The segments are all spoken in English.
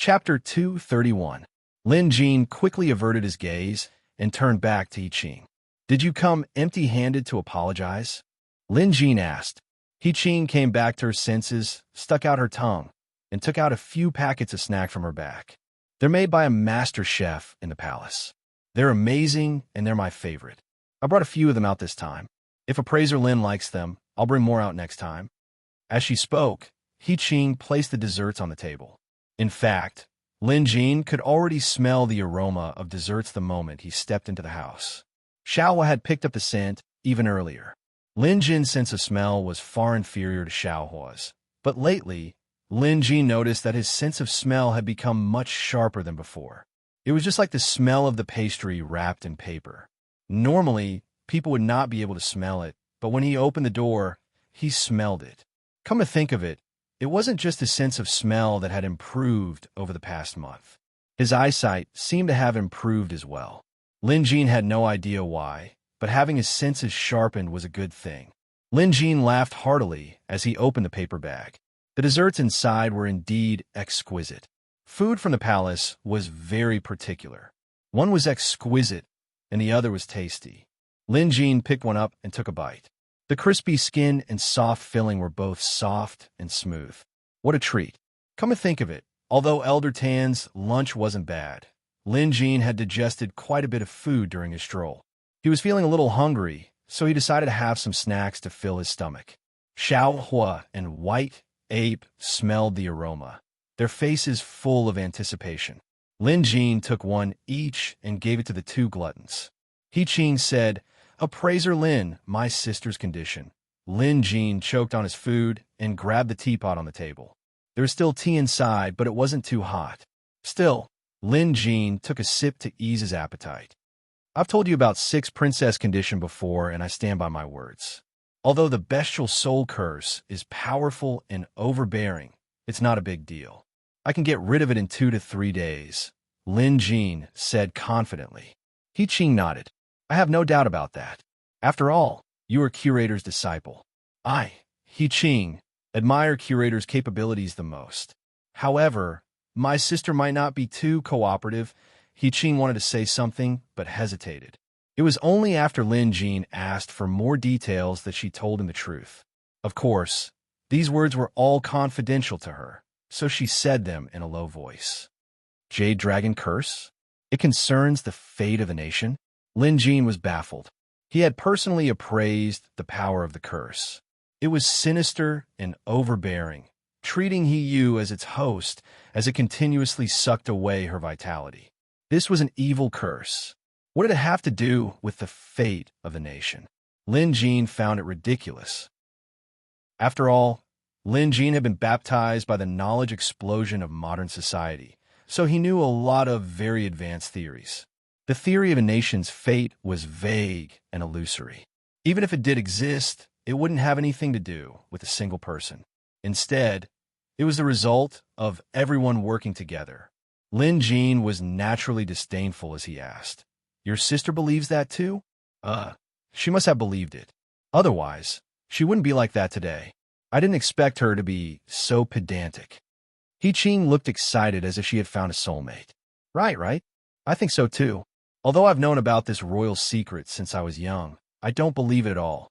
Chapter 231. Lin Jin quickly averted his gaze and turned back to He Qing. "Did you come empty-handed to apologize?" Lin Jin asked. He Qing came back to her senses, stuck out her tongue, and took out a few packets of snack from her bag. "They're made by a master chef in the palace. They're amazing, and they're my favorite. I brought a few of them out this time. If appraiser Lin likes them, I'll bring more out next time." As she spoke, He Qing placed the desserts on the table. In fact, Lin Jin could already smell the aroma of desserts the moment he stepped into the house. Xiaohua had picked up the scent even earlier. Lin Jin's sense of smell was far inferior to Xiaohua's, but lately, Lin Jin noticed that his sense of smell had become much sharper than before. It was just like the smell of the pastry wrapped in paper. Normally, people would not be able to smell it, but when he opened the door, he smelled it. Come to think of it, it wasn't just his sense of smell that had improved over the past month. His eyesight seemed to have improved as well. Lin Jin had no idea why, but having his senses sharpened was a good thing. Lin Jin laughed heartily as he opened the paper bag. The desserts inside were indeed exquisite. Food from the palace was very particular. One was exquisite, and the other was tasty. Lin Jin picked one up and took a bite. The crispy skin and soft filling were both soft and smooth. What a treat. Come to think of it, although Elder Tan's lunch wasn't bad, Lin Jin had digested quite a bit of food during his stroll. He was feeling a little hungry, so he decided to have some snacks to fill his stomach. Xiaohua and White Ape smelled the aroma, their faces full of anticipation. Lin Jin took one each and gave it to the two gluttons. He Qing said, "Appraiser Lin, my sister's condition." Lin Jin choked on his food and grabbed the teapot on the table. There was still tea inside, but it wasn't too hot. Still, Lin Jin took a sip to ease his appetite. "I've told you about Six Princess condition before, and I stand by my words. Although the bestial soul curse is powerful and overbearing, it's not a big deal. I can get rid of it in 2 to 3 days," Lin Jin said confidently. He Qing nodded. "I have no doubt about that. After all, you are Curator's disciple. I, He Qing, admire Curator's capabilities the most. However, my sister might not be too cooperative." He Qing wanted to say something, but hesitated. It was only after Lin Jin asked for more details that she told him the truth. Of course, these words were all confidential to her, so she said them in a low voice. "Jade Dragon Curse? It concerns the fate of the nation?" Lin Jin was baffled. He had personally appraised the power of the curse. It was sinister and overbearing, treating He Yu as its host as it continuously sucked away her vitality. This was an evil curse. What did it have to do with the fate of the nation? Lin Jin found it ridiculous. After all, Lin Jin had been baptized by the knowledge explosion of modern society, so he knew a lot of very advanced theories. The theory of a nation's fate was vague and illusory. Even if it did exist, it wouldn't have anything to do with a single person. Instead, it was the result of everyone working together. Lin Jin was naturally disdainful as he asked, "Your sister believes that too?" She must have believed it. Otherwise, she wouldn't be like that today. I didn't expect her to be so pedantic." He Qing looked excited as if she had found a soulmate. Right. I think so too. Although I've known about this royal secret since I was young, I don't believe it at all.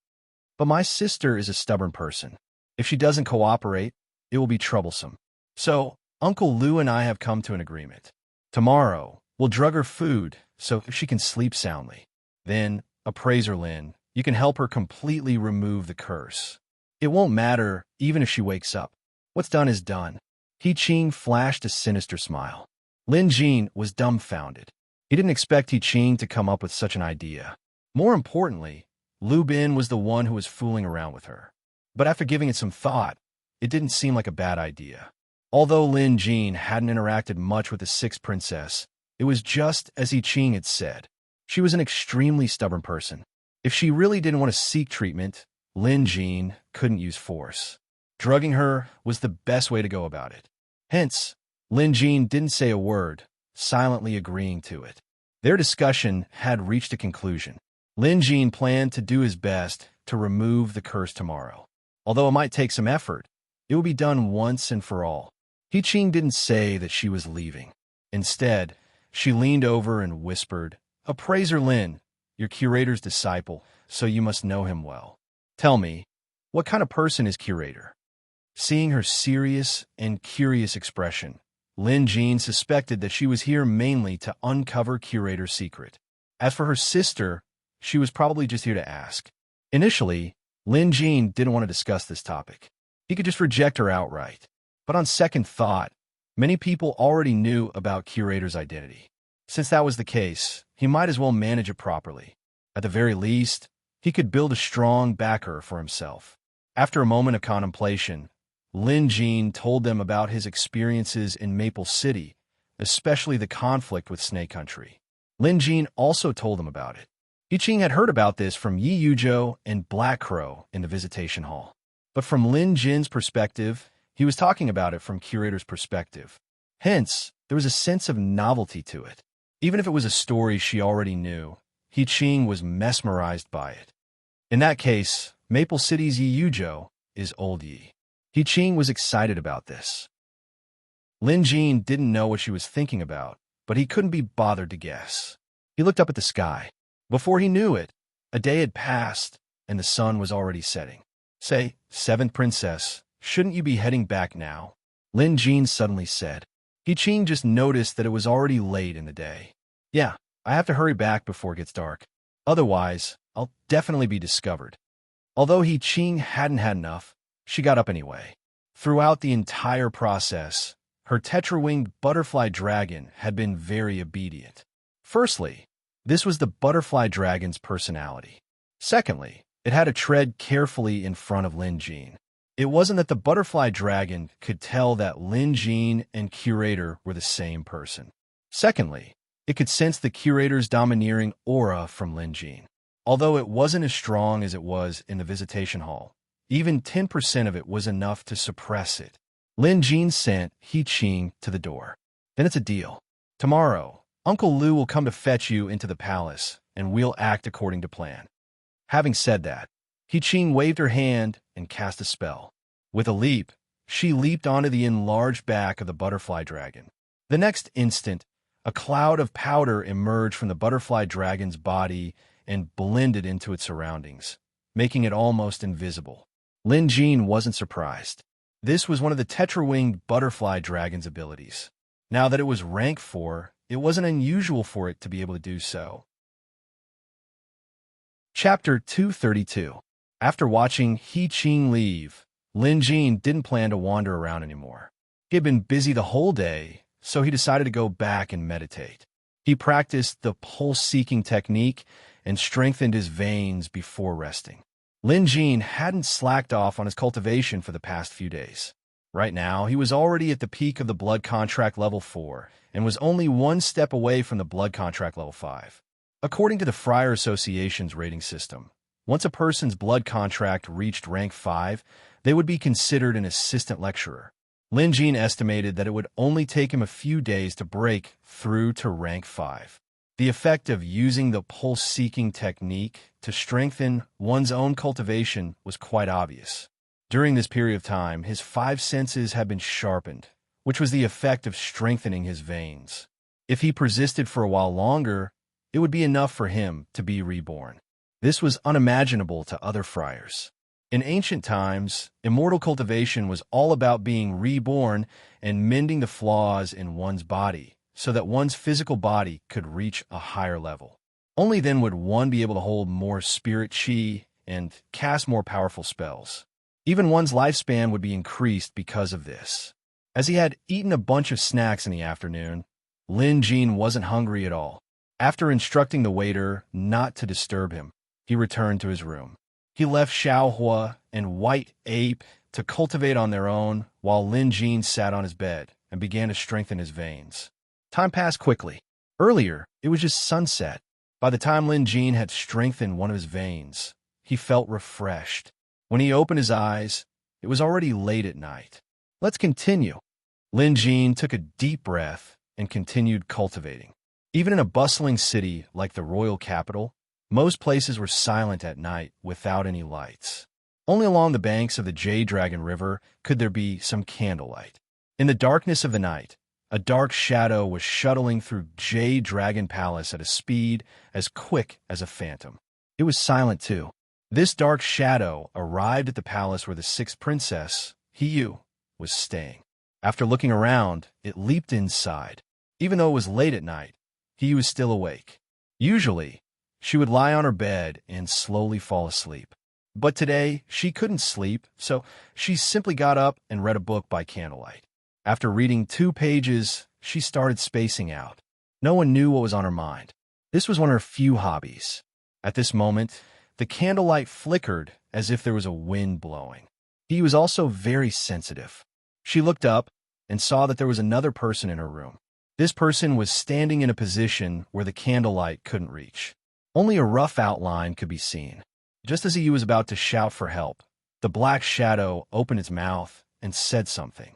But my sister is a stubborn person. If she doesn't cooperate, it will be troublesome. So, Uncle Lu and I have come to an agreement. Tomorrow, we'll drug her food so she can sleep soundly. Then, Appraiser Lin, you can help her completely remove the curse. It won't matter even if she wakes up. What's done is done." He Qing flashed a sinister smile. Lin Jin was dumbfounded. He didn't expect He Qing to come up with such an idea. More importantly, Lu Bin was the one who was fooling around with her. But after giving it some thought, it didn't seem like a bad idea. Although Lin Jin hadn't interacted much with the Sixth Princess, it was just as He Qing had said. She was an extremely stubborn person. If she really didn't want to seek treatment, Lin Jin couldn't use force. Drugging her was the best way to go about it. Hence, Lin Jin didn't say a word, silently agreeing to it. Their discussion had reached a conclusion. Lin Jin planned to do his best to remove the curse tomorrow. Although it might take some effort, it would be done once and for all. He Ching didn't say that she was leaving. Instead, she leaned over and whispered, "Appraiser Lin, your curator's disciple, so you must know him well. Tell me, what kind of person is curator?" Seeing her serious and curious expression, Lin Jean suspected that she was here mainly to uncover curator's secret. As for her sister, she was probably just here to ask. Initially, Lin Jean didn't want to discuss this topic. He could just reject her outright. But on second thought, many people already knew about curator's identity. Since that was the case, he might as well manage it properly. At the very least, he could build a strong backer for himself. After a moment of contemplation, Lin Jean told them about his experiences in Maple City, especially the conflict with Snake Country. Lin Jean also told them about it. Yi Ching had heard about this from Yi Yuzhou and Black Crow in the visitation hall. But from Lin Jin's perspective, he was talking about it from curator's perspective. Hence, there was a sense of novelty to it. Even if it was a story she already knew, Yi Ching was mesmerized by it. In that case, Maple City's Yi Yuzhou is Old Yi. Yi Ching was excited about this. Lin Jean didn't know what she was thinking about, but he couldn't be bothered to guess. He looked up at the sky. Before he knew it, a day had passed, and the sun was already setting. "Say, seventh princess, shouldn't you be heading back now?" Lin Jean suddenly said. Yi Ching just noticed that it was already late in the day. "Yeah, I have to hurry back before it gets dark. Otherwise, I'll definitely be discovered." Although Yi Ching hadn't had enough, she got up anyway. Throughout the entire process, her tetra-winged butterfly dragon had been very obedient. Firstly, this was the butterfly dragon's personality. Secondly, it had to tread carefully in front of Lin Jean. It wasn't that the butterfly dragon could tell that Lin Jean and curator were the same person. Secondly, it could sense the curator's domineering aura from Lin Jean. Although it wasn't as strong as it was in the visitation hall, even 10% of it was enough to suppress it. Lin Jean sent Yi Ching to the door. "Then it's a deal. Tomorrow, Uncle Lu will come to fetch you into the palace, and we'll act according to plan." Having said that, Yi Ching waved her hand and cast a spell. With a leap, she leaped onto the enlarged back of the butterfly dragon. The next instant, a cloud of powder emerged from the butterfly dragon's body and blended into its surroundings, making it almost invisible. Lin Jean wasn't surprised. This was one of the tetra-winged butterfly dragon's abilities. Now that it was rank 4, it wasn't unusual for it to be able to do so. Chapter 232. After watching Yi Ching leave, Lin Jean didn't plan to wander around anymore. He had been busy the whole day, so he decided to go back and meditate. He practiced the pulse-seeking technique and strengthened his veins before resting. Lin Jean hadn't slacked off on his cultivation for the past few days. Right now, he was already at the peak of the blood contract level 4 and was only one step away from the blood contract level 5. According to the Friar Association's rating system, once a person's blood contract reached rank 5, they would be considered an assistant lecturer. Lin Jean estimated that it would only take him a few days to break through to rank 5. The effect of using the pulse-seeking technique to strengthen one's own cultivation was quite obvious. During this period of time, his 5 senses had been sharpened, which was the effect of strengthening his veins. If he persisted for a while longer, it would be enough for him to be reborn. This was unimaginable to other friars. In ancient times, immortal cultivation was all about being reborn and mending the flaws in one's body, so that one's physical body could reach a higher level. Only then would one be able to hold more spirit chi and cast more powerful spells. Even one's lifespan would be increased because of this. As he had eaten a bunch of snacks in the afternoon, Lin Jean wasn't hungry at all. After instructing the waiter not to disturb him, he returned to his room. He left Xiaohua and White Ape to cultivate on their own, while Lin Jean sat on his bed and began to strengthen his veins. Time passed quickly. Earlier, it was just sunset. By the time Lin Jean had strengthened one of his veins, he felt refreshed. When he opened his eyes, it was already late at night. Let's continue. Lin Jean took a deep breath and continued cultivating. Even in a bustling city like the royal capital, most places were silent at night without any lights. Only along the banks of the Jade Dragon River could there be some candlelight. In the darkness of the night, a dark shadow was shuttling through Jade Dragon Palace at a speed as quick as a phantom. It was silent, too. This dark shadow arrived at the palace where the sixth princess, Hiyu, was staying. After looking around, it leaped inside. Even though it was late at night, Hiyu was still awake. Usually, she would lie on her bed and slowly fall asleep. But today, she couldn't sleep, so she simply got up and read a book by candlelight. After reading 2 pages, she started spacing out. No one knew what was on her mind. This was one of her few hobbies. At this moment, the candlelight flickered as if there was a wind blowing. He was also very sensitive. She looked up and saw that there was another person in her room. This person was standing in a position where the candlelight couldn't reach. Only a rough outline could be seen. Just as he was about to shout for help, the black shadow opened its mouth and said something.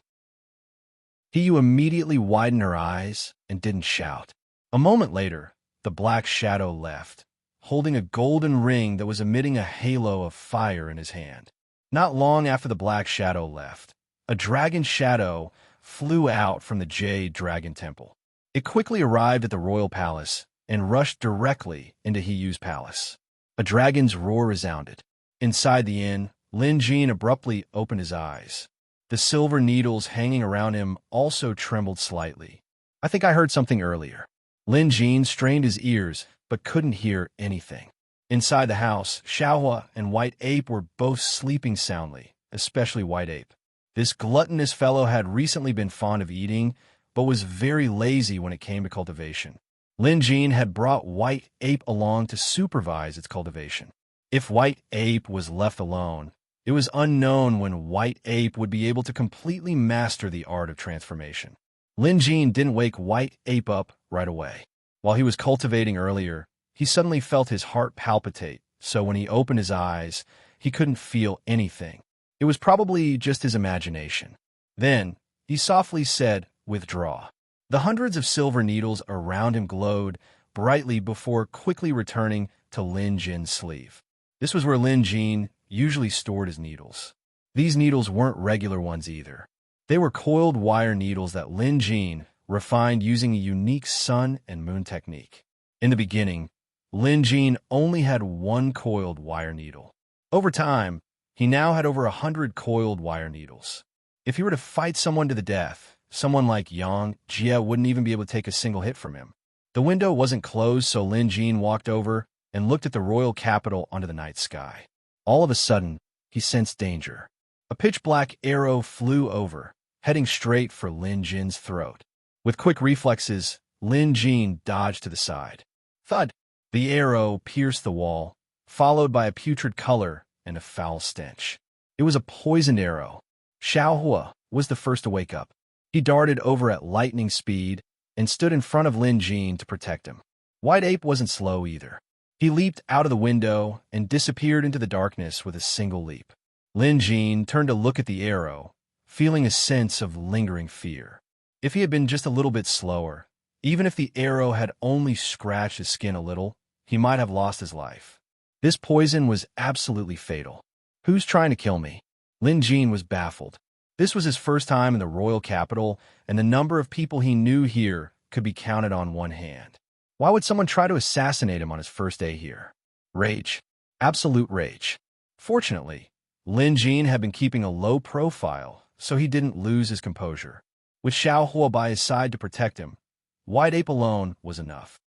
Hiyu immediately widened her eyes and didn't shout. A moment later, the black shadow left, holding a golden ring that was emitting a halo of fire in his hand. Not long after the black shadow left, a dragon shadow flew out from the Jade Dragon Temple. It quickly arrived at the royal palace and rushed directly into Hiyu's palace. A dragon's roar resounded. Inside the inn, Lin Jin abruptly opened his eyes. The silver needles hanging around him also trembled slightly. I think I heard something earlier. Lin Jin strained his ears, but couldn't hear anything. Inside the house, Xiaohua and White Ape were both sleeping soundly, especially White Ape. This gluttonous fellow had recently been fond of eating, but was very lazy when it came to cultivation. Lin Jin had brought White Ape along to supervise its cultivation. If White Ape was left alone, it was unknown when White Ape would be able to completely master the art of transformation. Lin Jin didn't wake White Ape up right away. While he was cultivating earlier, he suddenly felt his heart palpitate, so when he opened his eyes, he couldn't feel anything. It was probably just his imagination. Then, he softly said, "Withdraw." The hundreds of silver needles around him glowed brightly before quickly returning to Lin Jin's sleeve. This was where Lin Jin usually stored his needles. These needles weren't regular ones either. They were coiled wire needles that Lin Jin refined using a unique sun and moon technique. In the beginning, Lin Jin only had 1 coiled wire needle. Over time, he now had over 100 coiled wire needles. If he were to fight someone to the death, someone like Yang Jie wouldn't even be able to take a single hit from him. The window wasn't closed, so Lin Jin walked over and looked at the royal capital under the night sky. All of a sudden, he sensed danger. A pitch-black arrow flew over, heading straight for Lin Jin's throat. With quick reflexes, Lin Jin dodged to the side. Thud! The arrow pierced the wall, followed by a putrid color and a foul stench. It was a poisoned arrow. Xiaohua was the first to wake up. He darted over at lightning speed and stood in front of Lin Jin to protect him. White Ape wasn't slow either. He leaped out of the window and disappeared into the darkness with a single leap. Lin Jin turned to look at the arrow, feeling a sense of lingering fear. If he had been just a little bit slower, even if the arrow had only scratched his skin a little, he might have lost his life. This poison was absolutely fatal. Who's trying to kill me? Lin Jin was baffled. This was his first time in the royal capital, and the number of people he knew here could be counted on one hand. Why would someone try to assassinate him on his first day here? Rage. Absolute rage. Fortunately, Lin Jin had been keeping a low profile, so he didn't lose his composure. With Xiaohua by his side to protect him, White Ape alone was enough.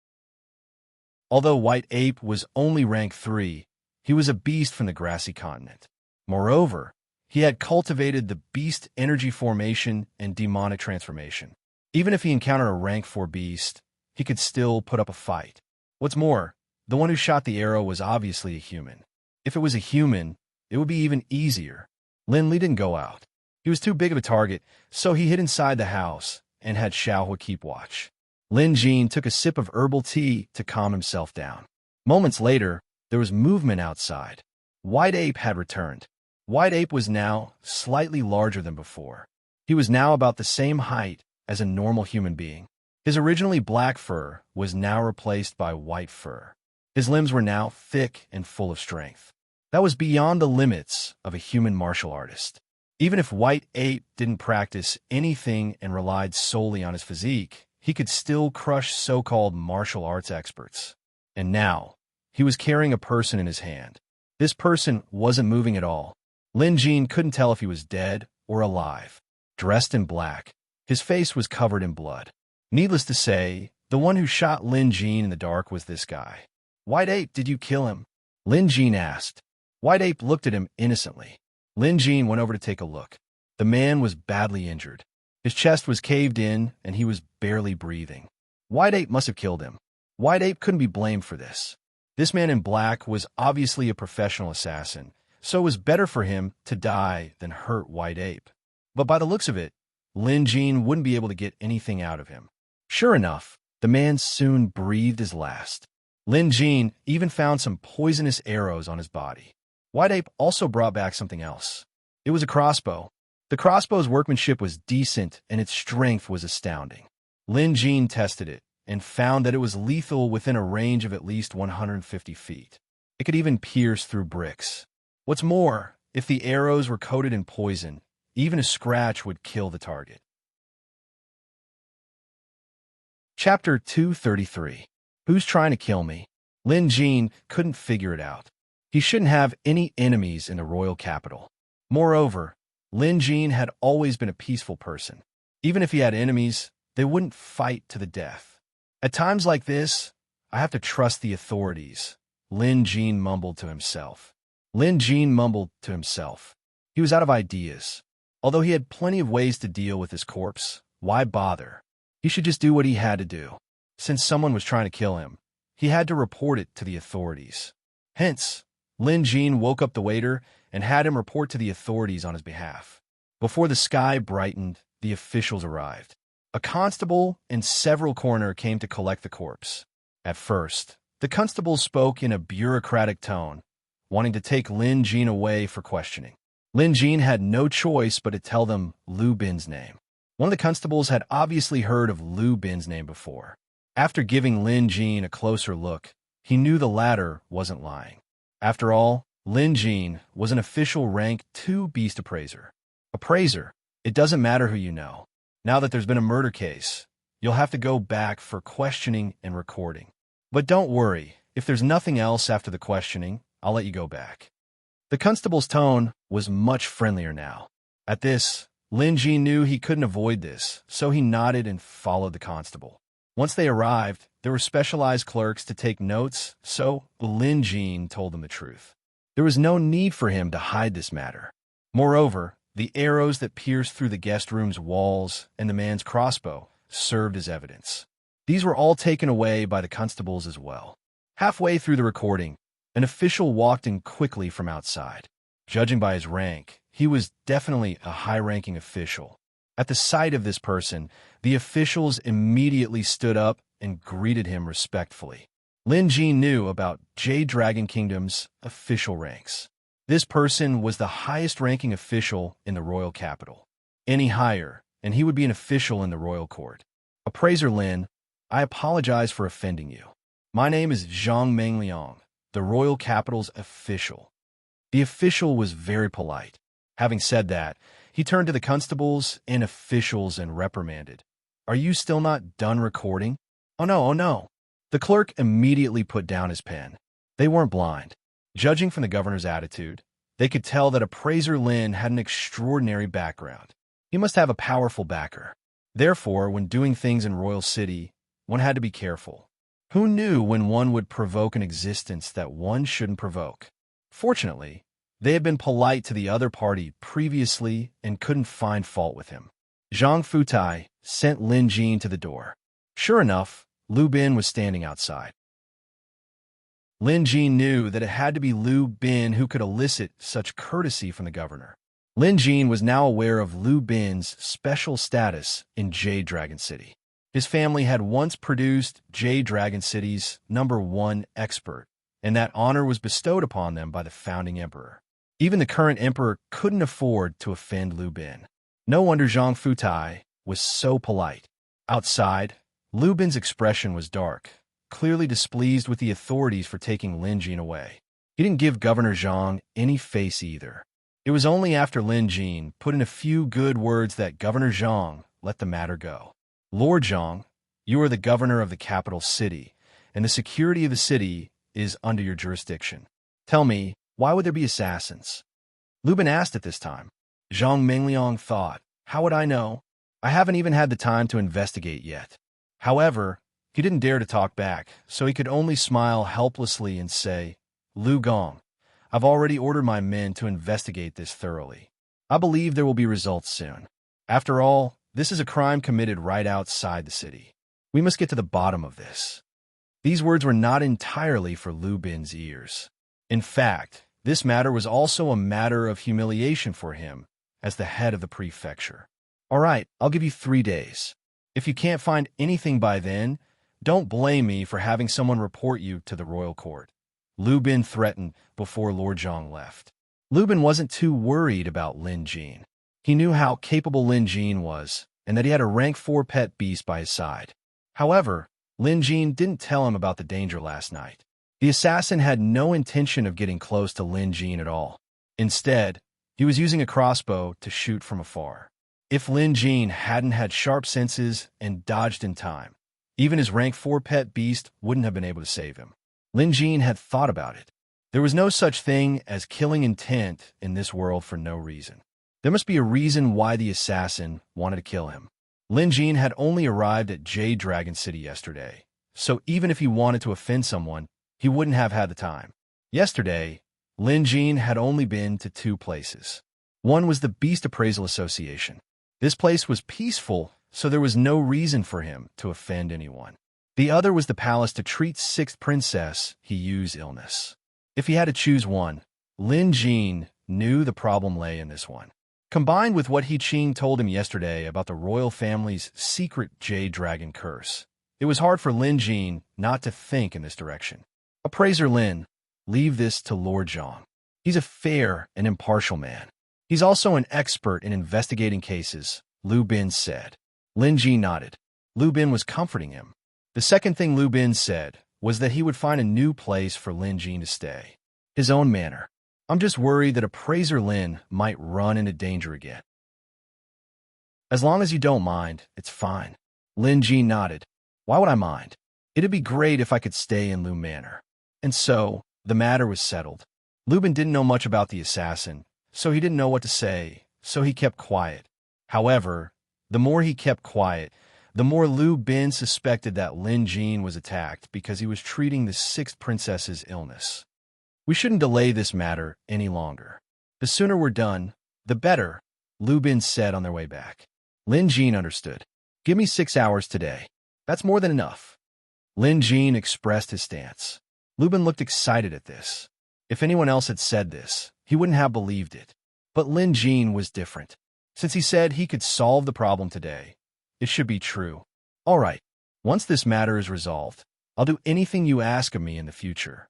Although White Ape was only rank 3, he was a beast from the grassy continent. Moreover, he had cultivated the beast energy formation and demonic transformation. Even if he encountered a rank 4 beast, he could still put up a fight. What's more, the one who shot the arrow was obviously a human. If it was a human, it would be even easier. Lin Li didn't go out. He was too big of a target, so he hid inside the house and had Xiaohua keep watch. Lin Jin took a sip of herbal tea to calm himself down. Moments later, there was movement outside. White Ape had returned. White Ape was now slightly larger than before. He was now about the same height as a normal human being. His originally black fur was now replaced by white fur. His limbs were now thick and full of strength. That was beyond the limits of a human martial artist. Even if White Ape didn't practice anything and relied solely on his physique, he could still crush so-called martial arts experts. And now, he was carrying a person in his hand. This person wasn't moving at all. Lin Jin couldn't tell if he was dead or alive. Dressed in black, his face was covered in blood. Needless to say, the one who shot Lin Jin in the dark was this guy. "White Ape, did you kill him?" Lin Jin asked. White Ape looked at him innocently. Lin Jin went over to take a look. The man was badly injured. His chest was caved in, and he was barely breathing. White Ape must have killed him. White Ape couldn't be blamed for this. This man in black was obviously a professional assassin, so it was better for him to die than hurt White Ape. But by the looks of it, Lin Jin wouldn't be able to get anything out of him. Sure enough, the man soon breathed his last. Lin Jin even found some poisonous arrows on his body. White Ape also brought back something else. It was a crossbow. The crossbow's workmanship was decent and its strength was astounding. Lin Jin tested it and found that it was lethal within a range of at least 150 feet. It could even pierce through bricks. What's more, if the arrows were coated in poison, even a scratch would kill the target. Chapter 233. Who's trying to kill me? Lin Jin couldn't figure it out. He shouldn't have any enemies in the royal capital. Moreover, Lin Jin had always been a peaceful person. Even if he had enemies, they wouldn't fight to the death. At times like this, I have to trust the authorities, Lin Jin mumbled to himself. Lin Jin mumbled to himself. He was out of ideas. Although he had plenty of ways to deal with his corpse, why bother? He should just do what he had to do. Since someone was trying to kill him, he had to report it to the authorities. Hence, Lin Jin woke up the waiter and had him report to the authorities on his behalf. Before the sky brightened, the officials arrived. A constable and several coroner came to collect the corpse. At first, the constables spoke in a bureaucratic tone, wanting to take Lin Jin away for questioning. Lin Jin had no choice but to tell them Lu Bin's name. One of the constables had obviously heard of Lu Bin's name before. After giving Lin Jin a closer look, he knew the latter wasn't lying. After all, Lin Jin was an official rank 2 beast appraiser. Appraiser, it doesn't matter who you know. Now that there's been a murder case, you'll have to go back for questioning and recording. But don't worry, if there's nothing else after the questioning, I'll let you go back. The constable's tone was much friendlier now. At this, Lin Jin knew he couldn't avoid this, so he nodded and followed the constable. Once they arrived, there were specialized clerks to take notes, so Lin Jin told them the truth. There was no need for him to hide this matter. Moreover, the arrows that pierced through the guest room's walls and the man's crossbow served as evidence. These were all taken away by the constables as well. Halfway through the recording, an official walked in quickly from outside. Judging by his rank, he was definitely a high-ranking official. At the sight of this person, the officials immediately stood up and greeted him respectfully. Lin Jin knew about Jade Dragon Kingdom's official ranks. This person was the highest-ranking official in the royal capital. Any higher, and he would be an official in the royal court. Appraiser Lin, I apologize for offending you. My name is Zhang Mengliang, the royal capital's official. The official was very polite. Having said that, he turned to the constables and officials and reprimanded. Are you still not done recording? Oh no. The clerk immediately put down his pen. They weren't blind. Judging from the governor's attitude, they could tell that Appraiser Lin had an extraordinary background. He must have a powerful backer. Therefore, when doing things in Royal City, one had to be careful. Who knew when one would provoke an existence that one shouldn't provoke? Fortunately, they had been polite to the other party previously and couldn't find fault with him. Zhang Futai sent Lin Jin to the door. Sure enough, Lu Bin was standing outside. Lin Jin knew that it had to be Lu Bin who could elicit such courtesy from the governor. Lin Jin was now aware of Lu Bin's special status in Jade Dragon City. His family had once produced Jade Dragon City's #1 expert, and that honor was bestowed upon them by the founding emperor. Even the current emperor couldn't afford to offend Lu Bin. No wonder Zhang Futai was so polite. Outside, Lu Bin's expression was dark, clearly displeased with the authorities for taking Lin Jin away. He didn't give Governor Zhang any face either. It was only after Lin Jin put in a few good words that Governor Zhang let the matter go. Lord Zhang, you are the governor of the capital city, and the security of the city is under your jurisdiction. Tell me, why would there be assassins? Lu Bin asked at this time. Zhang Mingliang thought, how would I know? I haven't even had the time to investigate yet. However, he didn't dare to talk back, so he could only smile helplessly and say, Lu Gong, I've already ordered my men to investigate this thoroughly. I believe there will be results soon. After all, this is a crime committed right outside the city. We must get to the bottom of this. These words were not entirely for Lu Bin's ears. In fact, this matter was also a matter of humiliation for him as the head of the prefecture. All right, I'll give you 3 days. If you can't find anything by then, don't blame me for having someone report you to the royal court. Lu Bin threatened before Lord Zhang left. Lu Bin wasn't too worried about Lin Jin. He knew how capable Lin Jin was, and that he had a rank 4 pet beast by his side. However, Lin Jin didn't tell him about the danger last night. The assassin had no intention of getting close to Lin Jin at all. Instead, he was using a crossbow to shoot from afar. If Lin Jin hadn't had sharp senses and dodged in time, even his rank 4 pet beast wouldn't have been able to save him. Lin Jin had thought about it. There was no such thing as killing intent in this world for no reason. There must be a reason why the assassin wanted to kill him. Lin Jin had only arrived at Jade Dragon City yesterday, so even if he wanted to offend someone, he wouldn't have had the time. Yesterday, Lin Jin had only been to 2 places. One was the Beast Appraisal Association. This place was peaceful, so there was no reason for him to offend anyone. The other was the palace to treat 6th Princess Hiyu's illness. If he had to choose one, Lin Jin knew the problem lay in this one. Combined with what He Qing told him yesterday about the royal family's secret Jade Dragon curse, it was hard for Lin Jin not to think in this direction. Appraiser Lin, leave this to Lord Zhang. He's a fair and impartial man. He's also an expert in investigating cases, Lu Bin said. Lin Jin nodded. Lu Bin was comforting him. The second thing Lu Bin said was that he would find a new place for Lin Jin to stay. His own manor. I'm just worried that Appraiser Lin might run into danger again. As long as you don't mind, it's fine. Lin Jin nodded. Why would I mind? It'd be great if I could stay in Lu Manor. And so, the matter was settled. Lu Bin didn't know much about the assassin, so he didn't know what to say, so he kept quiet. However, the more he kept quiet, the more Lu Bin suspected that Lin Jin was attacked because he was treating the 6th princess's illness. We shouldn't delay this matter any longer. The sooner we're done, the better, Lu Bin said on their way back. Lin Jin understood. Give me 6 hours today. That's more than enough. Lin Jin expressed his stance. Lu Bin looked excited at this. If anyone else had said this, he wouldn't have believed it. But Lin Jin was different. Since he said he could solve the problem today, it should be true. All right, once this matter is resolved, I'll do anything you ask of me in the future.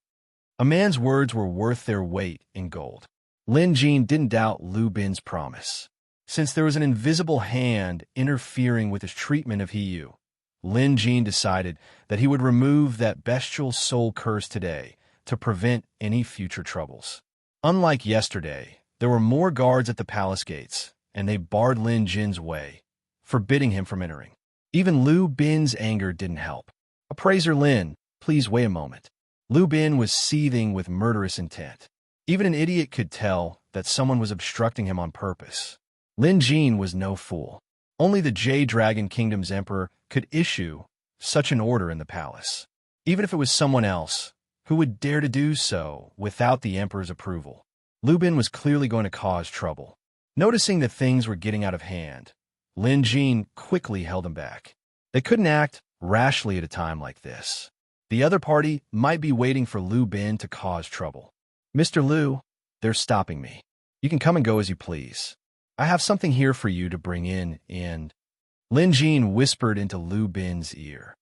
A man's words were worth their weight in gold. Lin Jin didn't doubt Lu Bin's promise. Since there was an invisible hand interfering with his treatment of Hiyu, Lin Jin decided that he would remove that bestial soul curse today to prevent any future troubles. Unlike yesterday, there were more guards at the palace gates, and they barred Lin Jin's way, forbidding him from entering. Even Lu Bin's anger didn't help. Appraiser Lin, please wait a moment. Lu Bin was seething with murderous intent. Even an idiot could tell that someone was obstructing him on purpose. Lin Jin was no fool. Only the Jade Dragon Kingdom's emperor could issue such an order in the palace. Even if it was someone else, who would dare to do so without the emperor's approval? Lu Bin was clearly going to cause trouble. Noticing that things were getting out of hand, Lin Jin quickly held him back. They couldn't act rashly at a time like this. The other party might be waiting for Lu Bin to cause trouble. Mr. Lu, they're stopping me. You can come and go as you please. I have something here for you to bring in, and Lin Jin whispered into Lu Bin's ear.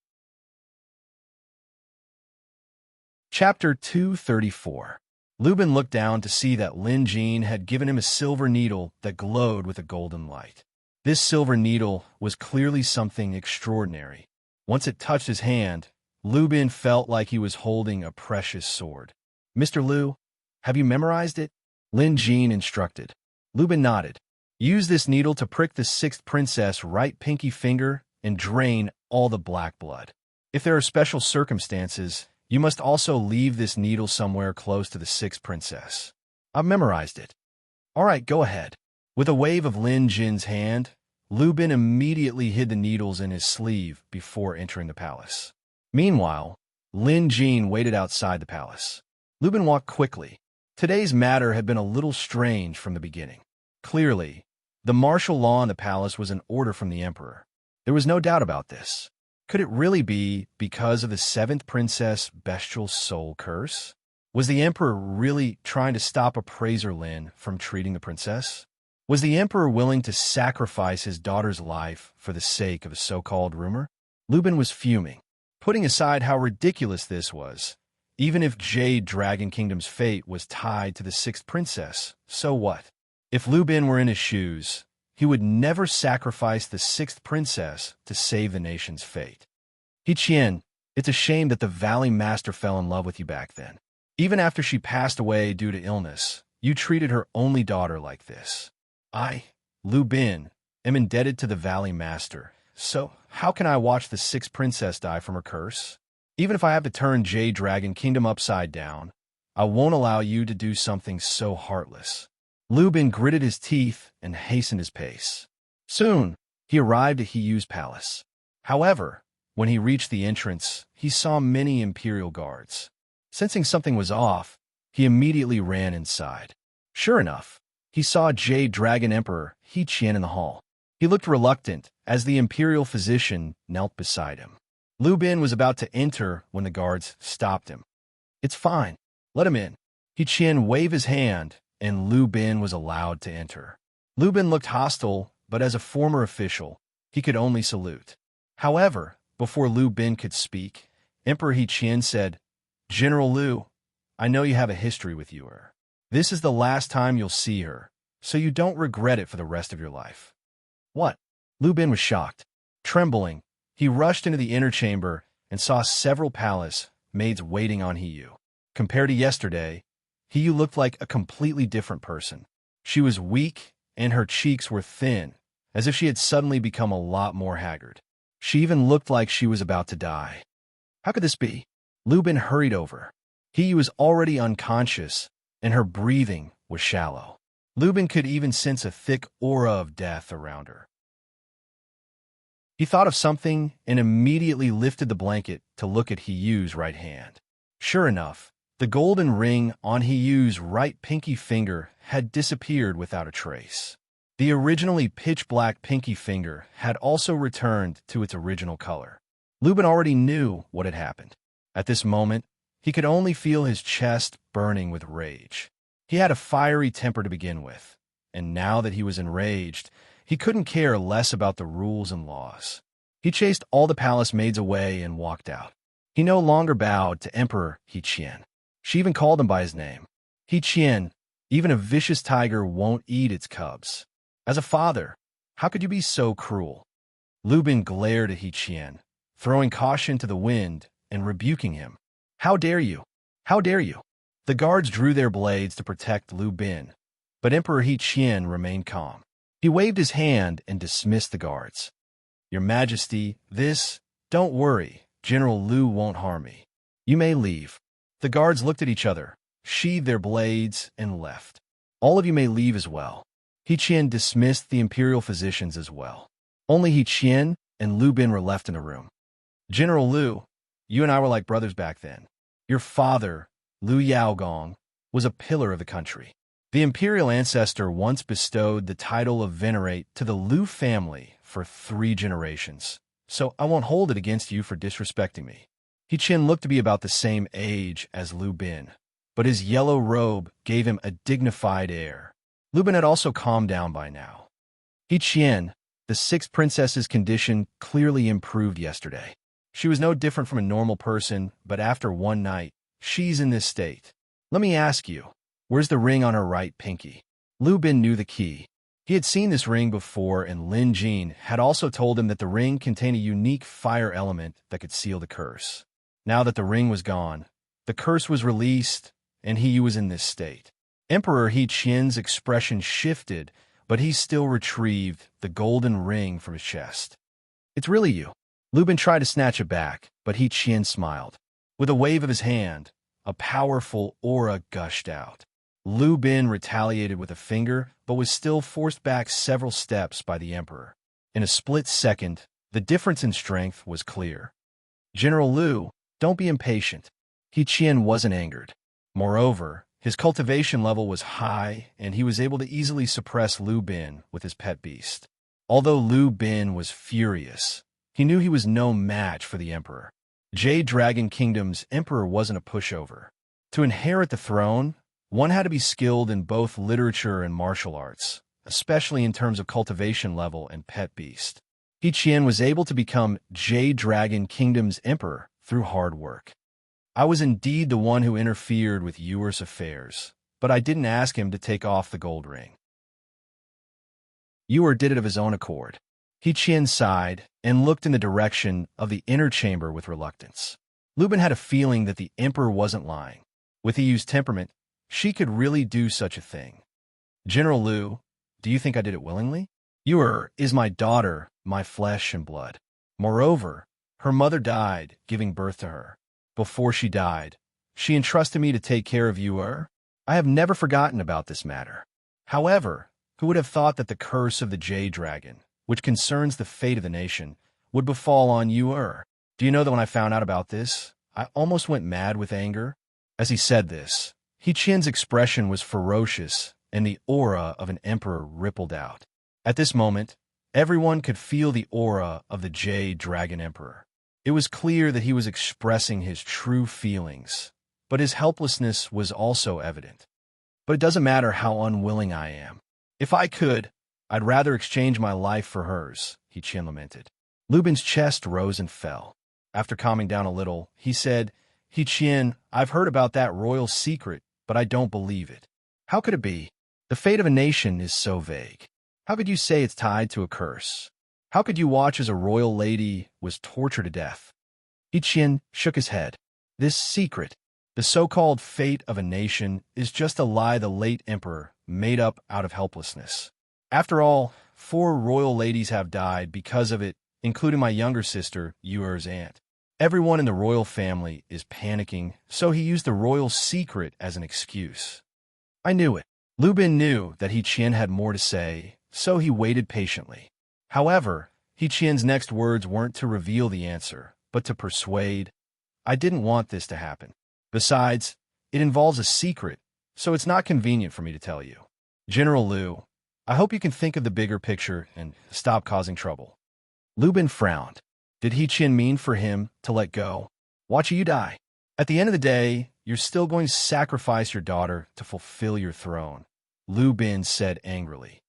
Chapter 234. Lu Bin looked down to see that Lin Jin had given him a silver needle that glowed with a golden light. This silver needle was clearly something extraordinary. Once it touched his hand, Lu Bin felt like he was holding a precious sword. Mr. Lu, have you memorized it? Lin Jin instructed. Lu Bin nodded. Use this needle to prick the sixth princess' right pinky finger and drain all the black blood. If there are special circumstances, you must also leave this needle somewhere close to the sixth princess. I've memorized it. All right, go ahead. With a wave of Lin Jin's hand, Lu Bin immediately hid the needles in his sleeve before entering the palace. Meanwhile, Lin Jin waited outside the palace. Lu Bin walked quickly. Today's matter had been a little strange from the beginning. Clearly, the martial law in the palace was an order from the emperor. There was no doubt about this. Could it really be because of the seventh princess' bestial soul curse? Was the emperor really trying to stop Appraiser Lin from treating the princess? Was the emperor willing to sacrifice his daughter's life for the sake of a so-called rumor? Lu Bin was fuming. Putting aside how ridiculous this was, even if Jade Dragon Kingdom's fate was tied to the sixth princess, so what? If Lu Bin were in his shoes, he would never sacrifice the sixth princess to save the nation's fate. He Qian, it's a shame that the Valley Master fell in love with you back then. Even after she passed away due to illness, you treated her only daughter like this. I, Lu Bin, am indebted to the Valley Master, so how can I watch the sixth princess die from her curse? Even if I have to turn Jade Dragon Kingdom upside down, I won't allow you to do something so heartless. Lu Bin gritted his teeth and hastened his pace. Soon, he arrived at He Yu's palace. However, when he reached the entrance, he saw many imperial guards. Sensing something was off, he immediately ran inside. Sure enough, he saw Jade Dragon Emperor He Qian in the hall. He looked reluctant as the imperial physician knelt beside him. Lu Bin was about to enter when the guards stopped him. It's fine. Let him in. He Qian waved his hand, and Lu Bin was allowed to enter. Lu Bin looked hostile, but as a former official, he could only salute. However, before Lu Bin could speak, Emperor He Qian said, General Lu, I know you have a history with Yuer. This is the last time you'll see her, so you don't regret it for the rest of your life. What? Lu Bin was shocked. Trembling, he rushed into the inner chamber and saw several palace maids waiting on He Yu. Compared to yesterday, He Yu looked like a completely different person. She was weak, and her cheeks were thin, as if she had suddenly become a lot more haggard. She even looked like she was about to die. How could this be? Lu Bin hurried over. He Yu was already unconscious, and her breathing was shallow. Lu Bin could even sense a thick aura of death around her. He thought of something and immediately lifted the blanket to look at He Yu's right hand. Sure enough, the golden ring on He Yu's right pinky finger had disappeared without a trace. The originally pitch-black pinky finger had also returned to its original color. Lu Bin already knew what had happened. At this moment, he could only feel his chest burning with rage. He had a fiery temper to begin with, and now that he was enraged, he couldn't care less about the rules and laws. He chased all the palace maids away and walked out. He no longer bowed to Emperor He Qian. She even called him by his name. He Qian, even a vicious tiger won't eat its cubs. As a father, how could you be so cruel? Lu Bin glared at He Qian, throwing caution to the wind and rebuking him. How dare you? How dare you? The guards drew their blades to protect Lu Bin, but Emperor He Qian remained calm. He waved his hand and dismissed the guards. Your Majesty, don't worry, General Lu won't harm me. You may leave. The guards looked at each other, sheathed their blades, and left. All of you may leave as well. He Qian dismissed the imperial physicians as well. Only He Qian and Lu Bin were left in the room. General Lu, you and I were like brothers back then. Your father, Lu Yaogong, was a pillar of the country. The imperial ancestor once bestowed the title of Venerate to the Lu family for 3 generations, so I won't hold it against you for disrespecting me. He Qian looked to be about the same age as Lu Bin, but his yellow robe gave him a dignified air. Lu Bin had also calmed down by now. He Qian, the sixth princess's condition clearly improved yesterday. She was no different from a normal person, but after one night, she's in this state. Let me ask you, where's the ring on her right pinky? Lu Bin knew the key. He had seen this ring before, and Lin Jin had also told him that the ring contained a unique fire element that could seal the curse. Now that the ring was gone, the curse was released, and he was in this state. Emperor He Qian's expression shifted, but he still retrieved the golden ring from his chest. It's really you. Lu Bin tried to snatch it back, but He Qian smiled. With a wave of his hand, a powerful aura gushed out. Lu Bin retaliated with a finger, but was still forced back several steps by the Emperor. In a split second, the difference in strength was clear. General Lu, don't be impatient. He Qian wasn't angered. Moreover, his cultivation level was high, and he was able to easily suppress Lu Bin with his pet beast. Although Lu Bin was furious, he knew he was no match for the Emperor. Jade Dragon Kingdom's Emperor wasn't a pushover. To inherit the throne, one had to be skilled in both literature and martial arts, especially in terms of cultivation level and pet beast. He Qian was able to become Jade Dragon Kingdom's Emperor through hard work. I was indeed the one who interfered with Yuer's affairs, but I didn't ask him to take off the gold ring. Yuer did it of his own accord. He Qian sighed and looked in the direction of the inner chamber with reluctance. Lu Bin had a feeling that the Emperor wasn't lying. With Yu's temperament, she could really do such a thing. General Lu, do you think I did it willingly? Yuer is my daughter, my flesh and blood. Moreover, her mother died, giving birth to her. Before she died, she entrusted me to take care of Yuer. I have never forgotten about this matter. However, who would have thought that the curse of the Jade Dragon, which concerns the fate of the nation, would befall on Yuer? Do you know that when I found out about this, I almost went mad with anger? As he said this, He Qian's expression was ferocious, and the aura of an emperor rippled out. At this moment, everyone could feel the aura of the Jade Dragon Emperor. It was clear that he was expressing his true feelings, but his helplessness was also evident. But it doesn't matter how unwilling I am. If I could, I'd rather exchange my life for hers, He Qian lamented. Lu Bin's chest rose and fell. After calming down a little, he said, He Qian, I've heard about that royal secret, but I don't believe it. How could it be? The fate of a nation is so vague. How could you say it's tied to a curse? How could you watch as a royal lady was tortured to death? He Qian shook his head. This secret, the so-called fate of a nation, is just a lie the late emperor made up out of helplessness. After all, 4 royal ladies have died because of it, including my younger sister, Yuer's aunt. Everyone in the royal family is panicking, so he used the royal secret as an excuse. I knew it. Lu Bin knew that He Qian had more to say, so he waited patiently. However, He Qian's next words weren't to reveal the answer, but to persuade. I didn't want this to happen. Besides, it involves a secret, so it's not convenient for me to tell you. General Lu, I hope you can think of the bigger picture and stop causing trouble. Lu Bin frowned. Did He Qian mean for him to let go? Watch you die. At the end of the day, you're still going to sacrifice your daughter to fulfill your throne, Lu Bin said angrily.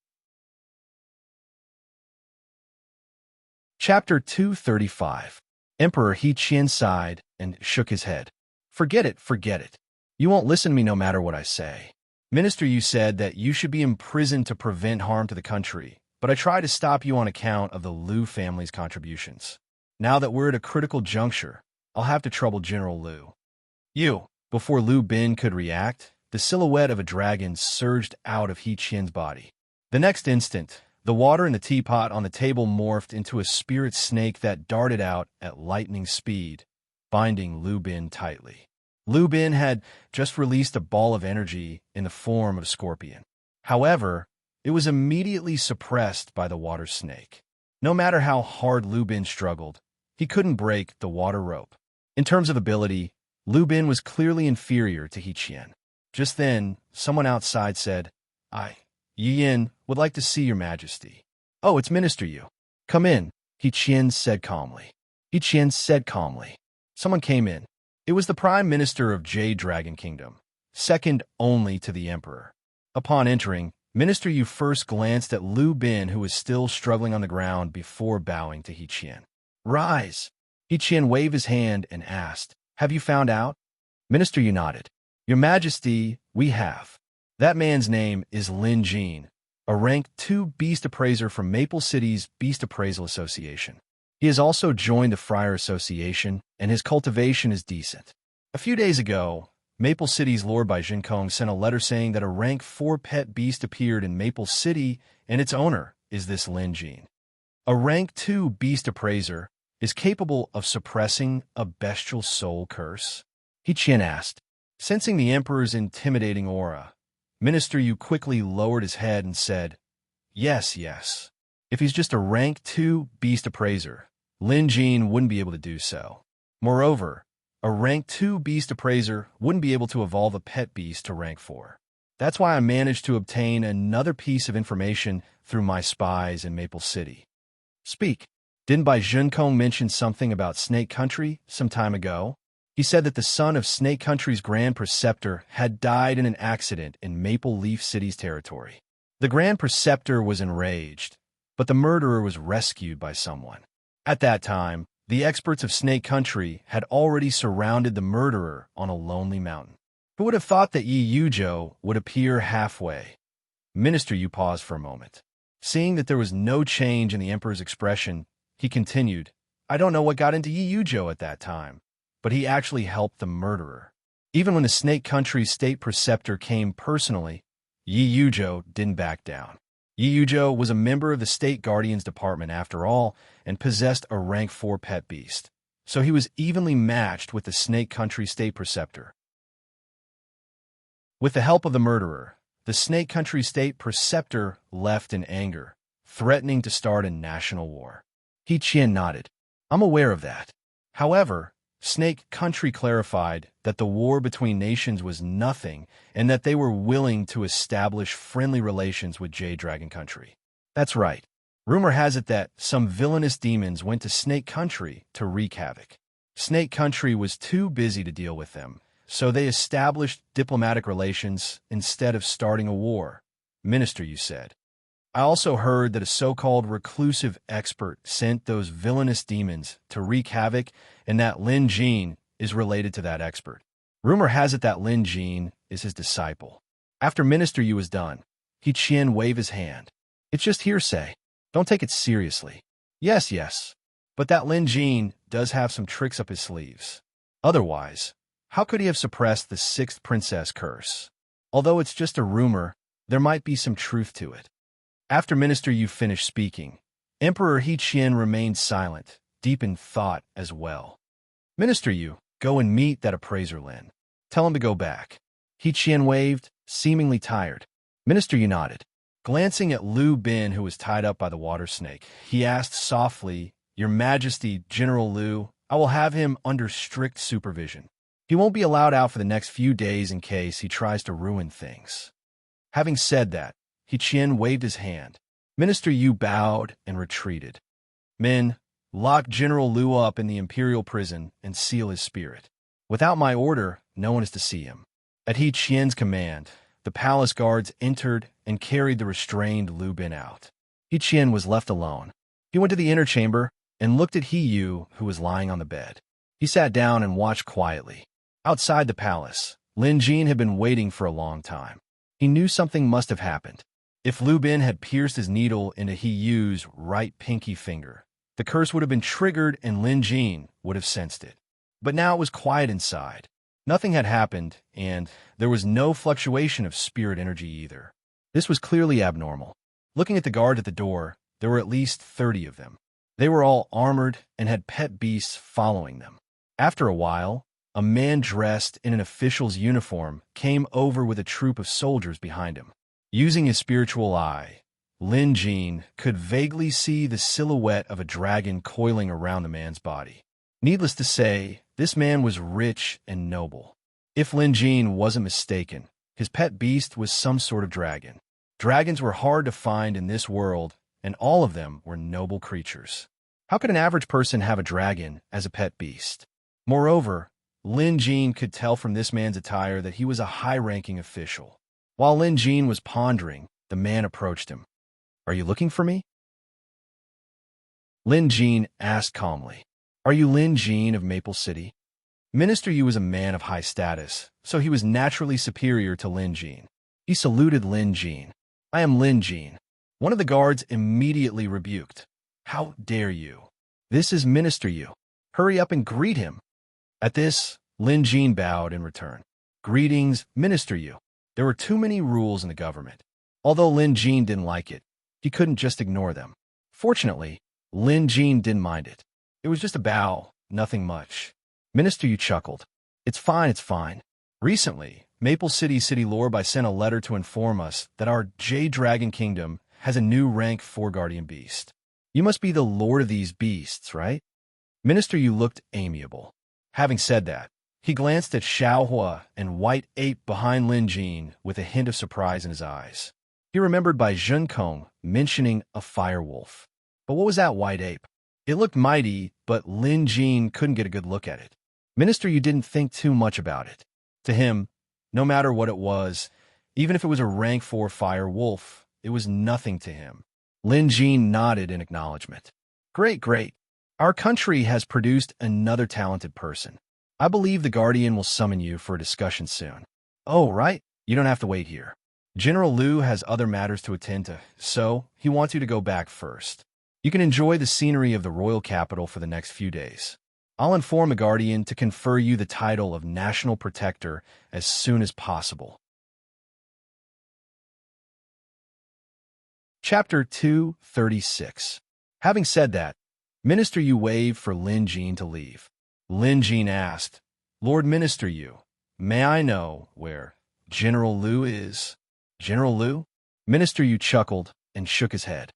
Chapter 235. Emperor He Qian sighed and shook his head. Forget it, forget it. You won't listen to me no matter what I say. Minister, you said that you should be imprisoned to prevent harm to the country, but I tried to stop you on account of the Lu family's contributions. Now that we're at a critical juncture, I'll have to trouble General Lu. Before Lu Bin could react, the silhouette of a dragon surged out of He Qian's body. The next instant, the water in the teapot on the table morphed into a spirit snake that darted out at lightning speed, binding Lu Bin tightly. Lu Bin had just released a ball of energy in the form of a scorpion. However, it was immediately suppressed by the water snake. No matter how hard Lu Bin struggled, he couldn't break the water rope. In terms of ability, Lu Bin was clearly inferior to He Qian. Just then, someone outside said, Yi Yin would like to see your majesty. Oh, it's Minister Yu. Come in, He Qian said calmly. He Qian said calmly. Someone came in. It was the Prime Minister of Jade Dragon Kingdom, second only to the Emperor. Upon entering, Minister Yu first glanced at Lu Bin, who was still struggling on the ground, before bowing to He Qian. Rise! He Qian waved his hand and asked, Have you found out? Minister Yu nodded. Your Majesty, we have. That man's name is Lin Jin, a rank 2 beast appraiser from Maple City's Beast Appraisal Association. He has also joined the Friar Association, and his cultivation is decent. A few days ago, Maple City's lord by Jinkong sent a letter saying that a rank 4 pet beast appeared in Maple City, and its owner is this Lin Jin. A rank 2 beast appraiser is capable of suppressing a bestial soul curse? He Qian asked. Sensing the emperor's intimidating aura, Minister Yu quickly lowered his head and said, Yes, yes. If he's just a rank 2 beast appraiser, Lin Jin wouldn't be able to do so. Moreover, a rank 2 beast appraiser wouldn't be able to evolve a pet beast to rank 4. That's why I managed to obtain another piece of information through my spies in Maple City. Speak. Didn't Bai Junkong mention something about Snake Country some time ago? He said that the son of Snake Country's Grand Preceptor had died in an accident in Maple Leaf City's territory. The Grand Preceptor was enraged, but the murderer was rescued by someone. At that time, the experts of Snake Country had already surrounded the murderer on a lonely mountain. Who would have thought that Yi Yuzhou would appear halfway? Minister Yu paused for a moment. Seeing that there was no change in the emperor's expression, he continued, I don't know what got into Yi Yuzhou at that time, but he actually helped the murderer. Even when the Snake Country State Preceptor came personally, Yi Yuzhou didn't back down. Yi Yuzhou was a member of the State Guardians Department after all and possessed a rank 4 pet beast, so he was evenly matched with the Snake Country State Preceptor. With the help of the murderer, the Snake Country State Preceptor left in anger, threatening to start a national war. He Qian nodded. I'm aware of that. However, Snake Country clarified that the war between nations was nothing and that they were willing to establish friendly relations with Jade Dragon Country. That's right. Rumor has it that some villainous demons went to Snake Country to wreak havoc. Snake Country was too busy to deal with them, so they established diplomatic relations instead of starting a war. Minister, you said. I also heard that a so-called reclusive expert sent those villainous demons to wreak havoc and that Lin Jin is related to that expert. Rumor has it that Lin Jin is his disciple. After Minister Yu was done, He Qian waved his hand. It's just hearsay. Don't take it seriously. Yes, yes. But that Lin Jin does have some tricks up his sleeves. Otherwise, how could he have suppressed the 6th princess curse? Although it's just a rumor, there might be some truth to it. After Minister Yu finished speaking, Emperor He Qian remained silent, deep in thought as well. Minister Yu, go and meet that appraiser Lin. Tell him to go back. He Qian waved, seemingly tired. Minister Yu nodded. Glancing at Liu Bin, who was tied up by the water snake, he asked softly, Your Majesty, General Liu, I will have him under strict supervision. He won't be allowed out for the next few days in case he tries to ruin things. Having said that, He Qian waved his hand. Minister Yu bowed and retreated. Men, lock General Liu up in the imperial prison and seal his spirit. Without my order, no one is to see him. At He Qian's command, the palace guards entered and carried the restrained Liu Bin out. He Qian was left alone. He went to the inner chamber and looked at He Yu, who was lying on the bed. He sat down and watched quietly. Outside the palace, Lin Jin had been waiting for a long time. He knew something must have happened. If Liu Bin had pierced his needle into He Yu's right pinky finger, the curse would have been triggered and Lin Jin would have sensed it. But now it was quiet inside. Nothing had happened, and there was no fluctuation of spirit energy either. This was clearly abnormal. Looking at the guard at the door, there were at least 30 of them. They were all armored and had pet beasts following them. After a while, a man dressed in an official's uniform came over with a troop of soldiers behind him. Using his spiritual eye, Lin Jin could vaguely see the silhouette of a dragon coiling around the man's body. Needless to say, this man was rich and noble. If Lin Jin wasn't mistaken, his pet beast was some sort of dragon. Dragons were hard to find in this world, and all of them were noble creatures. How could an average person have a dragon as a pet beast? Moreover, Lin Jin could tell from this man's attire that he was a high-ranking official. While Lin Jin was pondering, the man approached him. Are you looking for me? Lin Jin asked calmly. Are you Lin Jin of Maple City? Minister Yu was a man of high status, so he was naturally superior to Lin Jin. He saluted Lin Jin. I am Lin Jin. One of the guards immediately rebuked. How dare you? This is Minister Yu. Hurry up and greet him. At this, Lin Jin bowed in return. "Greetings, Minister Yu." There were too many rules in the government. Although Lin Jin didn't like it, he couldn't just ignore them. Fortunately, Lin Jin didn't mind it. It was just a bow, nothing much. Minister Yu chuckled. It's fine, it's fine. Recently, Maple City Lord sent a letter to inform us that our Jade Dragon Kingdom has a new rank 4 guardian beast. You must be the lord of these beasts, right? Minister Yu looked amiable. Having said that, he glanced at Xiaohua and White Ape behind Lin Jin with a hint of surprise in his eyes. He remembered Bai Zhenkong mentioning a fire wolf. But what was that White Ape? It looked mighty, but Lin Jin couldn't get a good look at it. Minister Yu didn't think too much about it. To him, no matter what it was, even if it was a rank 4 fire wolf, it was nothing to him. Lin Jin nodded in acknowledgement. Great, great. Our country has produced another talented person. I believe the Guardian will summon you for a discussion soon. Oh, right? You don't have to wait here. General Liu has other matters to attend to, so he wants you to go back first. You can enjoy the scenery of the royal capital for the next few days. I'll inform the Guardian to confer you the title of National Protector as soon as possible. Chapter 236. Having said that, Minister Yu waved for Lin Jin to leave. Lin Jin asked, Lord Minister Yu, may I know where General Liu is? General Liu? Minister Yu chuckled and shook his head.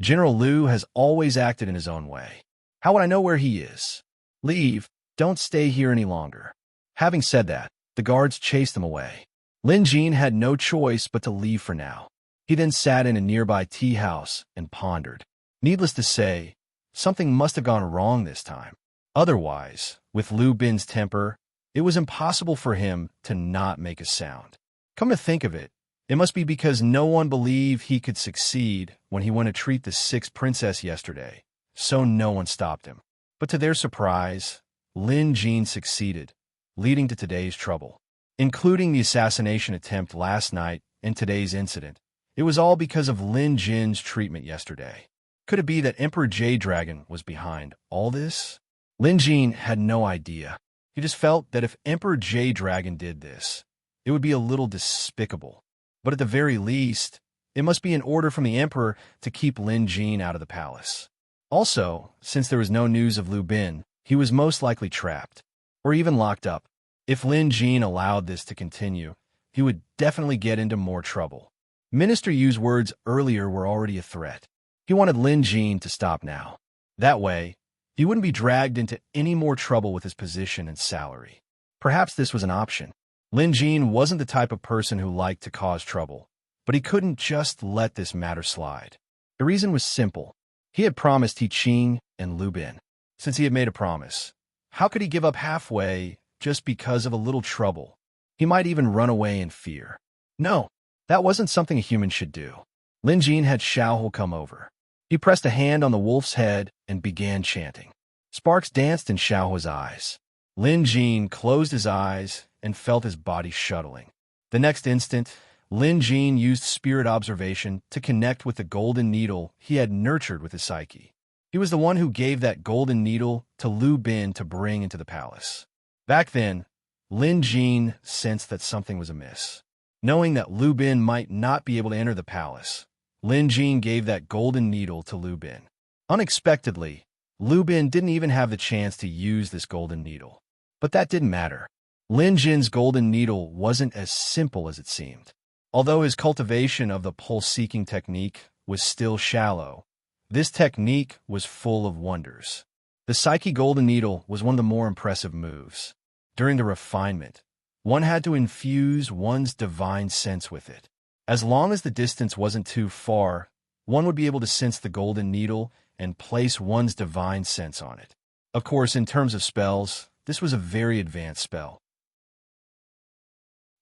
General Liu has always acted in his own way. How would I know where he is? Leave. Don't stay here any longer. Having said that, the guards chased him away. Lin Jin had no choice but to leave for now. He then sat in a nearby tea house and pondered. Needless to say, something must have gone wrong this time. Otherwise, with Liu Bin's temper, it was impossible for him to not make a sound. Come to think of it, it must be because no one believed he could succeed when he went to treat the 6th princess yesterday, so no one stopped him. But to their surprise, Lin Jin succeeded, leading to today's trouble. Including the assassination attempt last night and today's incident, it was all because of Lin Jin's treatment yesterday. Could it be that Emperor Jade Dragon was behind all this? Lin Jin had no idea. He just felt that if Emperor Jade Dragon did this, it would be a little despicable. But at the very least, it must be an order from the Emperor to keep Lin Jin out of the palace. Also, since there was no news of Liu Bin, he was most likely trapped, or even locked up. If Lin Jin allowed this to continue, he would definitely get into more trouble. Minister Yu's words earlier were already a threat. He wanted Lin Jin to stop now. That way, he wouldn't be dragged into any more trouble with his position and salary. Perhaps this was an option. Lin Jin wasn't the type of person who liked to cause trouble, but he couldn't just let this matter slide. The reason was simple. He had promised Ti Qing and Liu Bin. Since he had made a promise, how could he give up halfway just because of a little trouble? He might even run away in fear. No, that wasn't something a human should do. Lin Jin had Xiaohu come over. He pressed a hand on the wolf's head and began chanting. Sparks danced in Xiaohu's eyes. Lin Jin closed his eyes and felt his body shuttling. The next instant, Lin Jin used spirit observation to connect with the golden needle he had nurtured with his psyche. He was the one who gave that golden needle to Liu Bin to bring into the palace. Back then, Lin Jin sensed that something was amiss. Knowing that Liu Bin might not be able to enter the palace, Lin Jin gave that golden needle to Liu Bin. Unexpectedly, Liu Bin didn't even have the chance to use this golden needle. But that didn't matter. Lin Jin's golden needle wasn't as simple as it seemed. Although his cultivation of the pulse-seeking technique was still shallow, this technique was full of wonders. The Psyche Golden Needle was one of the more impressive moves. During the refinement, one had to infuse one's divine sense with it. As long as the distance wasn't too far, one would be able to sense the golden needle and place one's divine sense on it. Of course, in terms of spells, this was a very advanced spell.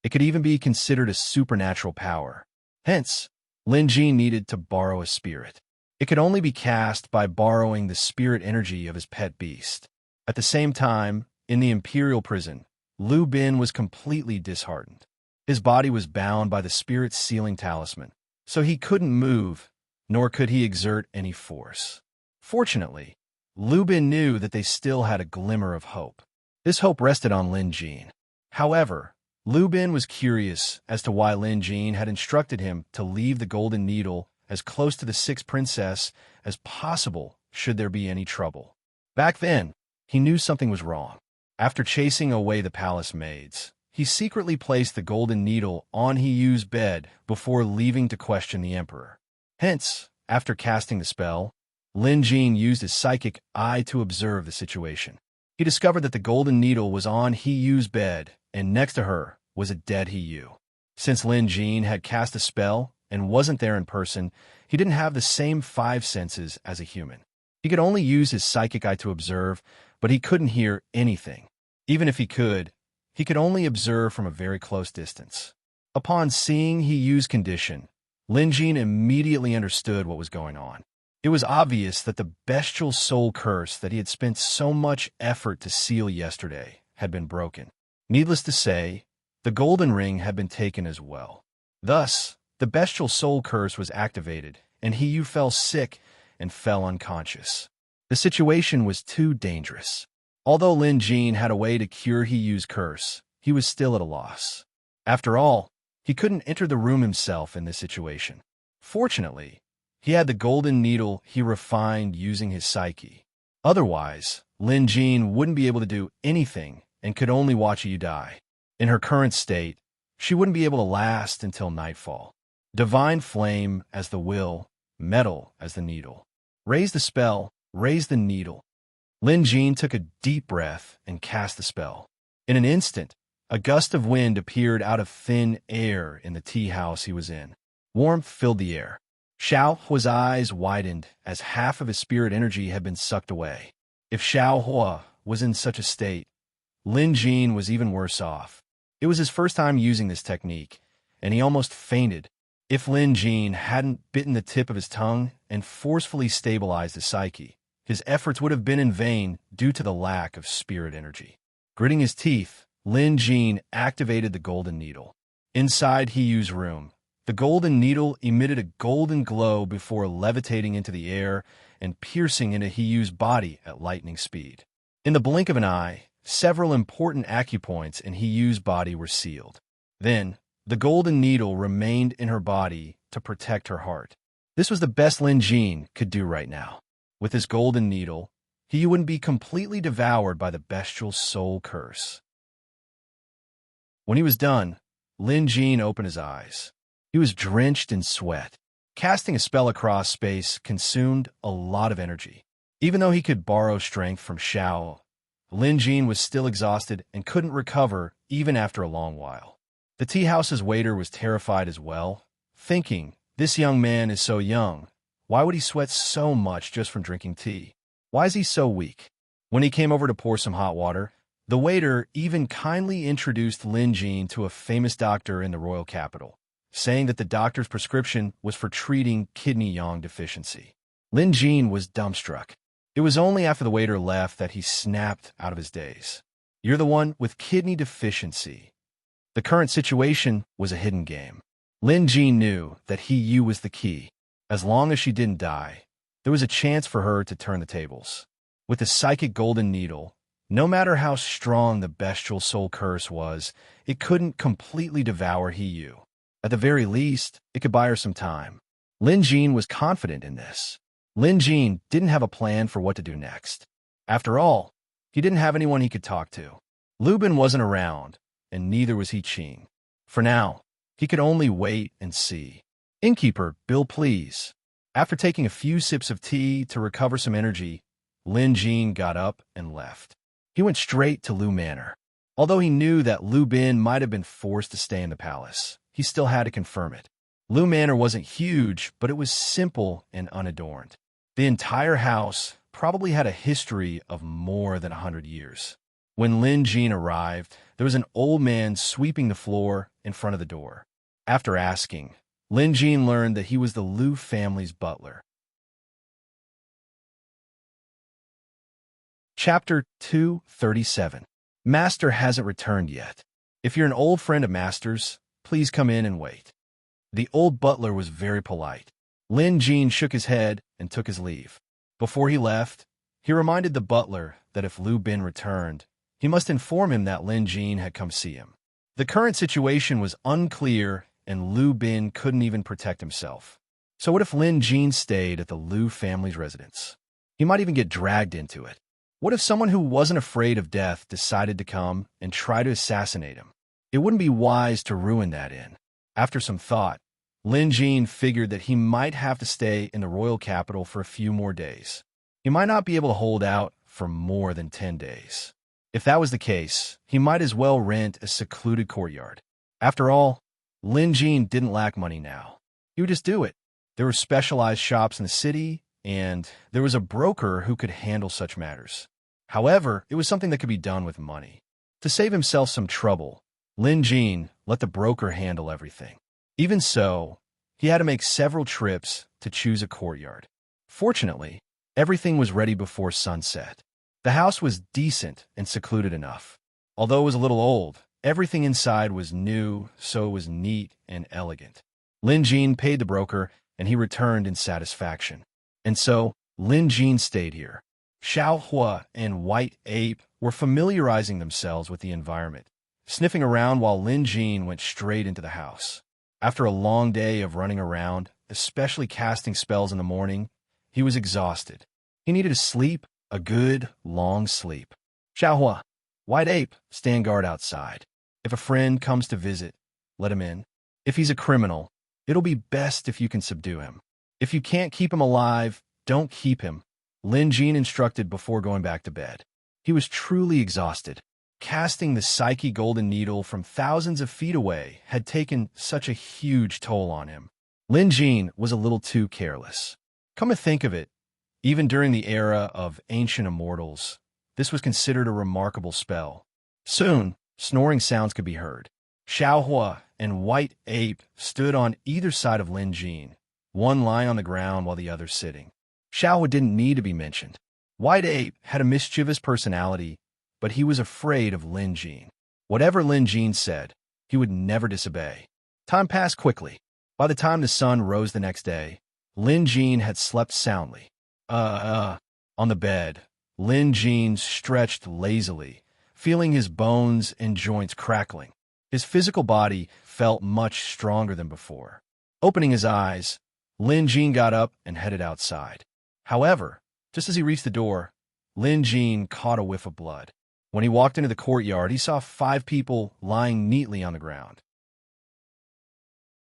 It could even be considered a supernatural power. Hence, Lin Jin needed to borrow a spirit. It could only be cast by borrowing the spirit energy of his pet beast. At the same time, in the Imperial prison, Liu Bin was completely disheartened. His body was bound by the spirit's sealing talisman, so he couldn't move, nor could he exert any force. Fortunately, Liu Bin knew that they still had a glimmer of hope. This hope rested on Lin Jin. However, Lu Bin was curious as to why Lin Jin had instructed him to leave the Golden Needle as close to the Sixth Princess as possible should there be any trouble. Back then, he knew something was wrong. After chasing away the palace maids, he secretly placed the Golden Needle on He Yu's bed before leaving to question the Emperor. Hence, after casting the spell, Lin Jin used his psychic eye to observe the situation. He discovered that the Golden Needle was on He Yu's bed, and next to her was a dead He Yu. Since Lin Jin had cast a spell and wasn't there in person, he didn't have the same five senses as a human. He could only use his psychic eye to observe, but he couldn't hear anything. Even if he could only observe from a very close distance. Upon seeing He Yu's condition, Lin Jin immediately understood what was going on. It was obvious that the bestial soul curse that he had spent so much effort to seal yesterday had been broken. Needless to say, the golden ring had been taken as well. Thus, the bestial soul curse was activated, and He Yu fell sick and fell unconscious. The situation was too dangerous. Although Lin Jin had a way to cure He Yu's curse, he was still at a loss. After all, he couldn't enter the room himself in this situation. Fortunately, he had the Golden Needle he refined using his psyche. Otherwise, Lin Jin wouldn't be able to do anything and could only watch He Yu die. In her current state, she wouldn't be able to last until nightfall. Divine flame as the will, metal as the needle. Raise the spell, raise the needle. Lin Jin took a deep breath and cast the spell. In an instant, a gust of wind appeared out of thin air in the tea house he was in. Warmth filled the air. Xiao Hua's eyes widened as half of his spirit energy had been sucked away. If Xiao Hua was in such a state, Lin Jin was even worse off. It was his first time using this technique, and he almost fainted. If Lin Jin hadn't bitten the tip of his tongue and forcefully stabilized his psyche, his efforts would have been in vain due to the lack of spirit energy. Gritting his teeth, Lin Jin activated the Golden Needle. Inside He Yu's room, the Golden Needle emitted a golden glow before levitating into the air and piercing into He Yu's body at lightning speed. In the blink of an eye, several important acupoints in He Yu's body were sealed. Then, the Golden Needle remained in her body to protect her heart. This was the best Lin Jin could do right now. With his Golden Needle, He Yu wouldn't be completely devoured by the bestial soul curse. When he was done, Lin Jin opened his eyes. He was drenched in sweat. Casting a spell across space consumed a lot of energy. Even though he could borrow strength from Xiao, Lin Jin was still exhausted and couldn't recover even after a long while. The tea house's waiter was terrified as well, thinking, this young man is so young. Why would he sweat so much just from drinking tea? Why is he so weak? When he came over to pour some hot water, the waiter even kindly introduced Lin Jin to a famous doctor in the royal capital, saying that the doctor's prescription was for treating kidney yang deficiency. Lin Jin was dumbstruck. It was only after the waiter left that he snapped out of his daze. You're the one with kidney deficiency. The current situation was a hidden game. Lin Jin knew that He Yu was the key. As long as she didn't die, there was a chance for her to turn the tables. With the psychic Golden Needle, no matter how strong the bestial soul curse was, it couldn't completely devour He Yu. At the very least, it could buy her some time. Lin Jin was confident in this. Lin Jin didn't have a plan for what to do next. After all, he didn't have anyone he could talk to. Lu Bin wasn't around, and neither was He Qing. For now, he could only wait and see. Innkeeper, bill please. After taking a few sips of tea to recover some energy, Lin Jin got up and left. He went straight to Lu Manor. Although he knew that Lu Bin might have been forced to stay in the palace, he still had to confirm it. Lu Manor wasn't huge, but it was simple and unadorned. The entire house probably had a history of more than 100 years. When Lin Jin arrived, there was an old man sweeping the floor in front of the door. After asking, Lin Jin learned that he was the Lu family's butler. Chapter 237. Master hasn't returned yet. If you're an old friend of Master's, please come in and wait. The old butler was very polite. Lin Jin shook his head and took his leave. Before he left, he reminded the butler that if Lu Bin returned, he must inform him that Lin Jin had come see him. The current situation was unclear, and Liu Bin couldn't even protect himself. So what if Lin Jin stayed at the Liu family's residence? He might even get dragged into it. What if someone who wasn't afraid of death decided to come and try to assassinate him? It wouldn't be wise to ruin that inn. After some thought, Lin Jin figured that he might have to stay in the royal capital for a few more days. He might not be able to hold out for more than 10 days. If that was the case, he might as well rent a secluded courtyard. After all, Lin Jin didn't lack money now. He would just do it. There were specialized shops in the city, and there was a broker who could handle such matters. However, it was something that could be done with money. To save himself some trouble, Lin Jin let the broker handle everything. Even so, he had to make several trips to choose a courtyard. Fortunately, everything was ready before sunset. The house was decent and secluded enough. Although it was a little old, everything inside was new, so it was neat and elegant. Lin Jin paid the broker, and he returned in satisfaction. And so, Lin Jin stayed here. Xiao Hua and White Ape were familiarizing themselves with the environment, sniffing around while Lin Jin went straight into the house. After a long day of running around, especially casting spells in the morning, he was exhausted. He needed to sleep, a good, long sleep. Xiao Hua, White Ape, stand guard outside. If a friend comes to visit, let him in. If he's a criminal, it'll be best if you can subdue him. If you can't keep him alive, don't keep him, Lin Jin instructed before going back to bed. He was truly exhausted. Casting the Psyche Golden Needle from thousands of feet away had taken such a huge toll on him. Lin Jin was a little too careless. Come to think of it, even during the era of ancient immortals, this was considered a remarkable spell. Soon, snoring sounds could be heard. Xiao Hua and White Ape stood on either side of Lin Jin, one lying on the ground while the other sitting. Xiao Hua didn't need to be mentioned. White Ape had a mischievous personality, but he was afraid of Lin Jin. Whatever Lin Jin said, he would never disobey. Time passed quickly. By the time the sun rose the next day, Lin Jin had slept soundly. On the bed, Lin Jin stretched lazily, feeling his bones and joints crackling. His physical body felt much stronger than before. Opening his eyes, Lin Jin got up and headed outside. However, just as he reached the door, Lin Jin caught a whiff of blood. When he walked into the courtyard, he saw 5 people lying neatly on the ground.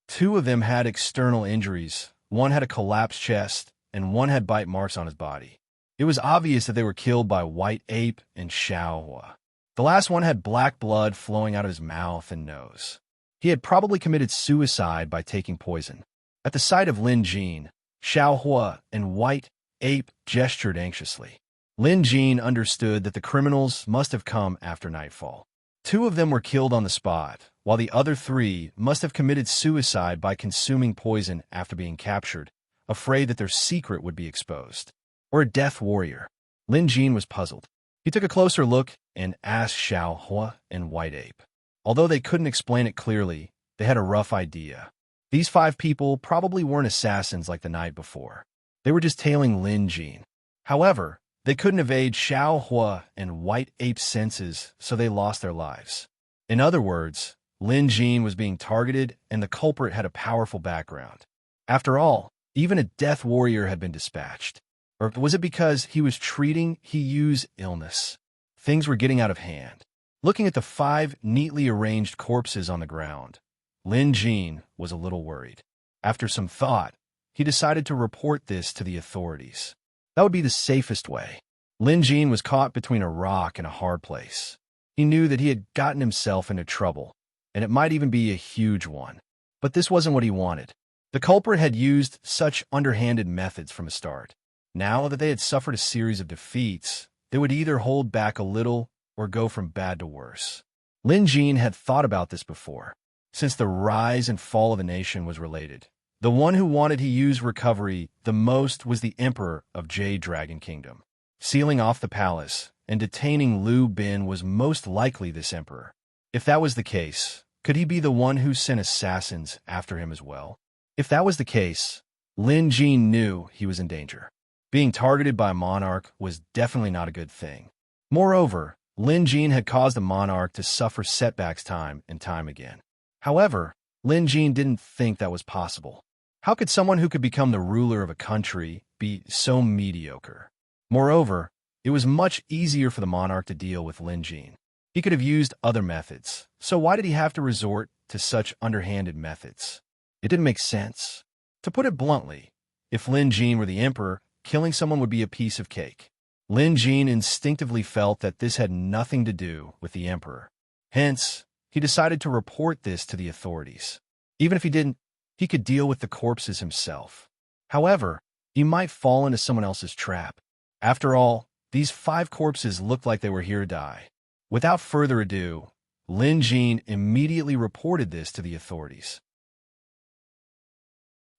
2 of them had external injuries, one had a collapsed chest, and one had bite marks on his body. It was obvious that they were killed by White Ape and Xiao Hua. The last one had black blood flowing out of his mouth and nose. He had probably committed suicide by taking poison. At the sight of Lin Jin, Xiao Hua and White Ape gestured anxiously. Lin Jin understood that the criminals must have come after nightfall. 2 of them were killed on the spot, while the other 3 must have committed suicide by consuming poison after being captured, afraid that their secret would be exposed. Or a death warrior. Lin Jin was puzzled. He took a closer look and asked Xiao Hua and White Ape. Although they couldn't explain it clearly, they had a rough idea. These 5 people probably weren't assassins like the night before. They were just tailing Lin Jin. However, they couldn't evade Xiao Hua and White Ape's senses, so they lost their lives. In other words, Lin Jin was being targeted, and the culprit had a powerful background. After all, even a death warrior had been dispatched. Or was it because he was treating Hiyu's illness? Things were getting out of hand. Looking at the 5 neatly arranged corpses on the ground, Lin Jin was a little worried. After some thought, he decided to report this to the authorities. That would be the safest way. Lin Jin was caught between a rock and a hard place. He knew that he had gotten himself into trouble, and it might even be a huge one. But this wasn't what he wanted. The culprit had used such underhanded methods from the start. Now that they had suffered a series of defeats, they would either hold back a little or go from bad to worse. Lin Jin had thought about this before. Since the rise and fall of the nation was related, the one who wanted to use recovery the most was the Emperor of Jade Dragon Kingdom. Sealing off the palace and detaining Liu Bin was most likely this emperor. If that was the case, could he be the one who sent assassins after him as well? If that was the case, Lin Jin knew he was in danger. Being targeted by a monarch was definitely not a good thing. Moreover, Lin Jin had caused the monarch to suffer setbacks time and time again. However, Lin Jin didn't think that was possible. How could someone who could become the ruler of a country be so mediocre? Moreover, it was much easier for the monarch to deal with Lin Jin. He could have used other methods, so why did he have to resort to such underhanded methods? It didn't make sense. To put it bluntly, if Lin Jin were the emperor, killing someone would be a piece of cake. Lin Jin instinctively felt that this had nothing to do with the emperor. Hence, he decided to report this to the authorities. Even if he didn't, he could deal with the corpses himself. However, he might fall into someone else's trap. After all, these 5 corpses looked like they were here to die. Without further ado, Lin Jin immediately reported this to the authorities.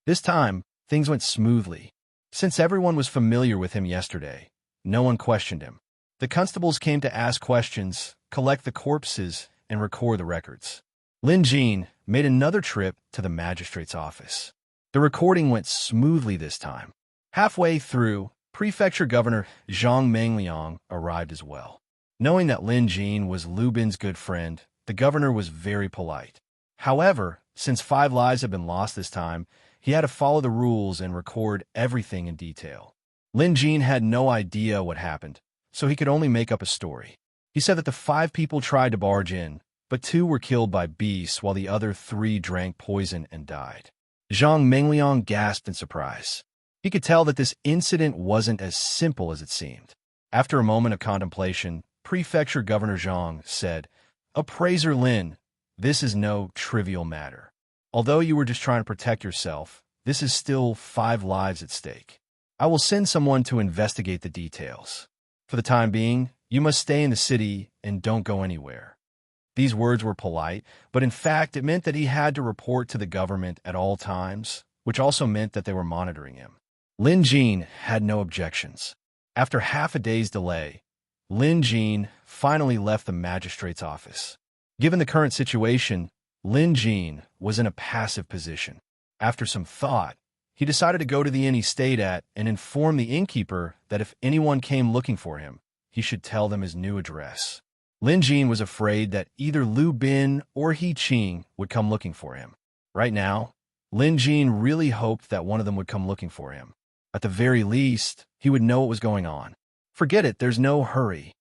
This time, things went smoothly. Since everyone was familiar with him yesterday, no one questioned him. The constables came to ask questions, collect the corpses, and record the records. Lin Jin made another trip to the magistrate's office. The recording went smoothly this time. Halfway through, Prefecture Governor Zhang Mengliang arrived as well. Knowing that Lin Jin was Lu Bin's good friend, the governor was very polite. However, since 5 lives had been lost this time, he had to follow the rules and record everything in detail. Lin Jin had no idea what happened, so he could only make up a story. He said that the 5 people tried to barge in, but 2 were killed by beasts while the other 3 drank poison and died. Zhang Mengliang gasped in surprise. He could tell that this incident wasn't as simple as it seemed. After a moment of contemplation, Prefecture Governor Zhang said, "Appraiser Lin, this is no trivial matter. Although you were just trying to protect yourself, this is still 5 lives at stake. I will send someone to investigate the details. For the time being, you must stay in the city and don't go anywhere." These words were polite, but in fact it meant that he had to report to the government at all times, which also meant that they were monitoring him. Lin Jin had no objections. After half a day's delay, Lin Jin finally left the magistrate's office. Given the current situation, Lin Jin was in a passive position. After some thought, he decided to go to the inn he stayed at and inform the innkeeper that if anyone came looking for him, he should tell them his new address. Lin Jin was afraid that either Lu Bin or He Qing would come looking for him. Right now, Lin Jin really hoped that one of them would come looking for him. At the very least, he would know what was going on. Forget it, there's no hurry.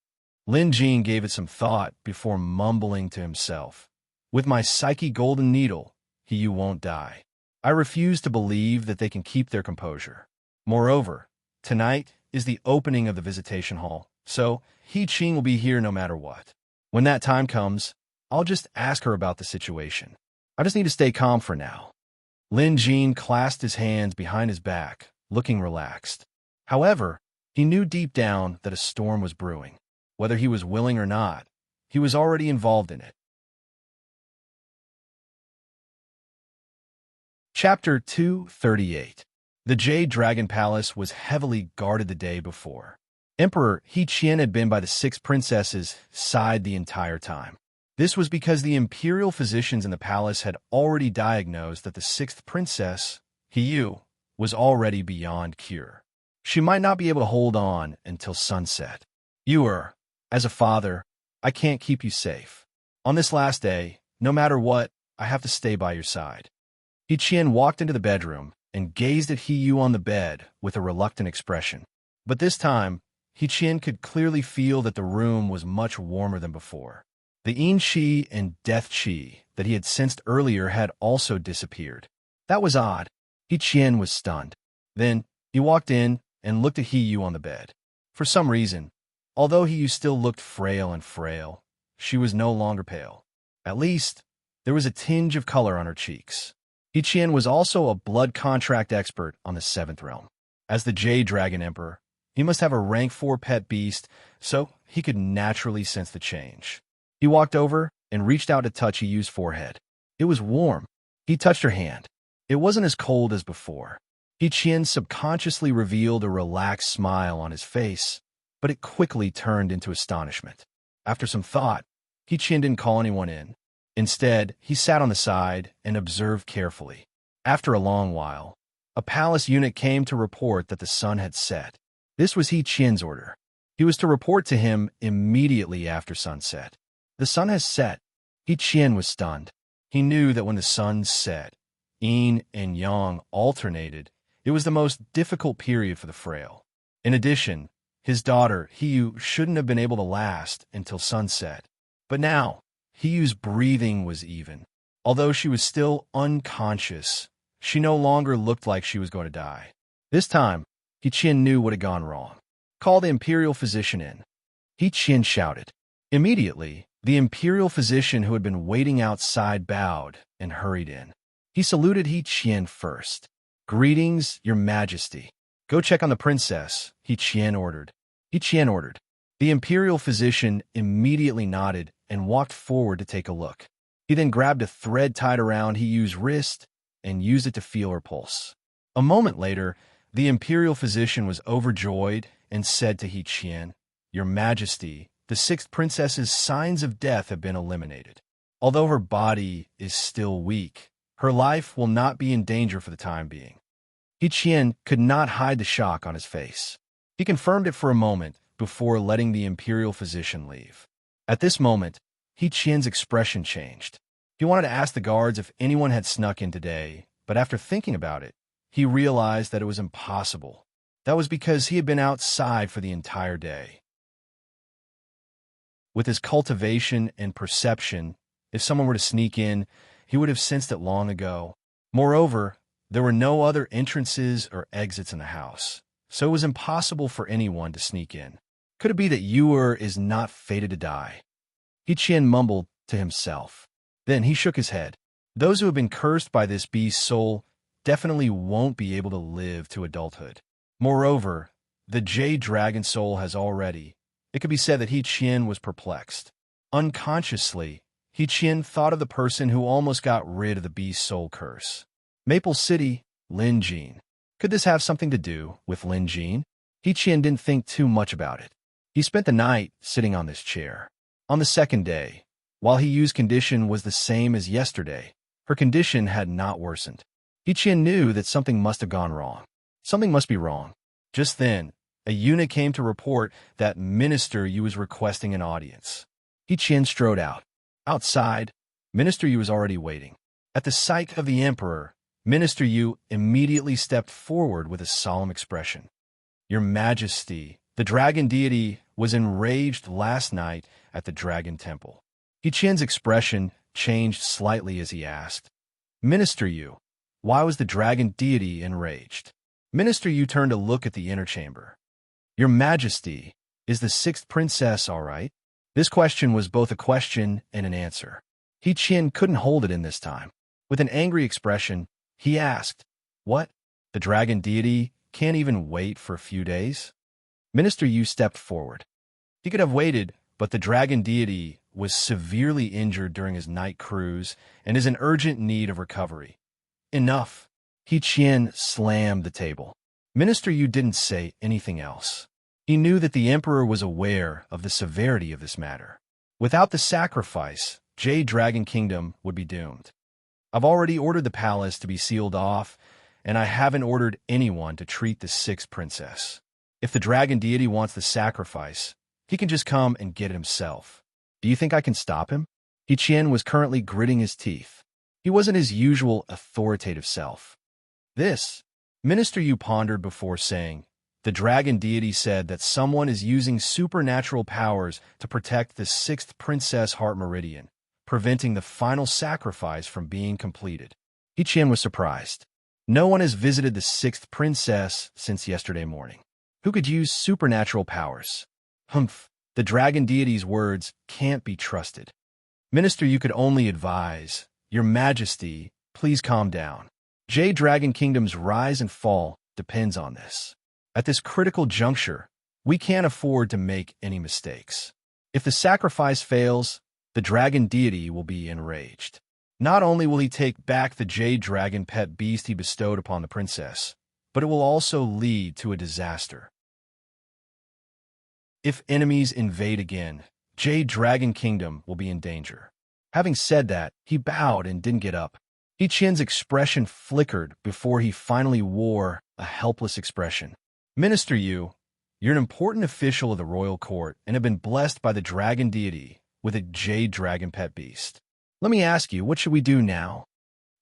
Lin Jin gave it some thought before mumbling to himself. With my psyche golden needle, you won't die. I refuse to believe that they can keep their composure. Moreover, tonight is the opening of the visitation hall, so He Qing will be here no matter what. When that time comes, I'll just ask her about the situation. I just need to stay calm for now. Lin Jin clasped his hands behind his back, looking relaxed. However, he knew deep down that a storm was brewing. Whether he was willing or not, he was already involved in it. Chapter 238. The Jade Dragon Palace was heavily guarded the day before. Emperor He Qian had been by the 6 princesses' side the entire time. This was because the imperial physicians in the palace had already diagnosed that the 6th princess, He Yu, was already beyond cure. She might not be able to hold on until sunset. "You as a father, I can't keep you safe. On this last day, no matter what, I have to stay by your side." He Qian walked into the bedroom and gazed at He Yu on the bed with a reluctant expression. But this time, He Qian could clearly feel that the room was much warmer than before. The yin qi and death qi that he had sensed earlier had also disappeared. That was odd. He Qian was stunned. Then, he walked in and looked at He Yu on the bed. For some reason, although He Yu still looked frail, she was no longer pale. At least, there was a tinge of color on her cheeks. He Qian was also a blood contract expert on the 7th realm. As the Jade Dragon Emperor, he must have a rank 4 pet beast, so he could naturally sense the change. He walked over and reached out to touch He Yu's forehead. It was warm. He touched her hand. It wasn't as cold as before. He Qian subconsciously revealed a relaxed smile on his face, but it quickly turned into astonishment. After some thought, He Qian didn't call anyone in. Instead, he sat on the side and observed carefully. After a long while, a palace eunuch came to report that the sun had set. This was He Qian's order. He was to report to him immediately after sunset. The sun has set. He Qian was stunned. He knew that when the sun set, yin and yang alternated. It was the most difficult period for the frail. In addition, his daughter, Hiyu, shouldn't have been able to last until sunset. But now, Hiyu's breathing was even. Although she was still unconscious, she no longer looked like she was going to die. This time, He Qian knew what had gone wrong. Call the imperial physician in. He Qian shouted. Immediately, the imperial physician who had been waiting outside bowed and hurried in. He saluted He Qian first. Greetings, Your Majesty. Go check on the princess, He Qian ordered. He Qian ordered. The imperial physician immediately nodded and walked forward to take a look. He then grabbed a thread tied around Hiyu's wrist and used it to feel her pulse. A moment later, the imperial physician was overjoyed and said to He Qian, Your Majesty, the sixth princess's signs of death have been eliminated. Although her body is still weak, her life will not be in danger for the time being. He Qian could not hide the shock on his face. He confirmed it for a moment before letting the imperial physician leave. At this moment, He Qian's expression changed. He wanted to ask the guards if anyone had snuck in today, but after thinking about it, he realized that it was impossible. That was because he had been outside for the entire day. With his cultivation and perception, if someone were to sneak in, he would have sensed it long ago. Moreover, there were no other entrances or exits in the house, so it was impossible for anyone to sneak in. Could it be that Yuer is not fated to die? He Qian mumbled to himself. Then he shook his head. Those who have been cursed by this beast's soul definitely won't be able to live to adulthood. Moreover, the Jade Dragon soul has already. It could be said that He Qian was perplexed. Unconsciously, He Qian thought of the person who almost got rid of the beast's soul curse. Maple City, Lin Jin. Could this have something to do with Lin Jin? He Qian didn't think too much about it. He spent the night sitting on this chair. On the second day, while Hiyu's condition was the same as yesterday, her condition had not worsened. He Qian knew that something must have gone wrong. Something must be wrong. Just then, a eunuch came to report that Minister Yu was requesting an audience. He Qian strode out. Outside, Minister Yu was already waiting. At the sight of the emperor, Minister Yu immediately stepped forward with a solemn expression. Your Majesty, the dragon deity was enraged last night at the dragon temple. He Qian's expression changed slightly as he asked, Minister Yu, why was the dragon deity enraged? Minister Yu turned to look at the inner chamber. Your Majesty, is the sixth princess all right? This question was both a question and an answer. He Qian couldn't hold it in this time. With an angry expression, he asked, What? The dragon deity can't even wait for a few days? Minister Yu stepped forward. He could have waited, but the dragon deity was severely injured during his night cruise and is in urgent need of recovery. Enough. He Qian slammed the table. Minister Yu didn't say anything else. He knew that the emperor was aware of the severity of this matter. Without the sacrifice, Jade Dragon Kingdom would be doomed. I've already ordered the palace to be sealed off, and I haven't ordered anyone to treat the sixth princess. If the dragon deity wants the sacrifice, he can just come and get it himself. Do you think I can stop him? He Qian was currently gritting his teeth. He wasn't his usual authoritative self. This, Minister Yu pondered before saying, the dragon deity said that someone is using supernatural powers to protect the sixth princess heart meridian, preventing the final sacrifice from being completed. He Qian was surprised. No one has visited the sixth princess since yesterday morning. Who could use supernatural powers? Humph, the dragon deity's words can't be trusted. Minister Yu could only advise, Your Majesty, please calm down. Jade Dragon Kingdom's rise and fall depends on this. At this critical juncture, we can't afford to make any mistakes. If the sacrifice fails, the dragon deity will be enraged. Not only will he take back the Jade Dragon pet beast he bestowed upon the princess, but it will also lead to a disaster. If enemies invade again, Jade Dragon Kingdom will be in danger. Having said that, he bowed and didn't get up. He Qian's expression flickered before he finally wore a helpless expression. Minister Yu, You're an important official of the royal court and have been blessed by the dragon deity with a jade dragon pet beast. Let me ask you, what should we do now?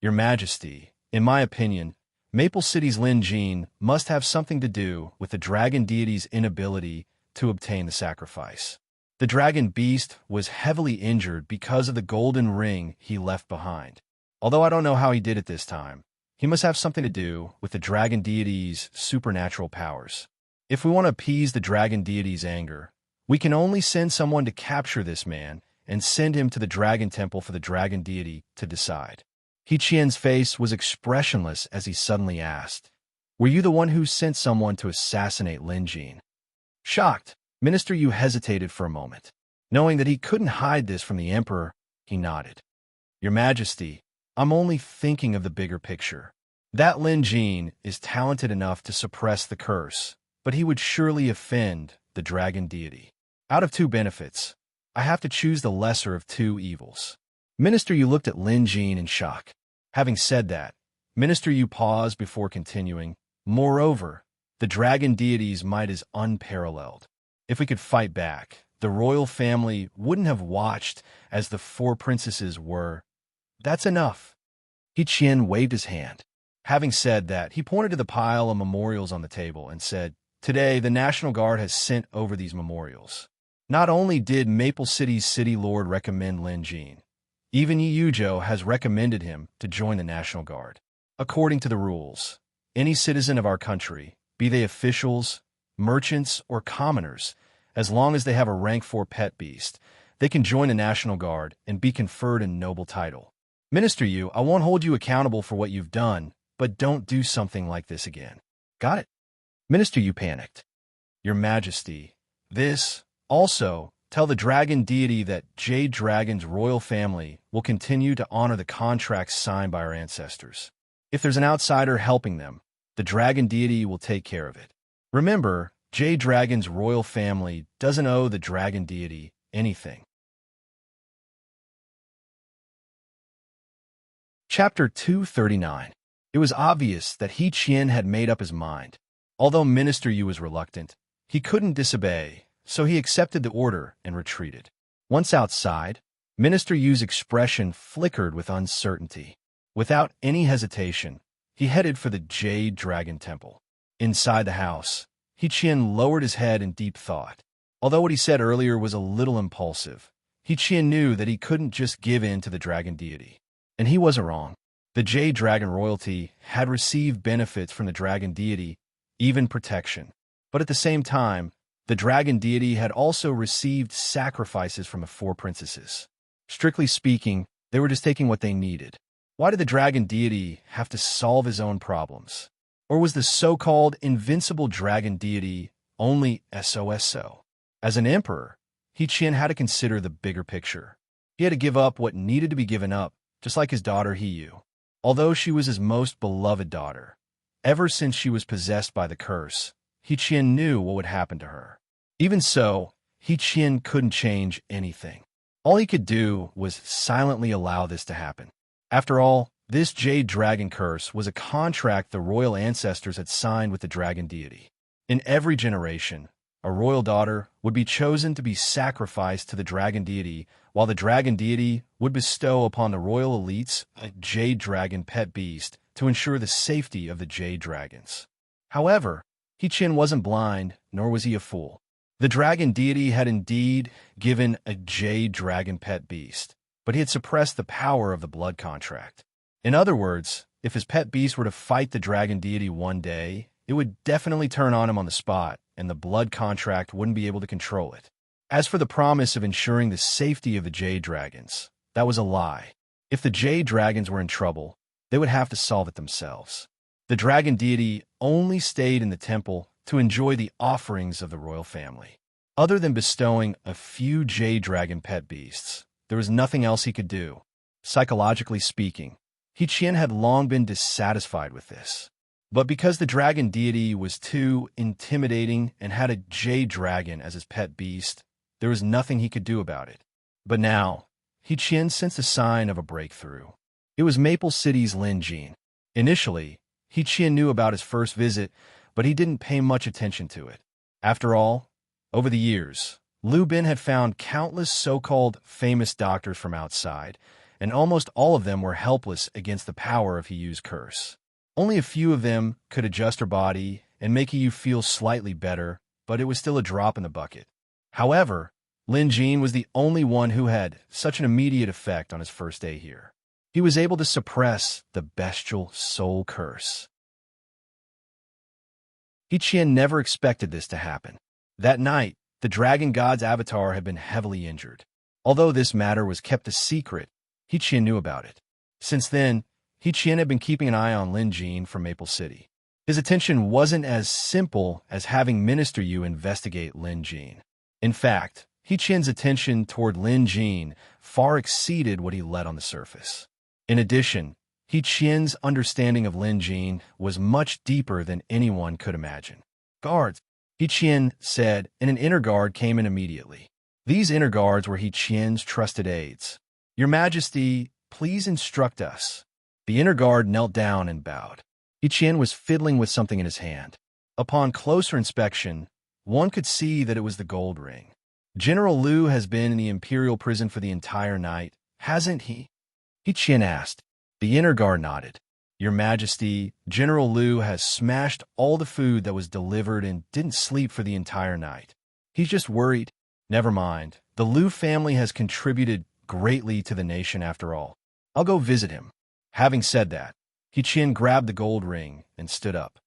Your Majesty, in my opinion, Maple City's Lin Jean must have something to do with the dragon deity's inability to obtain the sacrifice. The dragon beast was heavily injured because of the golden ring he left behind. Although I don't know how he did it this time, he must have something to do with the dragon deity's supernatural powers. If we want to appease the dragon deity's anger, we can only send someone to capture this man and send him to the dragon temple for the dragon deity to decide. He Qian's face was expressionless as he suddenly asked, "Were you the one who sent someone to assassinate Lin Jean?" Shocked, Minister Yu hesitated for a moment. Knowing that he couldn't hide this from the emperor, he nodded. Your Majesty, I'm only thinking of the bigger picture. That Lin Jean is talented enough to suppress the curse, but he would surely offend the dragon deity. Out of two benefits, I have to choose the lesser of two evils. Minister Yu looked at Lin Jean in shock. Having said that, Minister Yu paused before continuing. Moreover, the dragon deity's might is unparalleled. If we could fight back, the royal family wouldn't have watched as the four princesses were. That's enough. He Qian waved his hand. Having said that, he pointed to the pile of memorials on the table and said, "Today, the National Guard has sent over these memorials. Not only did Maple City's city lord recommend Lin Jean, even Yi Yuzhou has recommended him to join the National Guard. According to the rules, any citizen of our country, be they officials, merchants, or commoners, as long as they have a rank 4 pet beast, they can join the National Guard and be conferred a noble title. Minister Yu, I won't hold you accountable for what you've done, but don't do something like this again." Got it? Minister Yu panicked. Your Majesty, this, also, tell the dragon deity that Jade Dragon's royal family will continue to honor the contracts signed by our ancestors. If there's an outsider helping them, the dragon deity will take care of it. Remember, Jade Dragon's royal family doesn't owe the dragon deity anything. Chapter 239. It was obvious that He Qian had made up his mind. Although Minister Yu was reluctant, he couldn't disobey, so he accepted the order and retreated. Once outside, Minister Yu's expression flickered with uncertainty. Without any hesitation, he headed for the Jade Dragon Temple. Inside the house, He Qian lowered his head in deep thought. Although what he said earlier was a little impulsive, He Qian knew that he couldn't just give in to the dragon deity. And he wasn't wrong. The Jade Dragon royalty had received benefits from the dragon deity, even protection. But at the same time, the dragon deity had also received sacrifices from the four princesses. Strictly speaking, they were just taking what they needed. Why did the dragon deity have to solve his own problems? Or was the so-called invincible dragon deity only SOSO? As an emperor, He Qian had to consider the bigger picture. He had to give up what needed to be given up, just like his daughter He Yu. Although she was his most beloved daughter, ever since she was possessed by the curse, He Qian knew what would happen to her. Even so, He Qian couldn't change anything. All he could do was silently allow this to happen. After all, this Jade Dragon curse was a contract the royal ancestors had signed with the dragon deity. In every generation, a royal daughter would be chosen to be sacrificed to the dragon deity, while the dragon deity would bestow upon the royal elites a Jade Dragon pet beast to ensure the safety of the Jade Dragons. However, He Qian wasn't blind, nor was he a fool. The dragon deity had indeed given a Jade Dragon pet beast, but he had suppressed the power of the blood contract. In other words, if his pet beast were to fight the dragon deity one day, it would definitely turn on him on the spot, and the blood contract wouldn't be able to control it. As for the promise of ensuring the safety of the Jade Dragons, that was a lie. If the Jade Dragons were in trouble, they would have to solve it themselves. The dragon deity only stayed in the temple to enjoy the offerings of the royal family. Other than bestowing a few Jade Dragon pet beasts, there was nothing else he could do. Psychologically speaking, He Qian had long been dissatisfied with this. But because the dragon deity was too intimidating and had a Jade Dragon as his pet beast, there was nothing he could do about it. But now, He Qian sensed a sign of a breakthrough. It was Maple City's Lin Jean. Initially, He Qian knew about his first visit, but he didn't pay much attention to it. After all, over the years, Lu Bin had found countless so-called famous doctors from outside, and almost all of them were helpless against the power of Hiyu's curse. Only a few of them could adjust her body and make Hiyu feel slightly better, but it was still a drop in the bucket. However, Lin Jin was the only one who had such an immediate effect on his first day here. He was able to suppress the bestial soul curse. Hiqian never expected this to happen. That night, the dragon god's avatar had been heavily injured. Although this matter was kept a secret, Hiqian knew about it. Since then, Hiqian had been keeping an eye on Lin Jin from Maple City. His attention wasn't as simple as having Minister Yu investigate Lin Jin. In fact, Hiqian's attention toward Lin Jin far exceeded what he let on the surface. In addition, Hiqian's understanding of Lin Jin was much deeper than anyone could imagine. "Guards," Hiqian said, and an inner guard came in immediately. These inner guards were Hiqian's trusted aides. "Your Majesty, please instruct us." The inner guard knelt down and bowed. Hiqian was fiddling with something in his hand. Upon closer inspection, one could see that it was the gold ring. "General Lu has been in the imperial prison for the entire night, hasn't he?" Hiqian asked. The inner guard nodded. "Your Majesty, General Lu has smashed all the food that was delivered and didn't sleep for the entire night. He's just worried." "Never mind. The Lu family has contributed greatly to the nation after all. I'll go visit him." Having said that, Hiqian grabbed the gold ring and stood up.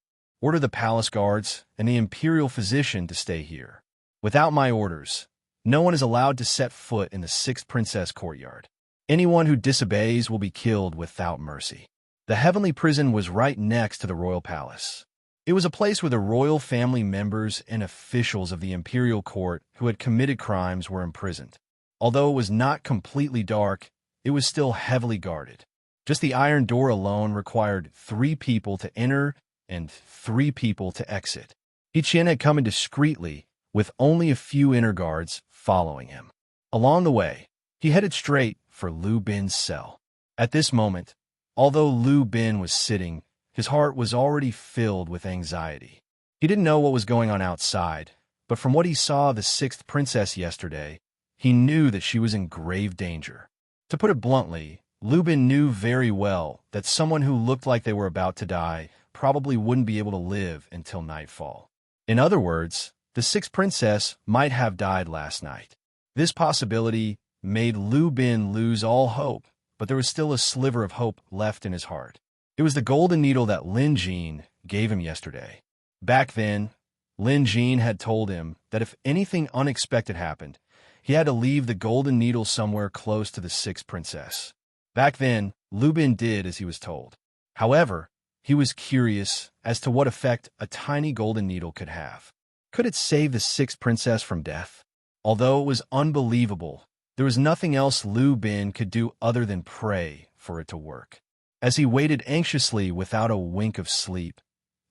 "Order the palace guards and the imperial physician to stay here. Without my orders, no one is allowed to set foot in the 6th Princess courtyard. Anyone who disobeys will be killed without mercy." The heavenly prison was right next to the royal palace. It was a place where the royal family members and officials of the imperial court who had committed crimes were imprisoned. Although it was not completely dark, it was still heavily guarded. Just the iron door alone required 3 people to enter and 3 people to exit. Hiqian had come in discreetly, with only a few inner guards following him. Along the way, he headed straight for Lu Bin's cell. At this moment, although Lu Bin was sitting, his heart was already filled with anxiety. He didn't know what was going on outside, but from what he saw of the 6th princess yesterday, he knew that she was in grave danger. To put it bluntly, Lu Bin knew very well that someone who looked like they were about to die probably wouldn't be able to live until nightfall. In other words, the 6th princess might have died last night. This possibility made Lu Bin lose all hope, but there was still a sliver of hope left in his heart. It was the golden needle that Lin Jin gave him yesterday. Back then, Lin Jin had told him that if anything unexpected happened, he had to leave the golden needle somewhere close to the 6th princess. Back then, Lu Bin did as he was told. However, he was curious as to what effect a tiny golden needle could have. Could it save the 6th princess from death? Although it was unbelievable, there was nothing else Lu Bin could do other than pray for it to work. As he waited anxiously without a wink of sleep,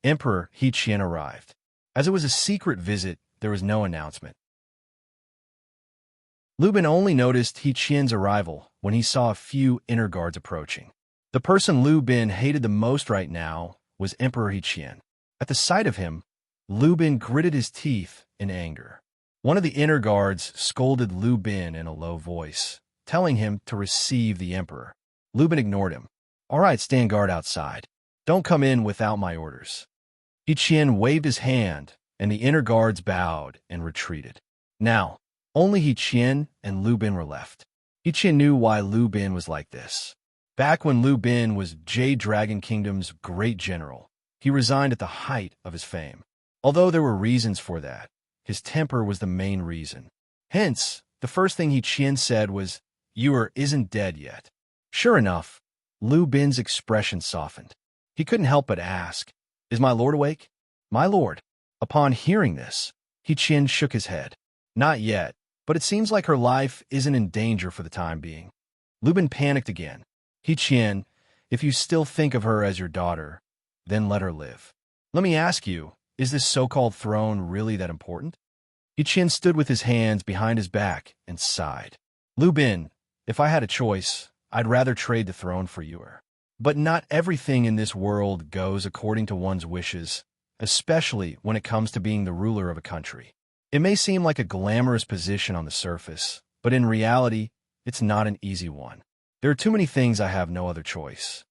Emperor Hiqian arrived. As it was a secret visit, there was no announcement. Lu Bin only noticed Hiqian's arrival when he saw a few inner guards approaching. The person Lu Bin hated the most right now was Emperor Hiqian. At the sight of him, Lu Bin gritted his teeth in anger. One of the inner guards scolded Lu Bin in a low voice, telling him to receive the emperor. Lu Bin ignored him. "All right, stand guard outside. Don't come in without my orders." Hiqian waved his hand, and the inner guards bowed and retreated. Now, only Hiqian and Lu Bin were left. Hiqian knew why Lu Bin was like this. Back when Lu Bin was Jade Dragon Kingdom's great general, he resigned at the height of his fame. Although there were reasons for that, his temper was the main reason. Hence, the first thing Hiqian said was, "Yu isn't dead yet." Sure enough, Lu Bin's expression softened. He couldn't help but ask, "Is my lord awake?" "My lord." Upon hearing this, Hiqian shook his head. "Not yet, but it seems like her life isn't in danger for the time being." Lu Bin panicked again. "Hiqian, if you still think of her as your daughter, then let her live. Let me ask you, is this so-called throne really that important?" Hiqian stood with his hands behind his back and sighed. "Lu Bin, if I had a choice, I'd rather trade the throne for you. But not everything in this world goes according to one's wishes, especially when it comes to being the ruler of a country. It may seem like a glamorous position on the surface, but in reality, it's not an easy one. There are too many things I have no other choice.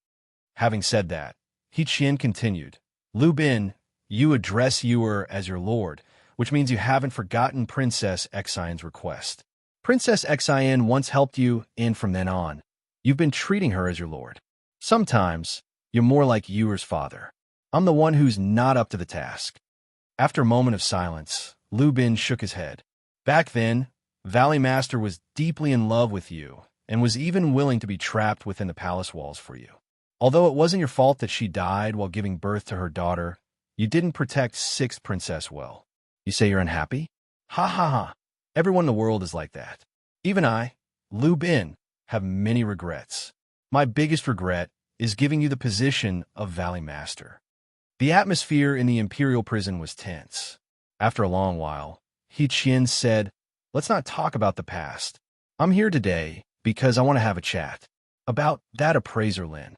Having said that, He Qian continued, Lu Bin, you address Yuer as your lord, which means you haven't forgotten Princess Xian's request. Princess Xian once helped you, and from then on, you've been treating her as your lord. Sometimes, you're more like Yuer's father. I'm the one who's not up to the task. After a moment of silence, Lu Bin shook his head. Back then, Valley Master was deeply in love with you, and was even willing to be trapped within the palace walls for you. Although it wasn't your fault that she died while giving birth to her daughter, you didn't protect Sixth Princess well. You say you're unhappy? Ha ha ha. Everyone in the world is like that. Even I, Lu Bin, have many regrets. My biggest regret is giving you the position of Valley Master. The atmosphere in the Imperial prison was tense. After a long while, He Qian said, let's not talk about the past. I'm here today because I want to have a chat about that appraiser Lin.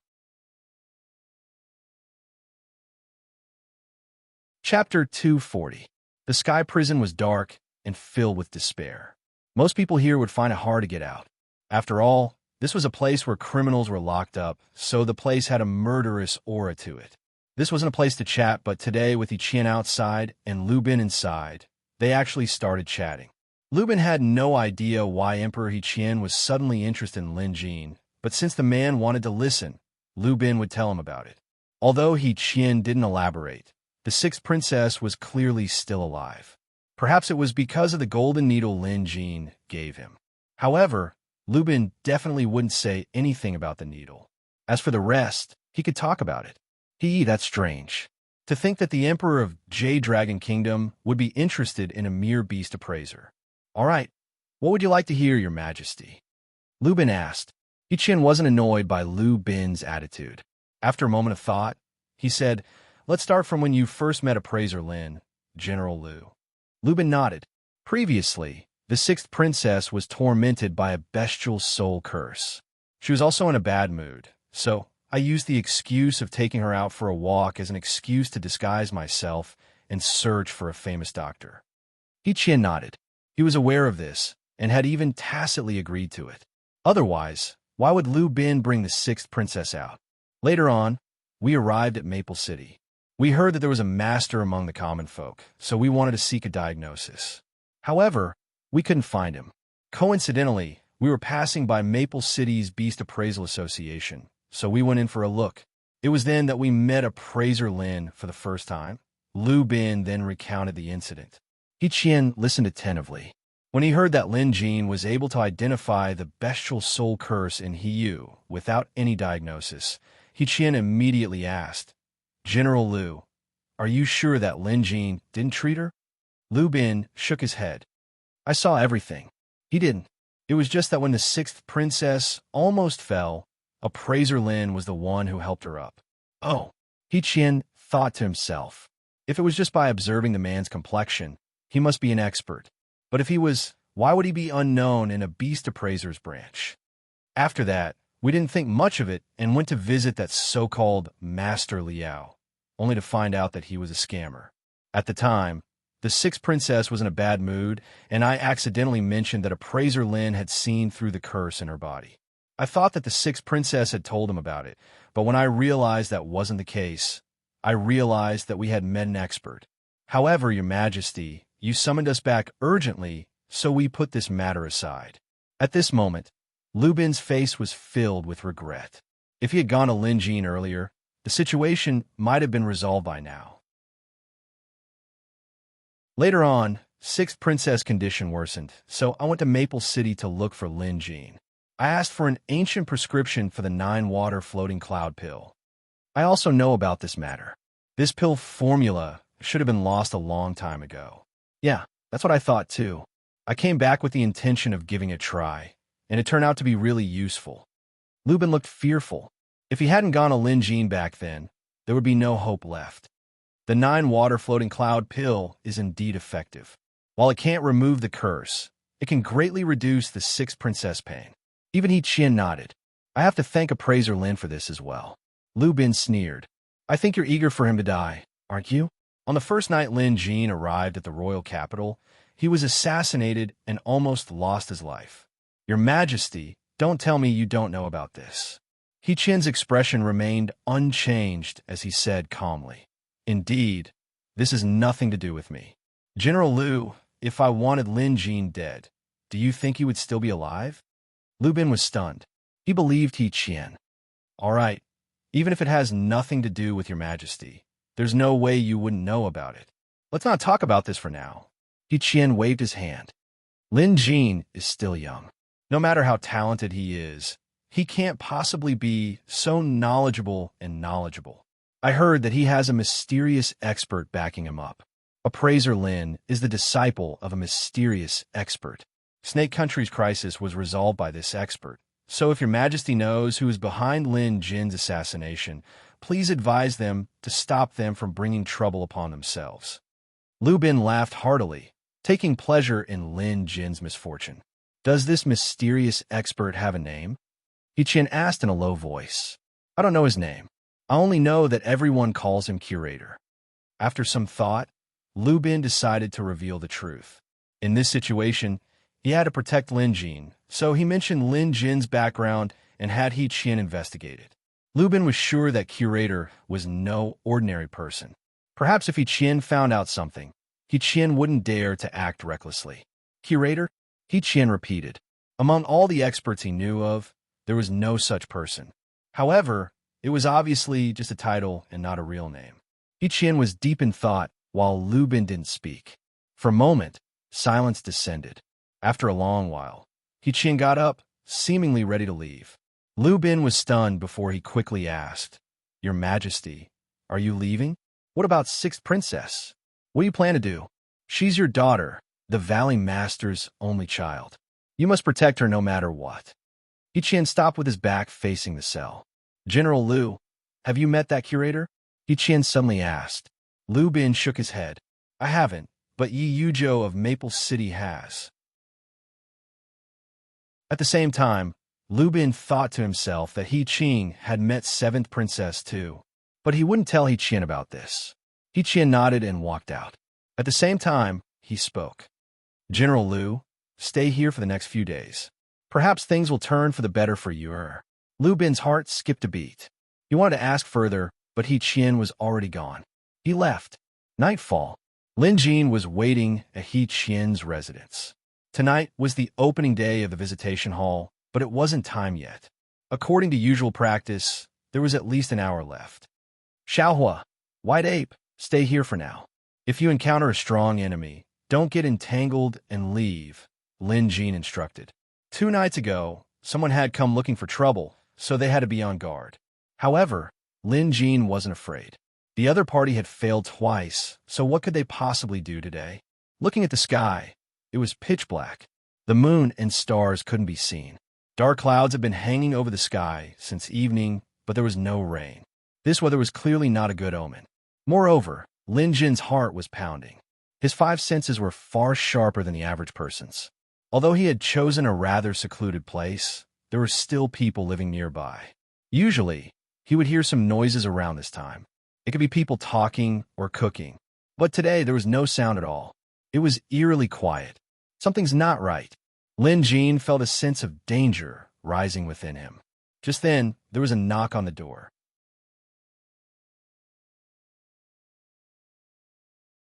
Chapter 240. The Sky Prison was dark and filled with despair. Most people here would find it hard to get out. After all, this was a place where criminals were locked up, so the place had a murderous aura to it. This wasn't a place to chat, but today, with He Qian outside and Lu Bin inside, they actually started chatting. Lu Bin had no idea why Emperor He Qian was suddenly interested in Lin Jin, but since the man wanted to listen, Lu Bin would tell him about it. Although He Qian didn't elaborate, the sixth princess was clearly still alive. Perhaps it was because of the golden needle Lin Jin gave him. However, Lu Bin definitely wouldn't say anything about the needle. As for the rest, he could talk about it. That's strange. To think that the Emperor of Jade Dragon Kingdom would be interested in a mere beast appraiser. All right, what would you like to hear, Your Majesty? Lu Bin asked. He Qian wasn't annoyed by Lu Bin's attitude. After a moment of thought, he said, let's start from when you first met appraiser Lin, General Lu. Lu Bin nodded. Previously, the sixth princess was tormented by a bestial soul curse. She was also in a bad mood, so I used the excuse of taking her out for a walk as an excuse to disguise myself and search for a famous doctor. He Qian nodded. He was aware of this and had even tacitly agreed to it. Otherwise, why would Lu Bin bring the sixth princess out? Later on, we arrived at Maple City. We heard that there was a master among the common folk, so we wanted to seek a diagnosis. However, we couldn't find him. Coincidentally, we were passing by Maple City's Beast Appraisal Association, so we went in for a look. It was then that we met appraiser Lin for the first time. Lu Bin then recounted the incident. He Qian listened attentively. When he heard that Lin Jin was able to identify the bestial soul curse in Yu without any diagnosis, He Qian immediately asked, General Lu, are you sure that Lin Jin didn't treat her? Lu Bin shook his head. I saw everything. He didn't. It was just that when the sixth princess almost fell, appraiser Lin was the one who helped her up. Oh, He Qian thought to himself. If it was just by observing the man's complexion, he must be an expert. But if he was, why would he be unknown in a beast appraiser's branch? After that, we didn't think much of it and went to visit that so-called Master Liao, only to find out that he was a scammer. At the time, the sixth princess was in a bad mood, and I accidentally mentioned that appraiser Lin had seen through the curse in her body. I thought that the sixth princess had told him about it, but when I realized that wasn't the case, I realized that we had met an expert. However, Your Majesty, you summoned us back urgently, so we put this matter aside. At this moment, Lu Bin's face was filled with regret. If he had gone to Lin Jin earlier, the situation might have been resolved by now. Later on, sixth princess condition worsened, so I went to Maple City to look for Lin Jin. I asked for an ancient prescription for the 9-water floating cloud pill. I also know about this matter. This pill formula should have been lost a long time ago. Yeah, that's what I thought too. I came back with the intention of giving it a try, and it turned out to be really useful. Lu Bin looked fearful. If he hadn't gone to Lin Jin back then, there would be no hope left. The 9-water floating cloud pill is indeed effective. While it can't remove the curse, it can greatly reduce the sixth princess pain. Even He Qian nodded. I have to thank appraiser Lin for this as well. Lu Bin sneered. I think you're eager for him to die, aren't you? On the first night Lin Jin arrived at the royal capital, he was assassinated and almost lost his life. Your Majesty, don't tell me you don't know about this. He Qian's expression remained unchanged as he said calmly, Indeed, this has nothing to do with me. General Liu, if I wanted Lin Jin dead, do you think he would still be alive? Lu Bin was stunned. He believed He Qian. All right, even if it has nothing to do with your Majesty, there's no way you wouldn't know about it. Let's not talk about this for now. He Qian waved his hand. Lin Jin is still young. No matter how talented he is, he can't possibly be so knowledgeable and knowledgeable. I heard that he has a mysterious expert backing him up. Appraiser Lin is the disciple of a mysterious expert. Snake Country's crisis was resolved by this expert. So if your Majesty knows who is behind Lin Jin's assassination, please advise them to stop them from bringing trouble upon themselves. Lu Bin laughed heartily, taking pleasure in Lin Jin's misfortune. Does this mysterious expert have a name? He Qian asked in a low voice. I don't know his name. I only know that everyone calls him Curator. After some thought, Lu Bin decided to reveal the truth. In this situation, he had to protect Lin Jin, so he mentioned Lin Jin's background and had He Qian investigated. Lu Bin was sure that Curator was no ordinary person. Perhaps if He Qian found out something, He Qian wouldn't dare to act recklessly. Curator? He Qian repeated. Among all the experts he knew of, there was no such person. However, it was obviously just a title and not a real name. He Qian was deep in thought while Lu Bin didn't speak. For a moment, silence descended. After a long while, He Qian got up, seemingly ready to leave. Lu Bin was stunned before he quickly asked, Your Majesty, are you leaving? What about Sixth Princess? What do you plan to do? She's your daughter, the Valley Master's only child. You must protect her no matter what. He Qian stopped with his back facing the cell. General Liu, have you met that curator? He Qian suddenly asked. Lu Bin shook his head. I haven't, but Yi Yuzhou of Maple City has. At the same time, Lu Bin thought to himself that He Qian had met Seventh Princess too, but he wouldn't tell He Qian about this. He Qian nodded and walked out. At the same time, he spoke. General Liu, stay here for the next few days. Perhaps things will turn for the better for you. Lu Bin's heart skipped a beat. He wanted to ask further, but He Qian was already gone. He left. Nightfall. Lin Jin was waiting at He Qian's residence. Tonight was the opening day of the visitation hall, but it wasn't time yet. According to usual practice, there was at least an hour left. Xiaohua, White Ape, stay here for now. If you encounter a strong enemy, don't get entangled and leave, Lin Jin instructed. 2 nights ago, someone had come looking for trouble, so they had to be on guard. However, Lin Jin wasn't afraid. The other party had failed twice, so what could they possibly do today? Looking at the sky, it was pitch black. The moon and stars couldn't be seen. Dark clouds had been hanging over the sky since evening, but there was no rain. This weather was clearly not a good omen. Moreover, Lin Jin's heart was pounding. His 5 senses were far sharper than the average person's. Although he had chosen a rather secluded place, there were still people living nearby. Usually, he would hear some noises around this time. It could be people talking or cooking. But today, there was no sound at all. It was eerily quiet. Something's not right. Lin Jin felt a sense of danger rising within him. Just then, there was a knock on the door.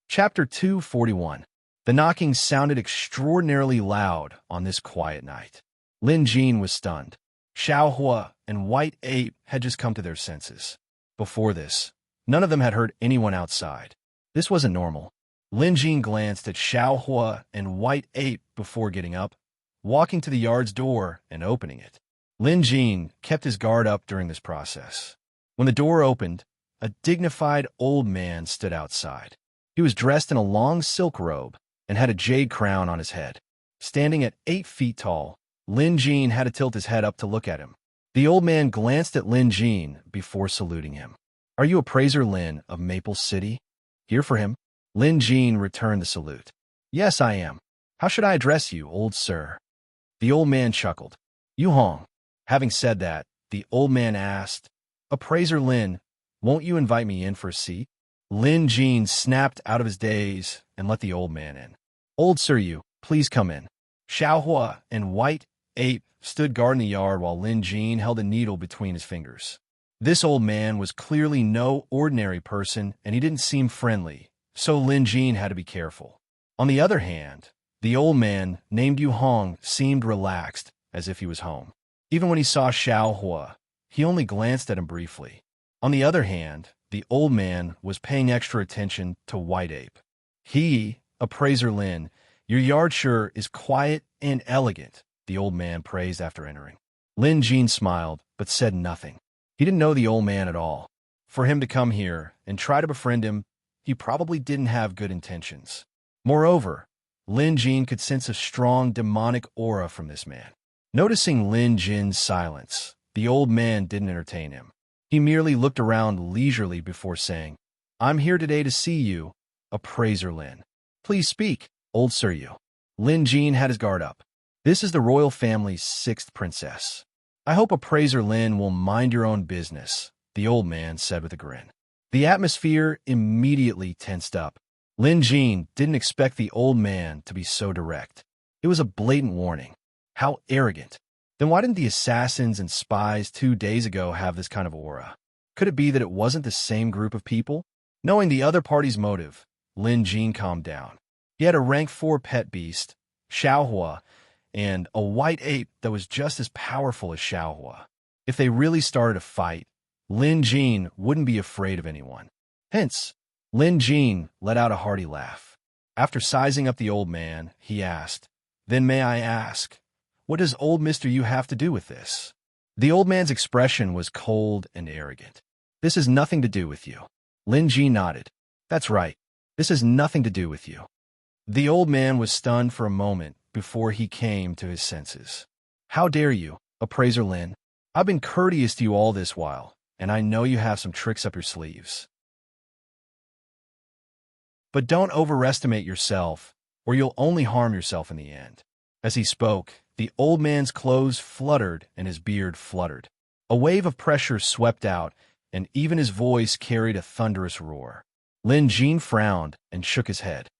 Chapter 241. The knocking sounded extraordinarily loud on this quiet night. Lin Jin was stunned. Xiaohua and White Ape had just come to their senses. Before this, none of them had heard anyone outside. This wasn't normal. Lin Jin glanced at Xiaohua and White Ape before getting up, walking to the yard's door and opening it. Lin Jin kept his guard up during this process. When the door opened, a dignified old man stood outside. He was dressed in a long silk robe and had a jade crown on his head. Standing at 8 feet tall, Lin Jin had to tilt his head up to look at him. The old man glanced at Lin Jin before saluting him. Are you Appraiser Lin of Maple City? Here for him? Lin Jin returned the salute. Yes, I am. How should I address you, old sir? The old man chuckled. Yu Hong. Having said that, the old man asked, Appraiser Lin, won't you invite me in for a seat? Lin Jin snapped out of his daze and let the old man in. "Old Sir Yu, please come in." Xiaohua and White Ape stood guard in the yard while Lin Jin held a needle between his fingers. This old man was clearly no ordinary person, and he didn't seem friendly, so Lin Jin had to be careful. On the other hand, the old man, named Yu Hong, seemed relaxed, as if he was home. Even when he saw Xiaohua, he only glanced at him briefly. On the other hand, the old man was paying extra attention to White Ape. Appraiser Lin, your yard sure is quiet and elegant, the old man praised after entering. Lin Jin smiled, but said nothing. He didn't know the old man at all. For him to come here and try to befriend him, he probably didn't have good intentions. Moreover, Lin Jin could sense a strong demonic aura from this man. Noticing Lin Jin's silence, the old man didn't entertain him. He merely looked around leisurely before saying, "I'm here today to see you, Appraiser Lin. Please speak, Old Sir Yu." Lin Jin had his guard up. "This is the royal family's 6th princess. I hope Appraiser Lin will mind your own business," the old man said with a grin. The atmosphere immediately tensed up. Lin Jin didn't expect the old man to be so direct. It was a blatant warning. How arrogant. Then why didn't the assassins and spies 2 days ago have this kind of aura? Could it be that it wasn't the same group of people? Knowing the other party's motive, Lin Jin calmed down. He had a rank 4 pet beast, Xiaohua, and a white ape that was just as powerful as Xiaohua. If they really started a fight, Lin Jin wouldn't be afraid of anyone. Hence, Lin Jin let out a hearty laugh. After sizing up the old man, he asked, "Then may I ask, what does old Mr. Yu have to do with this?" The old man's expression was cold and arrogant. "This has nothing to do with you." Lin Jin nodded. "That's right. This has nothing to do with you." The old man was stunned for a moment before he came to his senses. "How dare you, Appraiser Lin? I've been courteous to you all this while, and I know you have some tricks up your sleeves. But don't overestimate yourself, or you'll only harm yourself in the end." As he spoke, the old man's clothes fluttered and his beard fluttered. A wave of pressure swept out, and even his voice carried a thunderous roar. Lin Jin frowned and shook his head.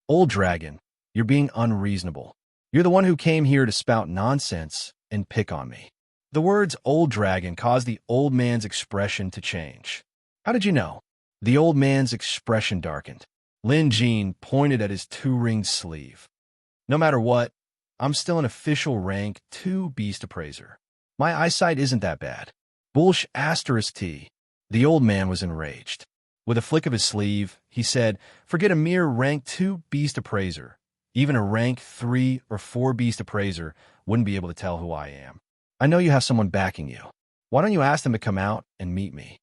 "Old dragon, you're being unreasonable. You're the one who came here to spout nonsense and pick on me." The words "old dragon" caused the old man's expression to change. "How did you know?" The old man's expression darkened. Lin Jin pointed at his 2-ringed sleeve. "No matter what, I'm still an official rank 2 beast appraiser. My eyesight isn't that bad." Bullsh asterisk T. The old man was enraged. With a flick of his sleeve, he said, "Forget a mere rank 2 beast appraiser. Even a rank 3 or 4 beast appraiser wouldn't be able to tell who I am. I know you have someone backing you. Why don't you ask them to come out and meet me?"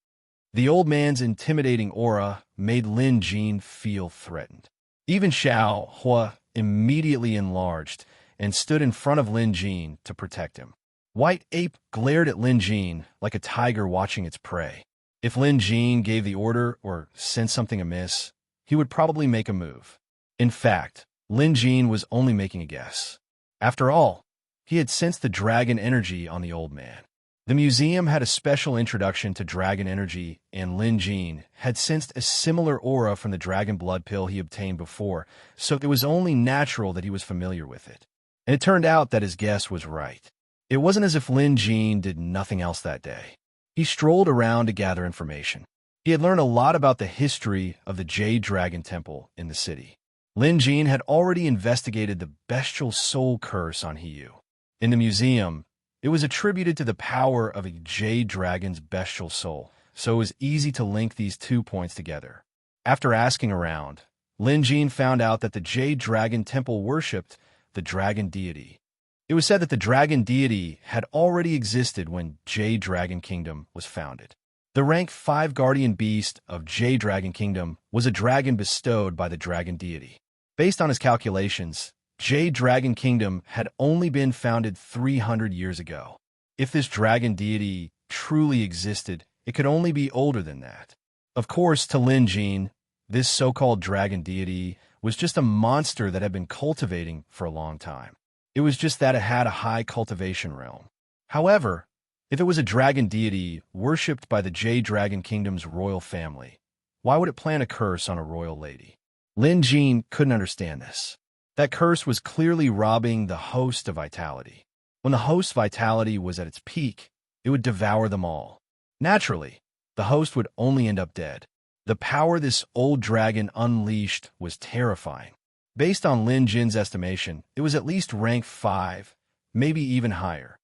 The old man's intimidating aura made Lin Jin feel threatened. Even Xiao Hua immediately enlarged and stood in front of Lin Jin to protect him. White Ape glared at Lin Jin like a tiger watching its prey. If Lin Jin gave the order or sensed something amiss, he would probably make a move. In fact, Lin Jin was only making a guess. After all, he had sensed the dragon energy on the old man. The museum had a special introduction to dragon energy, and Lin Jin had sensed a similar aura from the dragon blood pill he obtained before, so it was only natural that he was familiar with it. And it turned out that his guess was right. It wasn't as if Lin Jin did nothing else that day. He strolled around to gather information. He had learned a lot about the history of the Jade Dragon Temple in the city. Lin Jin had already investigated the bestial soul curse on Hiyu. In the museum, it was attributed to the power of a jade dragon's bestial soul, so it was easy to link these 2 points together. After asking around, Lin Jin found out that the Jade Dragon Temple worshipped the dragon deity. It was said that the dragon deity had already existed when Jade Dragon Kingdom was founded. The rank 5 guardian beast of Jade Dragon Kingdom was a dragon bestowed by the dragon deity. Based on his calculations, Jade Dragon Kingdom had only been founded 300 years ago. If this dragon deity truly existed, it could only be older than that. Of course, to Lin Jin, this so-called dragon deity was just a monster that had been cultivating for a long time. It was just that it had a high cultivation realm. However, if it was a dragon deity worshipped by the Jade Dragon Kingdom's royal family, Why would it plant a curse on a royal lady? Lin Jin couldn't understand this. That curse was clearly robbing the host of vitality. When the host's vitality was at its peak, it would devour them all. Naturally, the host would only end up dead. The power this old dragon unleashed was terrifying. Based on Lin Jin's estimation, it was at least rank 5, maybe even higher.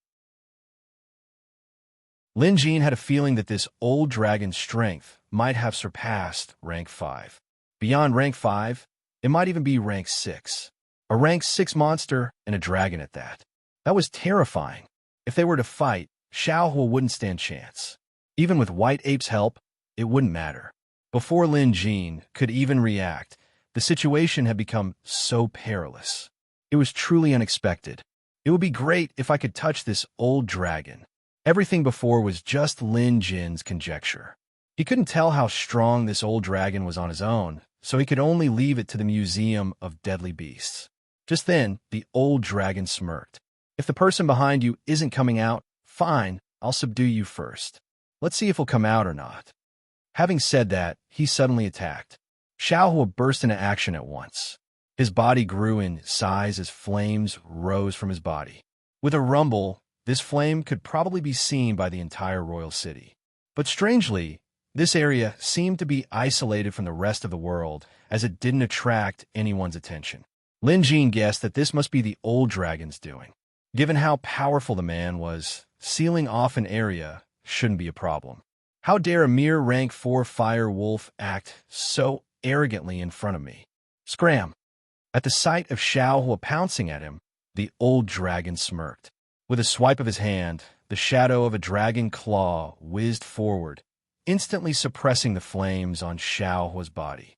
Lin Jin had a feeling that this old dragon's strength might have surpassed rank 5. Beyond rank 5, it might even be rank 6. A rank 6 monster and a dragon at that. That was terrifying. If they were to fight, Xiaohua wouldn't stand chance. Even with White Ape's help, it wouldn't matter. Before Lin Jin could even react, the situation had become so perilous. It was truly unexpected. It would be great if I could touch this old dragon. Everything before was just Lin Jin's conjecture. He couldn't tell how strong this old dragon was on his own, so he could only leave it to the Museum of Deadly Beasts. Just then, the old dragon smirked. If the person behind you isn't coming out, fine, I'll subdue you first. Let's see if he'll come out or not. Having said that, he suddenly attacked. Xiaohua burst into action at once. His body grew in size as flames rose from his body. With a rumble, this flame could probably be seen by the entire royal city. But strangely, this area seemed to be isolated from the rest of the world, as it didn't attract anyone's attention. Lin Jin guessed that this must be the old dragon's doing. Given how powerful the man was, sealing off an area shouldn't be a problem. How dare a mere rank 4 fire wolf act so arrogantly in front of me? Scram! At the sight of Xiaohua pouncing at him, the old dragon smirked. With a swipe of his hand, the shadow of a dragon claw whizzed forward, instantly suppressing the flames on Xiaohua's body.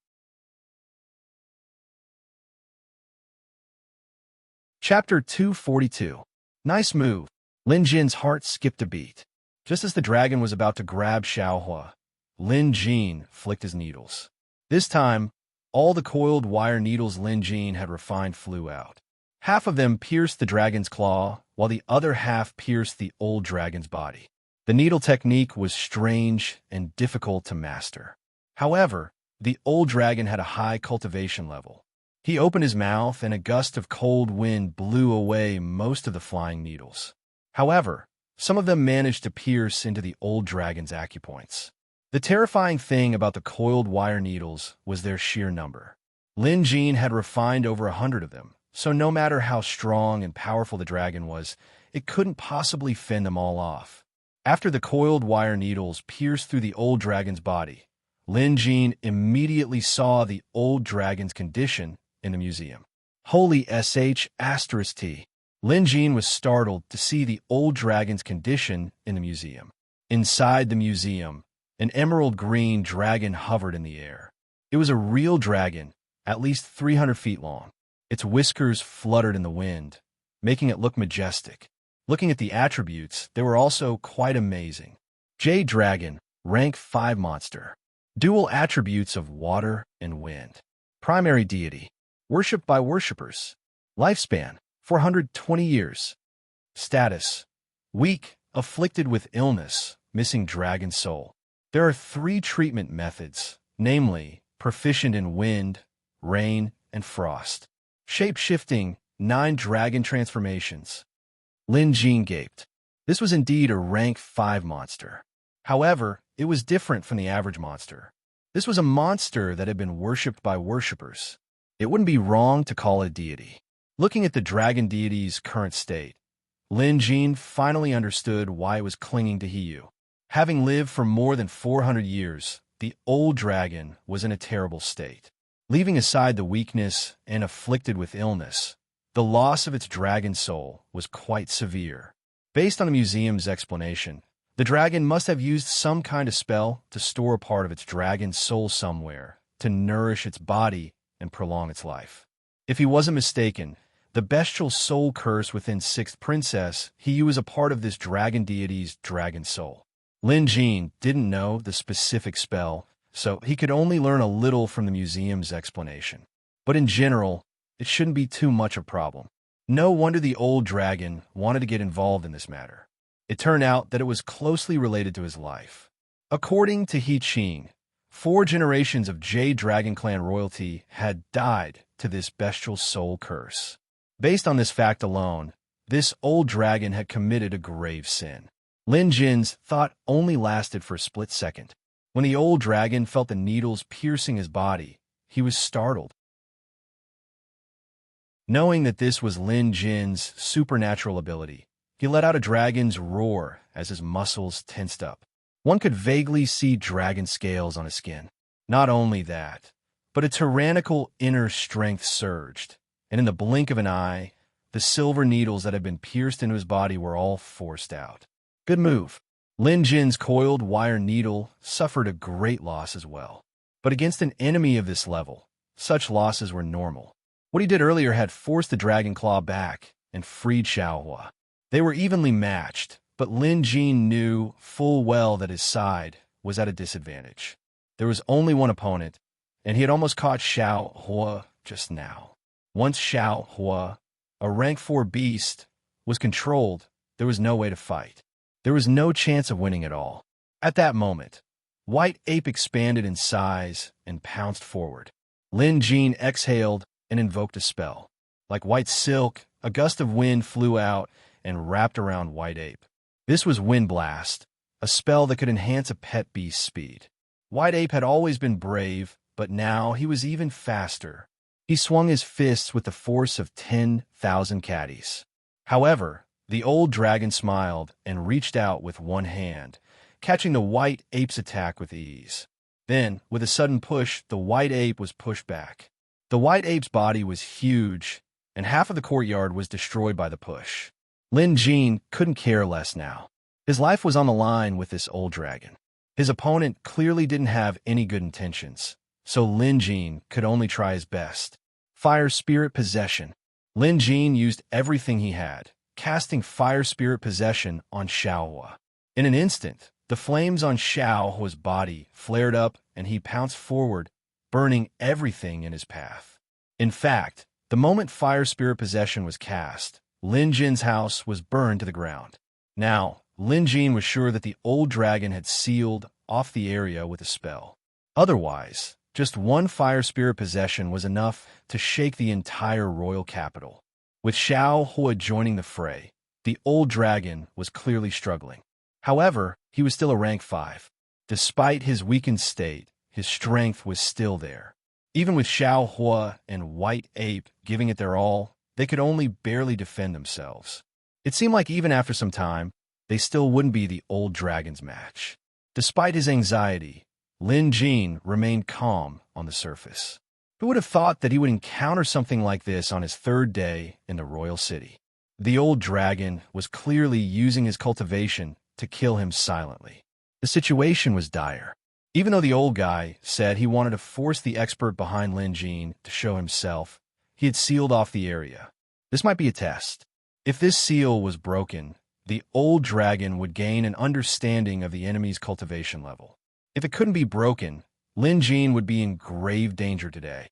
Chapter 242. Nice move. Lin Jin's heart skipped a beat. Just as the dragon was about to grab Xiaohua, Lin Jin flicked his needles. This time, all the coiled wire needles Lin Jin had refined flew out. Half of them pierced the dragon's claw, while the other half pierced the old dragon's body. The needle technique was strange and difficult to master. However, the old dragon had a high cultivation level. He opened his mouth and a gust of cold wind blew away most of the flying needles. However, some of them managed to pierce into the old dragon's acupoints. The terrifying thing about the coiled wire needles was their sheer number. Lin Jin had refined over 100 of them, so no matter how strong and powerful the dragon was, it couldn't possibly fend them all off. After the coiled wire needles pierced through the old dragon's body, Lin Jin immediately saw the old dragon's condition in the museum. Holy **T. Lin Jin was startled to see the old dragon's condition in the museum. Inside the museum, an emerald green dragon hovered in the air. It was a real dragon, at least 300 feet long. Its whiskers fluttered in the wind, making it look majestic. Looking at the attributes, they were also quite amazing. Jade Dragon, rank 5 monster. Dual attributes of water and wind. Primary deity. Worshipped by worshippers. Lifespan, 420 years. Status. Weak, afflicted with illness, missing dragon soul. There are 3 treatment methods, namely, proficient in wind, rain, and frost. Shape-shifting, 9 dragon transformations. Lin Jin gaped. This was indeed a rank 5 monster. However, it was different from the average monster. This was a monster that had been worshipped by worshippers. It wouldn't be wrong to call it a deity. Looking at the dragon deity's current state, Lin Jin finally understood why it was clinging to Hiyu. Having lived for more than 400 years, the old dragon was in a terrible state. Leaving aside the weakness and afflicted with illness, the loss of its dragon soul was quite severe. Based on the museum's explanation, the dragon must have used some kind of spell to store a part of its dragon soul somewhere to nourish its body and prolong its life. If he wasn't mistaken, the bestial soul curse within 6th Princess, Hiyu was a part of this dragon deity's dragon soul. Lin Jin didn't know the specific spell, so he could only learn a little from the museum's explanation. But in general, it shouldn't be too much of a problem. No wonder the old dragon wanted to get involved in this matter. It turned out that it was closely related to his life. According to He Qing, 4 generations of Jade Dragon Clan royalty had died to this bestial soul curse. Based on this fact alone, this old dragon had committed a grave sin. Lin Jin's thought only lasted for a split second. When the old dragon felt the needles piercing his body, he was startled. Knowing that this was Lin Jin's supernatural ability, he let out a dragon's roar as his muscles tensed up. One could vaguely see dragon scales on his skin. Not only that, but a tyrannical inner strength surged, and in the blink of an eye, the silver needles that had been pierced into his body were all forced out. Good move. Lin Jin's coiled wire needle suffered a great loss as well. But against an enemy of this level, such losses were normal. What he did earlier had forced the dragon claw back and freed Xiaohua. They were evenly matched, but Lin Jin knew full well that his side was at a disadvantage. There was only one opponent, and he had almost caught Xiaohua just now. Once Xiaohua, a rank 4 beast, was controlled, there was no way to fight. There was no chance of winning at all. At that moment, White Ape expanded in size and pounced forward. Lin Jin exhaled and invoked a spell. Like white silk, a gust of wind flew out and wrapped around White Ape. This was Wind Blast, a spell that could enhance a pet beast's speed. White Ape had always been brave, but now he was even faster. He swung his fists with the force of 10,000 caddies. However, the old dragon smiled and reached out with one hand, catching the White Ape's attack with ease. Then, with a sudden push, the White Ape was pushed back. The White Ape's body was huge, and half of the courtyard was destroyed by the push. Lin Jin couldn't care less now. His life was on the line with this old dragon. His opponent clearly didn't have any good intentions, so Lin Jin could only try his best. Fire Spirit Possession. Lin Jin used everything he had, casting Fire Spirit Possession on Xiaohua. In an instant, the flames on Xiaohua's body flared up and he pounced forward, burning everything in his path. In fact, the moment Fire Spirit Possession was cast, Lin Jin's house was burned to the ground. Now, Lin Jin was sure that the old dragon had sealed off the area with a spell. Otherwise, just one Fire Spirit Possession was enough to shake the entire royal capital. With Xiaohua joining the fray, the old dragon was clearly struggling. However, he was still a rank 5. Despite his weakened state, his strength was still there. Even with Xiaohua and White Ape giving it their all, they could only barely defend themselves. It seemed like even after some time, they still wouldn't be the old dragon's match. Despite his anxiety, Lin Jin remained calm on the surface. Who would have thought that he would encounter something like this on his 3rd day in the royal city? The old dragon was clearly using his cultivation to kill him silently. The situation was dire. Even though the old guy said he wanted to force the expert behind Lin Jin to show himself, he had sealed off the area. This might be a test. If this seal was broken, the old dragon would gain an understanding of the enemy's cultivation level. If it couldn't be broken, Lin Jin would be in grave danger today.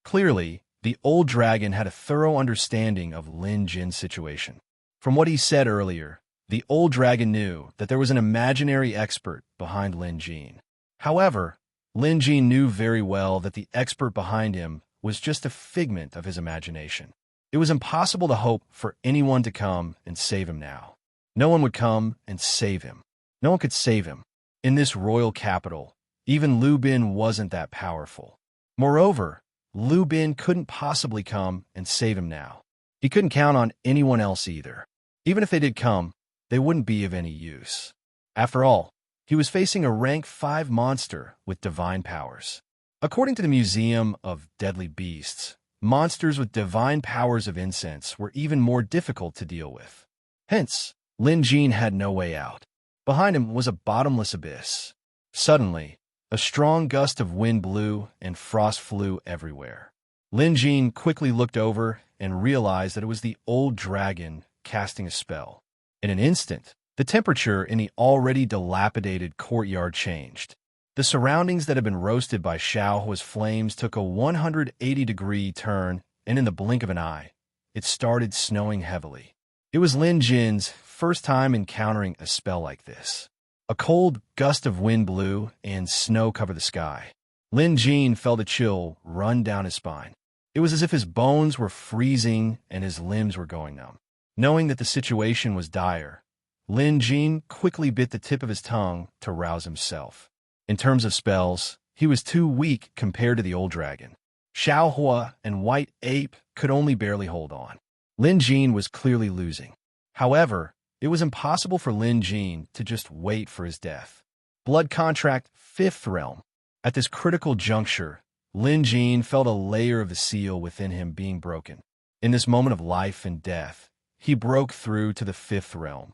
Clearly, the old dragon had a thorough understanding of Lin Jin's situation. From what he said earlier, the old dragon knew that there was an imaginary expert behind Lin Jin. However, Lin Jin knew very well that the expert behind him was just a figment of his imagination. It was impossible to hope for anyone to come and save him now. No one would come and save him. No one could save him. In this royal capital, even Lu Bin wasn't that powerful. Moreover, Lu Bin couldn't possibly come and save him now. He couldn't count on anyone else either. Even if they did come, they wouldn't be of any use. After all, he was facing a rank 5 monster with divine powers. According to the Museum of Deadly Beasts, monsters with divine powers of incense were even more difficult to deal with. Hence, Lin Jin had no way out. Behind him was a bottomless abyss. Suddenly, a strong gust of wind blew and frost flew everywhere. Lin Jin quickly looked over and realized that it was the old dragon casting a spell. In an instant, the temperature in the already dilapidated courtyard changed. The surroundings that had been roasted by Xiaohua's flames took a 180-degree turn, and in the blink of an eye, it started snowing heavily. It was Lin Jin's first time encountering a spell like this. A cold gust of wind blew, and snow covered the sky. Lin Jin felt a chill run down his spine. It was as if his bones were freezing and his limbs were going numb. Knowing that the situation was dire, Lin Jin quickly bit the tip of his tongue to rouse himself. In terms of spells, he was too weak compared to the old dragon. Xiaohua and White Ape could only barely hold on. Lin Jin was clearly losing. However, it was impossible for Lin Jin to just wait for his death. Blood contract, 5th realm. At this critical juncture, Lin Jin felt a layer of the seal within him being broken. In this moment of life and death, he broke through to the 5th realm.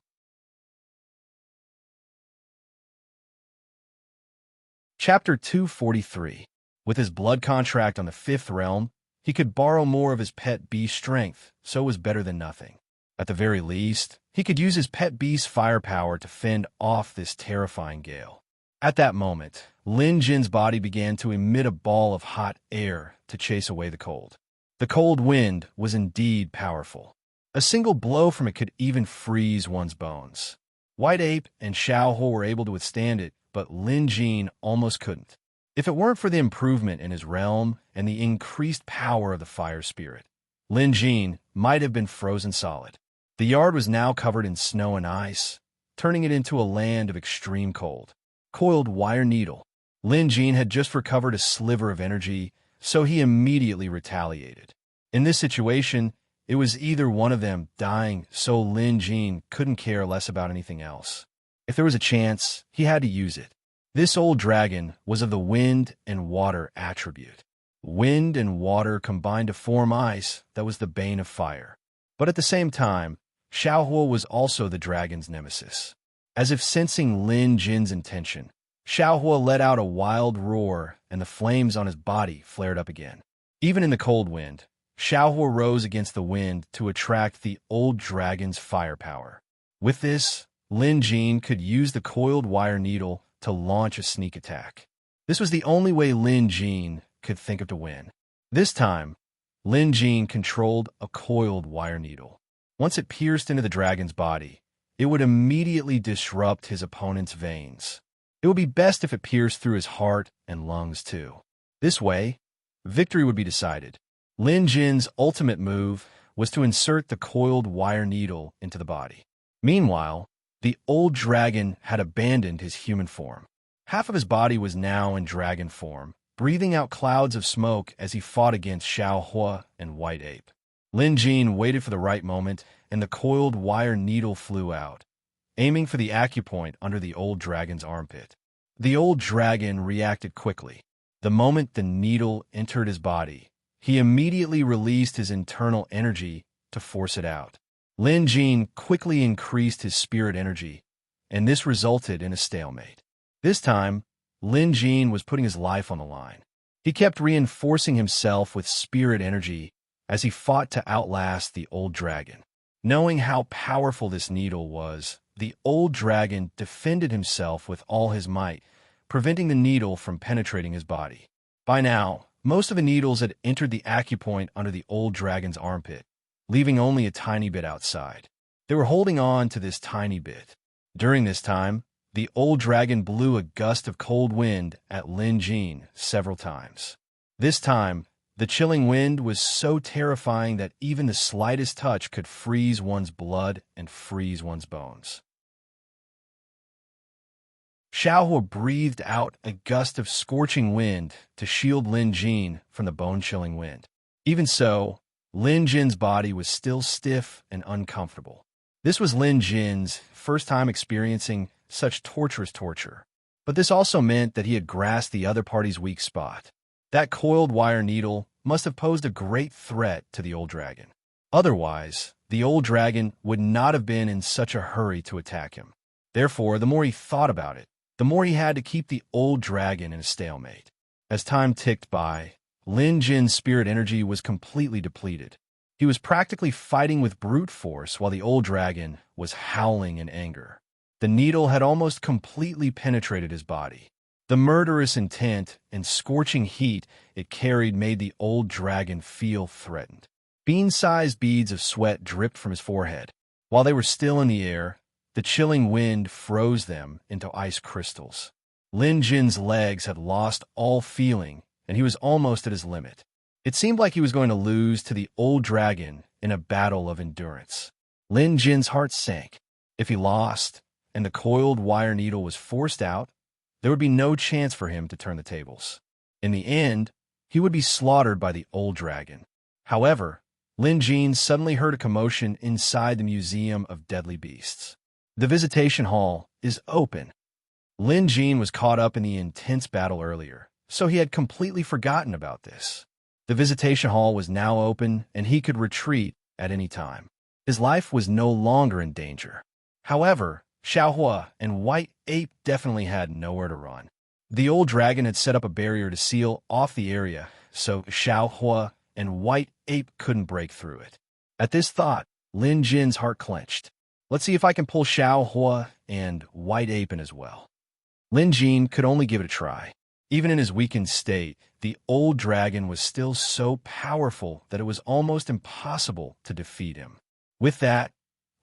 Chapter 243. With his blood contract on the 5th realm, he could borrow more of his pet beast's strength, so it was better than nothing. At the very least, he could use his pet beast's firepower to fend off this terrifying gale. At that moment, Lin Jin's body began to emit a ball of hot air to chase away the cold. The cold wind was indeed powerful. A single blow from it could even freeze one's bones. White Ape and Xiaohua were able to withstand it, but Lin Jin almost couldn't. If it weren't for the improvement in his realm and the increased power of the fire spirit, Lin Jin might have been frozen solid. The yard was now covered in snow and ice, turning it into a land of extreme cold. Coiled wire needle. Lin Jin had just recovered a sliver of energy, so he immediately retaliated. In this situation, it was either one of them dying, so Lin Jin couldn't care less about anything else. If there was a chance, he had to use it. This old dragon was of the wind and water attribute. Wind and water combined to form ice that was the bane of fire. But at the same time, Xiaohua was also the dragon's nemesis. As if sensing Lin Jin's intention, Xiaohua let out a wild roar and the flames on his body flared up again. Even in the cold wind, Xiaohua rose against the wind to attract the old dragon's firepower. With this, Lin Jin could use the coiled wire needle to launch a sneak attack. This was the only way Lin Jin could think of to win. This time, Lin Jin controlled a coiled wire needle. Once it pierced into the dragon's body, it would immediately disrupt his opponent's veins. It would be best if it pierced through his heart and lungs too. This way, victory would be decided. Lin Jin's ultimate move was to insert the coiled wire needle into the body. Meanwhile, the old dragon had abandoned his human form. Half of his body was now in dragon form, breathing out clouds of smoke as he fought against Xiaohua and White Ape. Lin Jin waited for the right moment, and the coiled wire needle flew out, aiming for the acupoint under the old dragon's armpit. The old dragon reacted quickly. The moment the needle entered his body, he immediately released his internal energy to force it out. Lin Jin quickly increased his spirit energy, and this resulted in a stalemate. This time, Lin Jin was putting his life on the line. He kept reinforcing himself with spirit energy as he fought to outlast the old dragon. Knowing how powerful this needle was, the old dragon defended himself with all his might, preventing the needle from penetrating his body. By now, most of the needles had entered the acupoint under the old dragon's armpit, leaving only a tiny bit outside. They were holding on to this tiny bit. During this time, the old dragon blew a gust of cold wind at Lin Jin several times. This time, the chilling wind was so terrifying that even the slightest touch could freeze one's blood and freeze one's bones. Xiaohua breathed out a gust of scorching wind to shield Lin Jin from the bone-chilling wind. Even so, Lin Jin's body was still stiff and uncomfortable. This was Lin Jin's first time experiencing such torturous torture. But this also meant that he had grasped the other party's weak spot. That coiled wire needle must have posed a great threat to the old dragon. Otherwise, the old dragon would not have been in such a hurry to attack him. Therefore, the more he thought about it, the more he had to keep the old dragon in a stalemate. As time ticked by, Lin Jin's spirit energy was completely depleted. He was practically fighting with brute force while the old dragon was howling in anger. The needle had almost completely penetrated his body. The murderous intent and scorching heat it carried made the old dragon feel threatened. Bean-sized beads of sweat dripped from his forehead. While they were still in the air, The chilling wind froze them into ice crystals. Lin Jin's legs had lost all feeling, and he was almost at his limit. It seemed like he was going to lose to the old dragon in a battle of endurance. Lin Jin's heart sank. If he lost, and the coiled wire needle was forced out, there would be no chance for him to turn the tables. In the end, he would be slaughtered by the old dragon. However, Lin Jin suddenly heard a commotion inside the Museum of Deadly Beasts. The visitation hall is open. Lin Jin was caught up in the intense battle earlier, so he had completely forgotten about this. The visitation hall was now open, and he could retreat at any time. His life was no longer in danger. However, Xiaohua and White Ape definitely had nowhere to run. The old dragon had set up a barrier to seal off the area, so Xiaohua and White Ape couldn't break through it. At this thought, Lin Jin's heart clenched. Let's see if I can pull Xiaohua and White Ape in as well. Lin Jin could only give it a try. Even in his weakened state, the old dragon was still so powerful that it was almost impossible to defeat him. With that,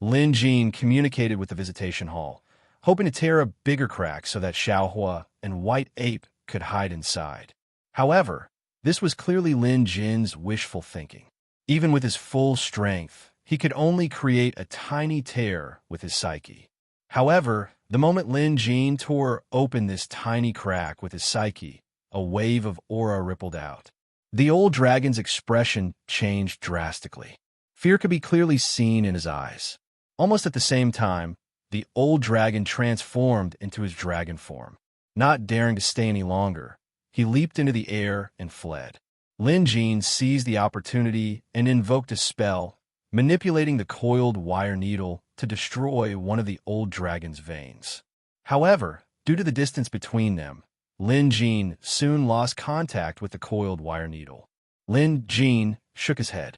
Lin Jin communicated with the visitation hall, hoping to tear a bigger crack so that Xiaohua and White Ape could hide inside. However, this was clearly Lin Jin's wishful thinking. Even with his full strength, he could only create a tiny tear with his psyche. However, the moment Lin Jin tore open this tiny crack with his psyche, a wave of aura rippled out. The old dragon's expression changed drastically. Fear could be clearly seen in his eyes. Almost at the same time, the old dragon transformed into his dragon form. Not daring to stay any longer, he leaped into the air and fled. Lin Jin seized the opportunity and invoked a spell, manipulating the coiled wire needle to destroy one of the old dragon's veins. However, due to the distance between them, Lin Jin soon lost contact with the coiled wire needle. Lin Jin shook his head.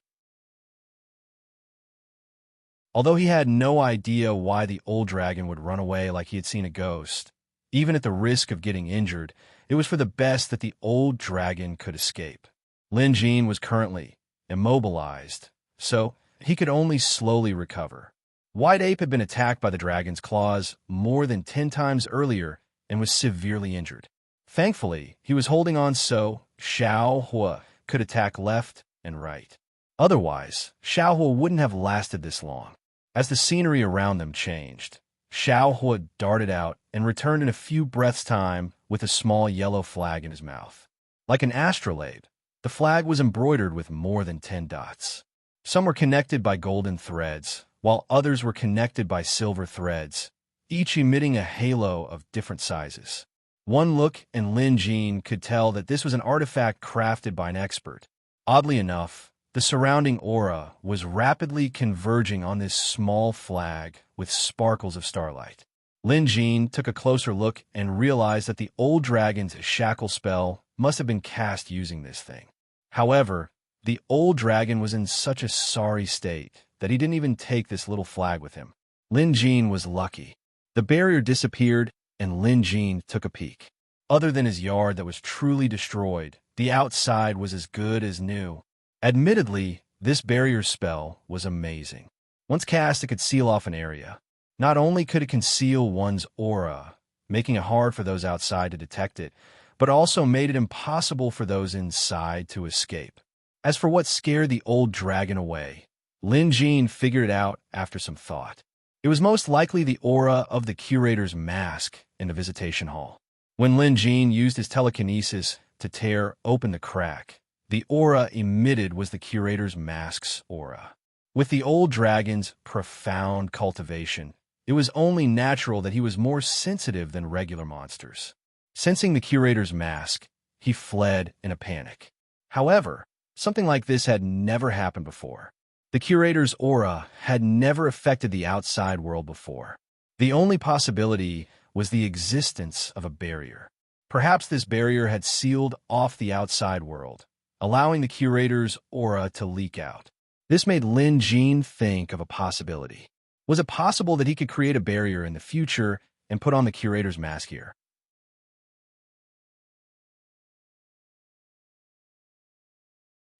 Although he had no idea why the old dragon would run away like he had seen a ghost, even at the risk of getting injured, it was for the best that the old dragon could escape. Lin Jin was currently immobilized, so he could only slowly recover. White Ape had been attacked by the dragon's claws more than 10 times earlier and was severely injured. Thankfully, he was holding on so Xiaohua could attack left and right. Otherwise, Xiaohua wouldn't have lasted this long. As the scenery around them changed, Xiaohua darted out and returned in a few breaths' time with a small yellow flag in his mouth. Like an astrolabe, the flag was embroidered with more than 10 dots. Some were connected by golden threads, while others were connected by silver threads, each emitting a halo of different sizes. One look and Lin Jin could tell that this was an artifact crafted by an expert. Oddly enough, the surrounding aura was rapidly converging on this small flag with sparkles of starlight. Lin Jin took a closer look and realized that the old dragon's shackle spell must have been cast using this thing. However, the old dragon was in such a sorry state that he didn't even take this little flag with him. Lin Jin was lucky. The barrier disappeared, and Lin Jin took a peek. Other than his yard that was truly destroyed, the outside was as good as new. Admittedly, this barrier spell was amazing. Once cast, it could seal off an area. Not only could it conceal one's aura, making it hard for those outside to detect it, but also made it impossible for those inside to escape. As for what scared the old dragon away, Lin Jin figured it out after some thought. It was most likely the aura of the curator's mask in the visitation hall. When Lin Jin used his telekinesis to tear open the crack, the aura emitted was the curator's mask's aura. With the old dragon's profound cultivation, it was only natural that he was more sensitive than regular monsters. Sensing the curator's mask, he fled in a panic. However, something like this had never happened before. The curator's aura had never affected the outside world before. The only possibility was the existence of a barrier. Perhaps this barrier had sealed off the outside world, allowing the curator's aura to leak out. This made Lin Jin think of a possibility. Was it possible that he could create a barrier in the future and put on the curator's mask here?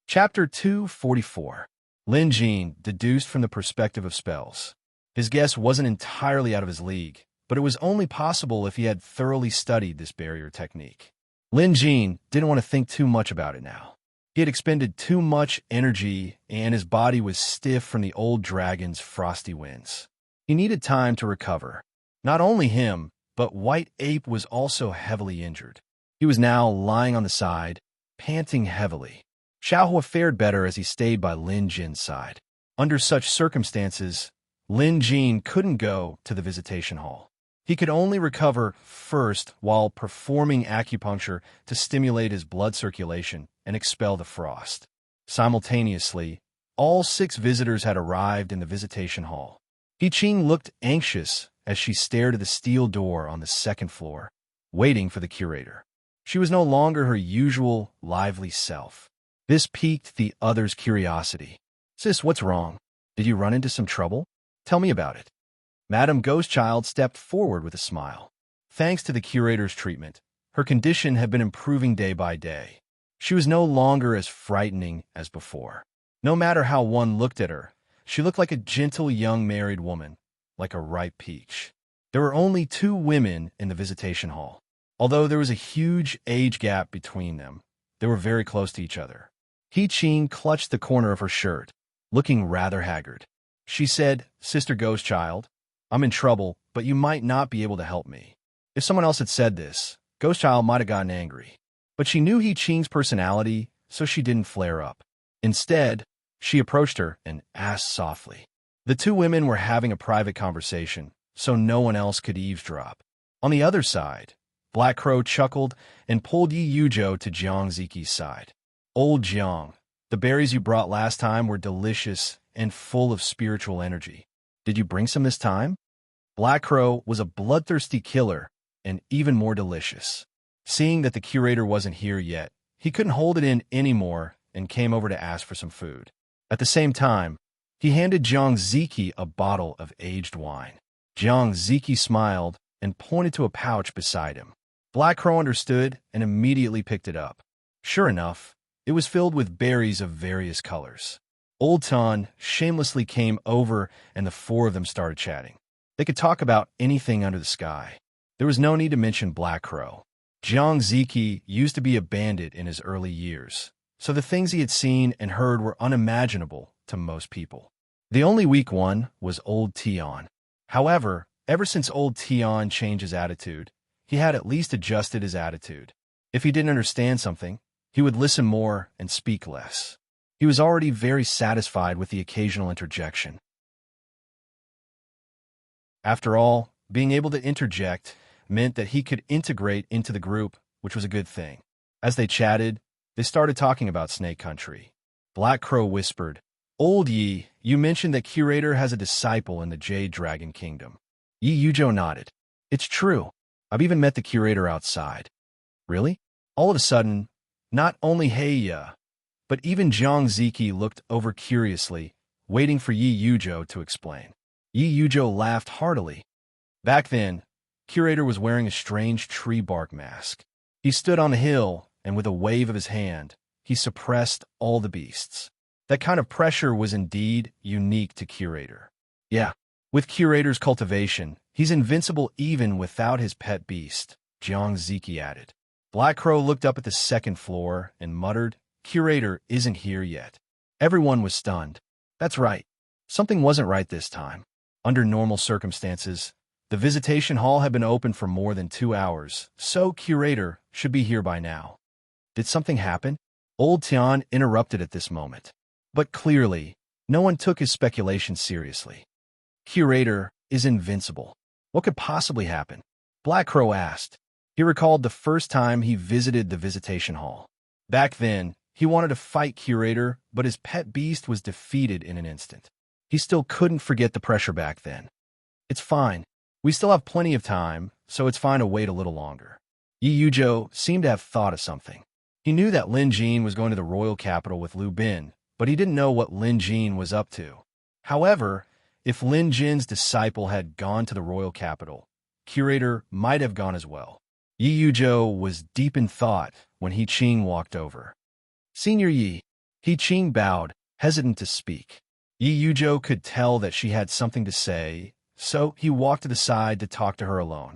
Chapter 244. Lin Jin deduced from the perspective of spells. His guess wasn't entirely out of his league, but it was only possible if he had thoroughly studied this barrier technique. Lin Jin didn't want to think too much about it now. He had expended too much energy, and his body was stiff from the old dragon's frosty winds. He needed time to recover. Not only him, but White Ape was also heavily injured. He was now lying on the side, panting heavily. Xiaohua fared better as he stayed by Lin Jin's side. Under such circumstances, Lin Jin couldn't go to the visitation hall. He could only recover first while performing acupuncture to stimulate his blood circulation and expel the frost. Simultaneously, all 6 visitors had arrived in the visitation hall. He Qing looked anxious as she stared at the steel door on the 2nd floor, waiting for the curator. She was no longer her usual lively self. This piqued the other's curiosity. "Sis, what's wrong? Did you run into some trouble? Tell me about it." Madame Ghostchild stepped forward with a smile. Thanks to the curator's treatment, her condition had been improving day by day. She was no longer as frightening as before. No matter how one looked at her, she looked like a gentle young married woman, like a ripe peach. There were only 2 women in the visitation hall. Although there was a huge age gap between them, they were very close to each other. He Qing clutched the corner of her shirt, looking rather haggard. She said, "Sister Ghostchild, I'm in trouble, but you might not be able to help me." If someone else had said this, Ghostchild might have gotten angry. But she knew He Qing's personality, so she didn't flare up. Instead, she approached her and asked softly. The 2 women were having a private conversation, so no one else could eavesdrop. On the other side, Black Crow chuckled and pulled Yi Yujo to Jiang Ziqi's side. "Old Jiang, the berries you brought last time were delicious and full of spiritual energy. Did you bring some this time?" Black Crow was a bloodthirsty killer and even more delicious. Seeing that the curator wasn't here yet, he couldn't hold it in anymore and came over to ask for some food. At the same time, he handed Jiang Ziqi a bottle of aged wine. Jiang Ziqi smiled and pointed to a pouch beside him. Black Crow understood and immediately picked it up. Sure enough, it was filled with berries of various colors. Old Tan shamelessly came over and the 4 of them started chatting. They could talk about anything under the sky. There was no need to mention Black Crow. Jiang Ziqi used to be a bandit in his early years, so the things he had seen and heard were unimaginable to most people. The only weak one was Old Tian. However, ever since Old Tian changed his attitude, he had at least adjusted his attitude. If he didn't understand something, he would listen more and speak less. He was already very satisfied with the occasional interjection. After all, being able to interject meant that he could integrate into the group, which was a good thing. As they chatted, they started talking about Snake Country. Black Crow whispered, "Old Yi, you mentioned that Curator has a disciple in the Jade Dragon Kingdom." Yi Yujo nodded. "It's true. I've even met the Curator outside." "Really?" All of a sudden, not only Heiya, but even Jiang Ziqi looked over curiously, waiting for Yi Yujo to explain. Yi Yujo laughed heartily. Back then, Curator was wearing a strange tree bark mask. He stood on the hill, and with a wave of his hand, he suppressed all the beasts. That kind of pressure was indeed unique to Curator. Yeah, with Curator's cultivation, he's invincible even without his pet beast, Jiang Ziqi added. Black Crow looked up at the 2nd floor and muttered, "Curator isn't here yet." Everyone was stunned. That's right. Something wasn't right this time. Under normal circumstances, the visitation hall had been open for more than 2 hours, so Curator should be here by now. Did something happen? Old Tian interrupted at this moment. But clearly, no one took his speculation seriously. Curator is invincible. What could possibly happen? Black Crow asked. He recalled the first time he visited the visitation hall. Back then, he wanted to fight Curator, but his pet beast was defeated in an instant. He still couldn't forget the pressure back then. It's fine. We still have plenty of time, so it's fine to wait a little longer. Yi Yujo seemed to have thought of something. He knew that Lin Jin was going to the royal capital with Liu Bin, but he didn't know what Lin Jin was up to. However, if Lin Jin's disciple had gone to the royal capital, Curator might have gone as well. Yi Yujo was deep in thought when He Qing walked over. "Senior Yi." He Qing bowed, hesitant to speak. Yi Yujo could tell that she had something to say, so he walked to the side to talk to her alone.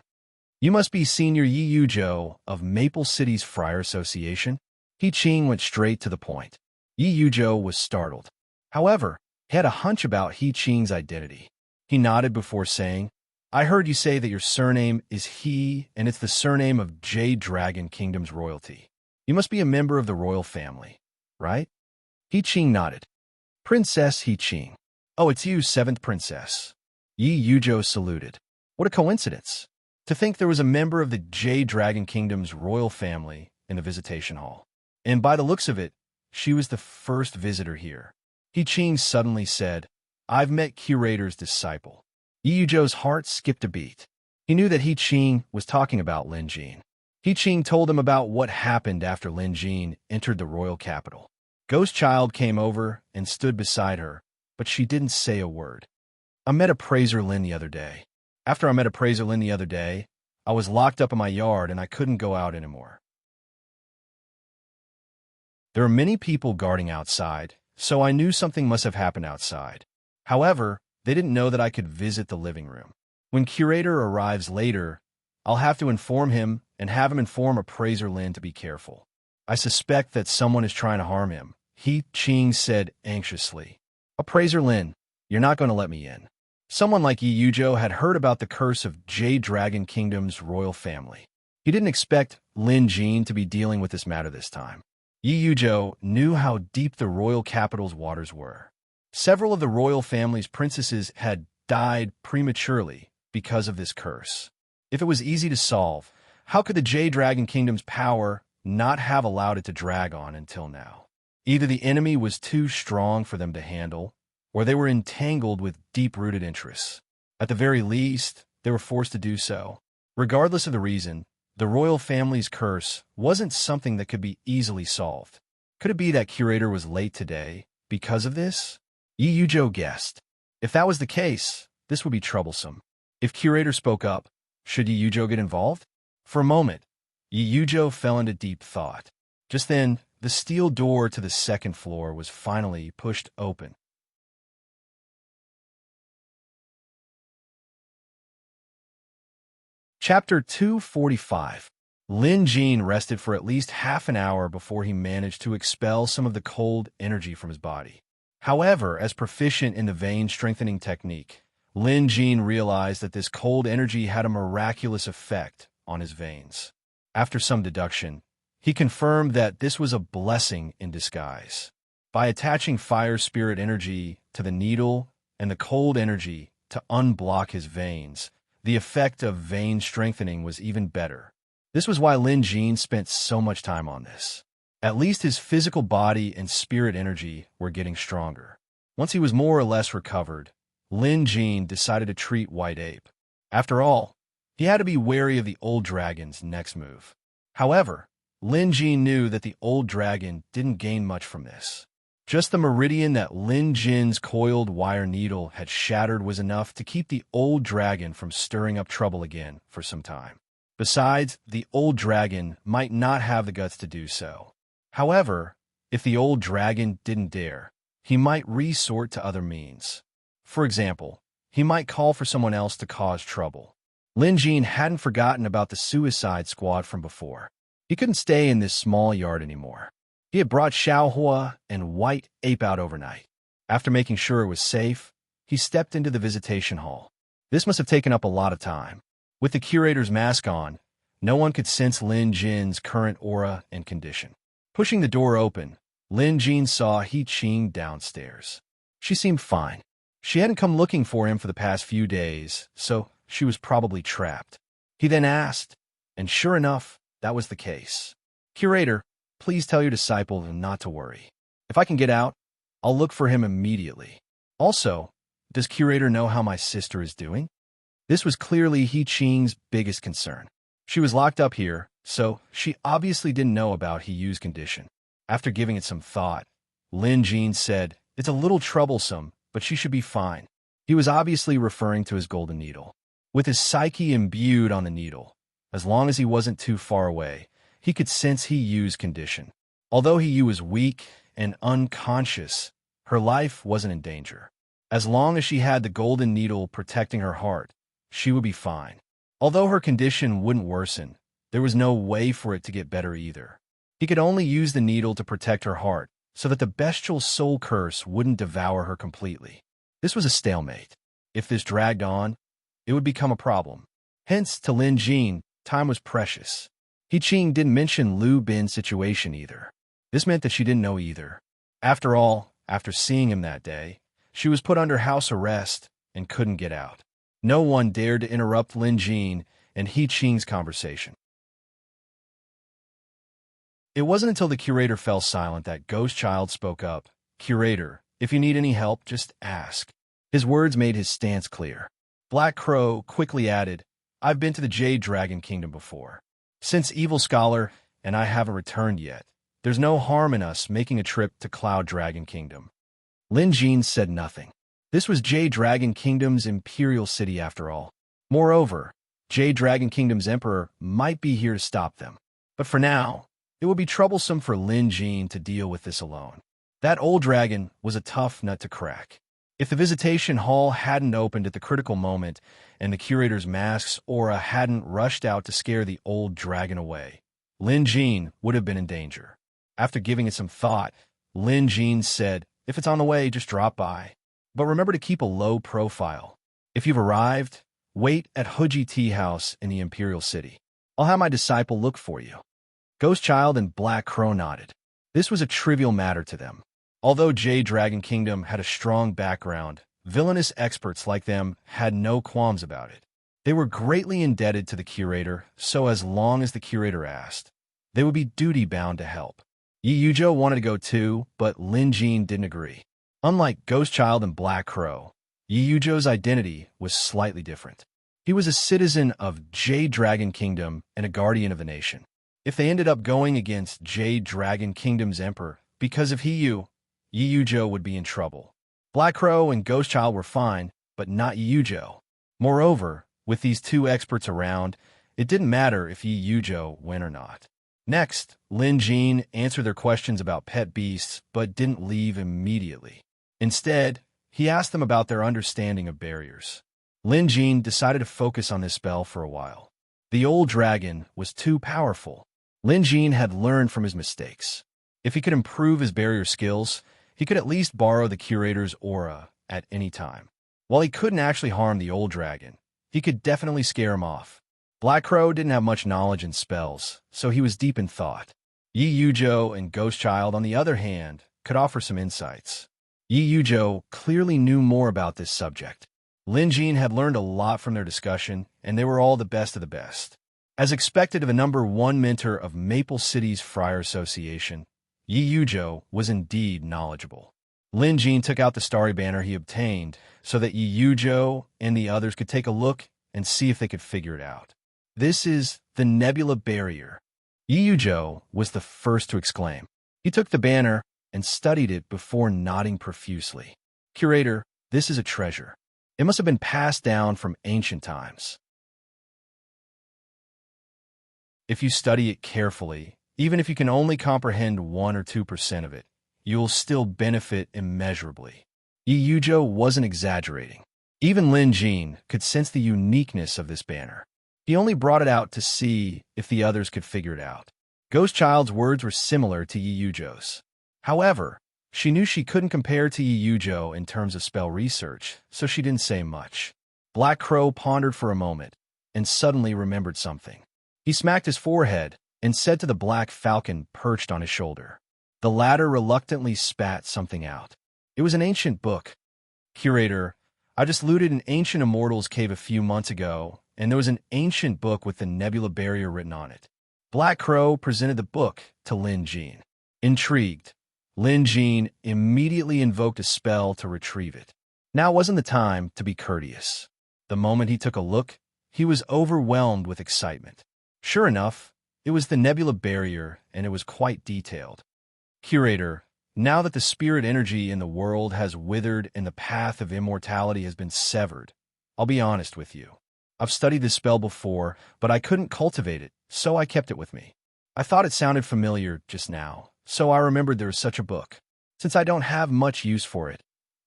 You must be Senior Yi Yujo of Maple City's Friar Association? He Ching went straight to the point. Yi Yujo was startled. However, he had a hunch about He Ching's identity. He nodded before saying, I heard you say that your surname is He, and it's the surname of Jade Dragon Kingdom's royalty. You must be a member of the royal family, right? He Ching nodded. Princess He Ching. Oh, it's you, 7th princess. Yi Yujo saluted. What a coincidence. To think there was a member of the Jade Dragon Kingdom's royal family in the visitation hall. And by the looks of it, she was the first visitor here. He Ching suddenly said, I've met Curator's disciple. Yi Yujo's heart skipped a beat. He knew that He Ching was talking about Lin Jin. He Ching told him about what happened after Lin Jin entered the royal capital. Ghost Child came over and stood beside her, but she didn't say a word. I met Appraiser Lin the other day. After I met Appraiser Lin the other day, I was locked up in my yard and I couldn't go out anymore. There are many people guarding outside, so I knew something must have happened outside. However, they didn't know that I could visit the living room. When Curator arrives later, I'll have to inform him and have him inform Appraiser Lin to be careful. I suspect that someone is trying to harm him, He Ching said anxiously. Appraiser Lin, you're not going to let me in. Someone like Yi Yujo had heard about the curse of Jade Dragon Kingdom's royal family. He didn't expect Lin Jin to be dealing with this matter this time. Yi Yujo knew how deep the royal capital's waters were. Several of the royal family's princesses had died prematurely because of this curse. If it was easy to solve, how could the Jade Dragon Kingdom's power not have allowed it to drag on until now? Either the enemy was too strong for them to handle, or they were entangled with deep-rooted interests. At the very least, they were forced to do so. Regardless of the reason, the royal family's curse wasn't something that could be easily solved. Could it be that Curator was late today because of this? Yi Yujo guessed. If that was the case, this would be troublesome. If Curator spoke up, should Yi Yujo get involved? For a moment, Yi Yujo fell into deep thought. Just then, the steel door to the second floor was finally pushed open. Chapter 245. Lin Jin rested for at least half an hour before he managed to expel some of the cold energy from his body. However, as proficient in the vein-strengthening technique, Lin Jin realized that this cold energy had a miraculous effect on his veins. After some deduction, he confirmed that this was a blessing in disguise. By attaching fire spirit energy to the needle and the cold energy to unblock his veins, the effect of vein strengthening was even better. This was why Lin Jin spent so much time on this. At least his physical body and spirit energy were getting stronger. Once he was more or less recovered, Lin Jin decided to treat White Ape. After all, he had to be wary of the old dragon's next move. However, Lin Jin knew that the old dragon didn't gain much from this. Just the meridian that Lin Jin's coiled wire needle had shattered was enough to keep the old dragon from stirring up trouble again for some time. Besides, the old dragon might not have the guts to do so. However, if the old dragon didn't dare, he might resort to other means. For example, he might call for someone else to cause trouble. Lin Jin hadn't forgotten about the suicide squad from before. He couldn't stay in this small yard anymore. He had brought Xiaohua and White Ape out overnight. After making sure it was safe, he stepped into the visitation hall. This must have taken up a lot of time. With the curator's mask on, no one could sense Lin Jin's current aura and condition. Pushing the door open, Lin Jin saw He Ching downstairs. She seemed fine. She hadn't come looking for him for the past few days, so she was probably trapped. He then asked, and sure enough, that was the case. Curator, please tell your disciple not to worry. If I can get out, I'll look for him immediately. Also, does Curator know how my sister is doing? This was clearly He Ching's biggest concern. She was locked up here, so she obviously didn't know about He Yu's condition. After giving it some thought, Lin Jin said, it's a little troublesome, but she should be fine. He was obviously referring to his golden needle. With his psyche imbued on the needle, as long as he wasn't too far away, he could sense He Yu's condition. Although He Yu was weak and unconscious, Her life wasn't in danger. As long as she had the golden needle protecting her heart, she would be fine. Although her condition wouldn't worsen, there was no way for it to get better either. He could only use the needle to protect her heart so that the bestial soul curse wouldn't devour her completely. This was a stalemate. If this dragged on, it would become a problem. Hence, to Lin Jin, time was precious. He Qing didn't mention Lu Bin's situation either. This meant that she didn't know either. After all, after seeing him that day, she was put under house arrest and couldn't get out. No one dared to interrupt Lin Jin and He Qing's conversation. It wasn't until the curator fell silent that Ghost Child spoke up. "Curator, if you need any help, just ask." His words made his stance clear. Black Crow quickly added, "I've been to the Jade Dragon Kingdom before. Since Evil Scholar and I haven't returned yet, there's no harm in us making a trip to Cloud Dragon Kingdom." Lin Jin said nothing. This was Jade Dragon Kingdom's imperial city after all. Moreover, Jade Dragon Kingdom's emperor might be here to stop them. But for now, it would be troublesome for Lin Jin to deal with this alone. That old dragon was a tough nut to crack. If the visitation hall hadn't opened at the critical moment and the curator's mask's aura hadn't rushed out to scare the old dragon away, Lin Jin would have been in danger. After giving it some thought, Lin Jin said, "If it's on the way, just drop by. But remember to keep a low profile. If you've arrived, wait at Huji Tea House in the Imperial City. I'll have my disciple look for you." Ghost Child and Black Crow nodded. This was a trivial matter to them. Although Jade Dragon Kingdom had a strong background, villainous experts like them had no qualms about it. They were greatly indebted to the curator, so as long as the curator asked, they would be duty-bound to help. Yi Yuzhou wanted to go too, but Lin Jin didn't agree. Unlike Ghost Child and Black Crow, Yi Yuzhou's identity was slightly different. He was a citizen of Jade Dragon Kingdom and a guardian of the nation. If they ended up going against Jade Dragon Kingdom's emperor because of Yi Yuzhou would be in trouble. Black Crow and Ghost Child were fine, but not Yi Yuzhou. Moreover, with these two experts around, it didn't matter if Yi Yuzhou went or not. Next, Lin Jin answered their questions about pet beasts, but didn't leave immediately. Instead, he asked them about their understanding of barriers. Lin Jin decided to focus on this spell for a while. The old dragon was too powerful. Lin Jin had learned from his mistakes. If he could improve his barrier skills, he could at least borrow the curator's aura at any time. While he couldn't actually harm the old dragon, he could definitely scare him off. Black Crow didn't have much knowledge in spells, so he was deep in thought. Yi Yuzhou and Ghost Child, on the other hand, could offer some insights. Yi Yuzhou clearly knew more about this subject. Lin Jin had learned a lot from their discussion, and they were all the best of the best. As expected of a #1 mentor of Maple City's Friar Association, Yi Yuzhou was indeed knowledgeable. Lin Jin took out the starry banner he obtained so that Yi Yuzhou and the others could take a look and see if they could figure it out. "This is the Nebula Barrier." Yi Yuzhou was the first to exclaim. He took the banner and studied it before nodding profusely. "Curator, this is a treasure. It must have been passed down from ancient times. If you study it carefully, even if you can only comprehend 1 or 2% of it, you'll still benefit immeasurably." Yi Yuzhou wasn't exaggerating. Even Lin Jin could sense the uniqueness of this banner. He only brought it out to see if the others could figure it out. Ghost Child's words were similar to Yi Yuzhou's. However, she knew she couldn't compare to Yi Yuzhou in terms of spell research, so she didn't say much. Black Crow pondered for a moment and suddenly remembered something. He smacked his forehead and said to the black falcon perched on his shoulder. The latter reluctantly spat something out. It was an ancient book. "Curator, I just looted an ancient immortal's cave a few months ago, and there was an ancient book with the Nebula Barrier written on it." Black Crow presented the book to Lin Jin. Intrigued, Lin Jin immediately invoked a spell to retrieve it. Now wasn't the time to be courteous. The moment he took a look, he was overwhelmed with excitement. Sure enough, it was the Nebula Barrier, and it was quite detailed. "Curator, now that the spirit energy in the world has withered and the path of immortality has been severed, I'll be honest with you. I've studied this spell before, but I couldn't cultivate it, so I kept it with me. I thought it sounded familiar just now, so I remembered there was such a book. since I don't have much use for it.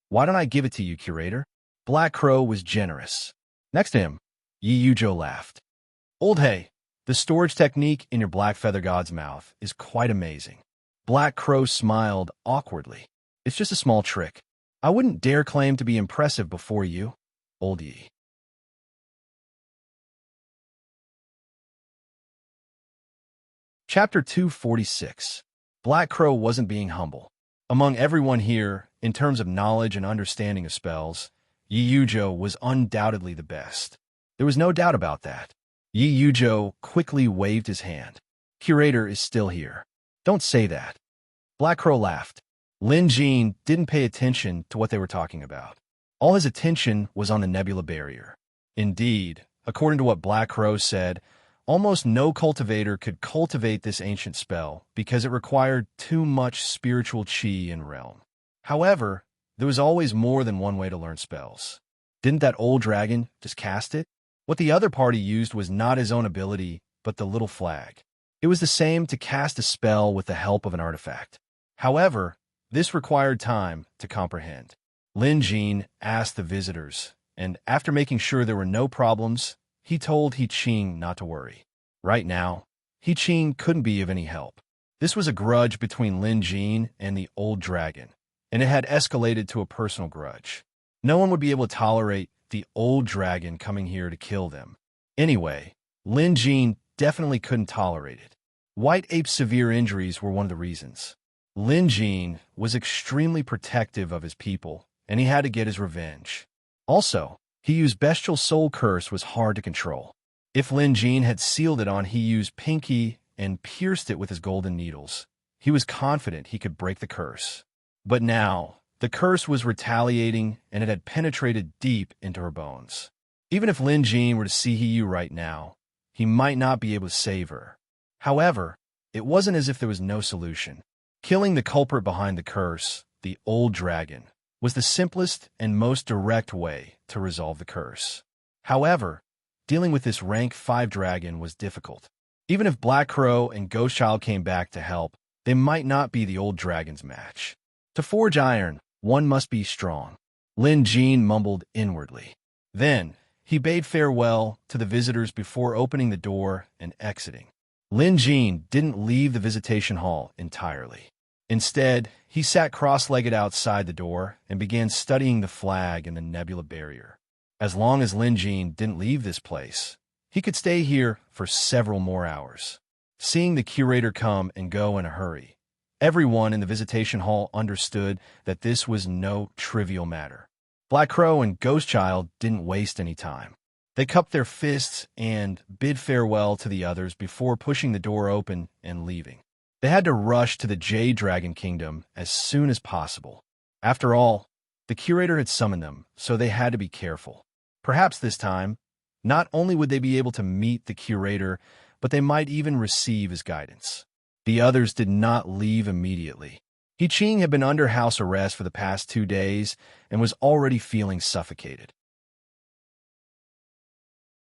Why don't I give it to you, curator? Black Crow was generous. Next to him, Yi Yujo laughed. Old Hay, the storage technique in your black feather god's mouth is quite amazing. Black Crow smiled awkwardly. It's just a small trick. I wouldn't dare claim to be impressive before you, Old Yi. Chapter 246. Black Crow wasn't being humble. Among everyone here, in terms of knowledge and understanding of spells, Yi Yujo was undoubtedly the best. There was no doubt about that. Yi Yujo quickly waved his hand. Curator is still here. Don't say that. Black Crow laughed. Lin Jin didn't pay attention to what they were talking about. All his attention was on the nebula barrier. Indeed, according to what Black Crow said, almost no cultivator could cultivate this ancient spell because it required too much spiritual chi and realm. However, there was always more than one way to learn spells. Didn't that old dragon just cast it? What the other party used was not his own ability, but the little flag. It was the same to cast a spell with the help of an artifact. However, this required time to comprehend. Lin Jin asked the visitors, and after making sure there were no problems, he told He Qing not to worry. Right now, He Qing couldn't be of any help. This was a grudge between Lin Jin and the old dragon, and it had escalated to a personal grudge. No one would be able to tolerate the old dragon coming here to kill them. Anyway, Lin Jin definitely couldn't tolerate it. White Ape's severe injuries were one of the reasons. Lin Jin was extremely protective of his people, and he had to get his revenge. Also, He Yu's bestial soul curse was hard to control. If Lin Jin had sealed it on He Yu's pinky and pierced it with his golden needles, he was confident he could break the curse. But now, the curse was retaliating, and it had penetrated deep into her bones. Even if Lin Jin were to see He Yu right now, he might not be able to save her. However, it wasn't as if there was no solution. Killing the culprit behind the curse, the old dragon, was the simplest and most direct way to resolve the curse. However, dealing with this rank 5 dragon was difficult. Even if Black Crow and Ghost Child came back to help, they might not be the old dragon's match. To forge iron, one must be strong, Lin Jin mumbled inwardly. Then, he bade farewell to the visitors before opening the door and exiting. Lin Jin didn't leave the visitation hall entirely. Instead, he sat cross-legged outside the door and began studying the flag and the nebula barrier. As long as Lin Jin didn't leave this place, he could stay here for several more hours. Seeing the curator come and go in a hurry, everyone in the visitation hall understood that this was no trivial matter. Black Crow and Ghost Child didn't waste any time. They cupped their fists and bid farewell to the others before pushing the door open and leaving. They had to rush to the Jade Dragon Kingdom as soon as possible. After all, the curator had summoned them, so they had to be careful. Perhaps this time, not only would they be able to meet the curator, but they might even receive his guidance. The others did not leave immediately. He Qing had been under house arrest for the past 2 days and was already feeling suffocated.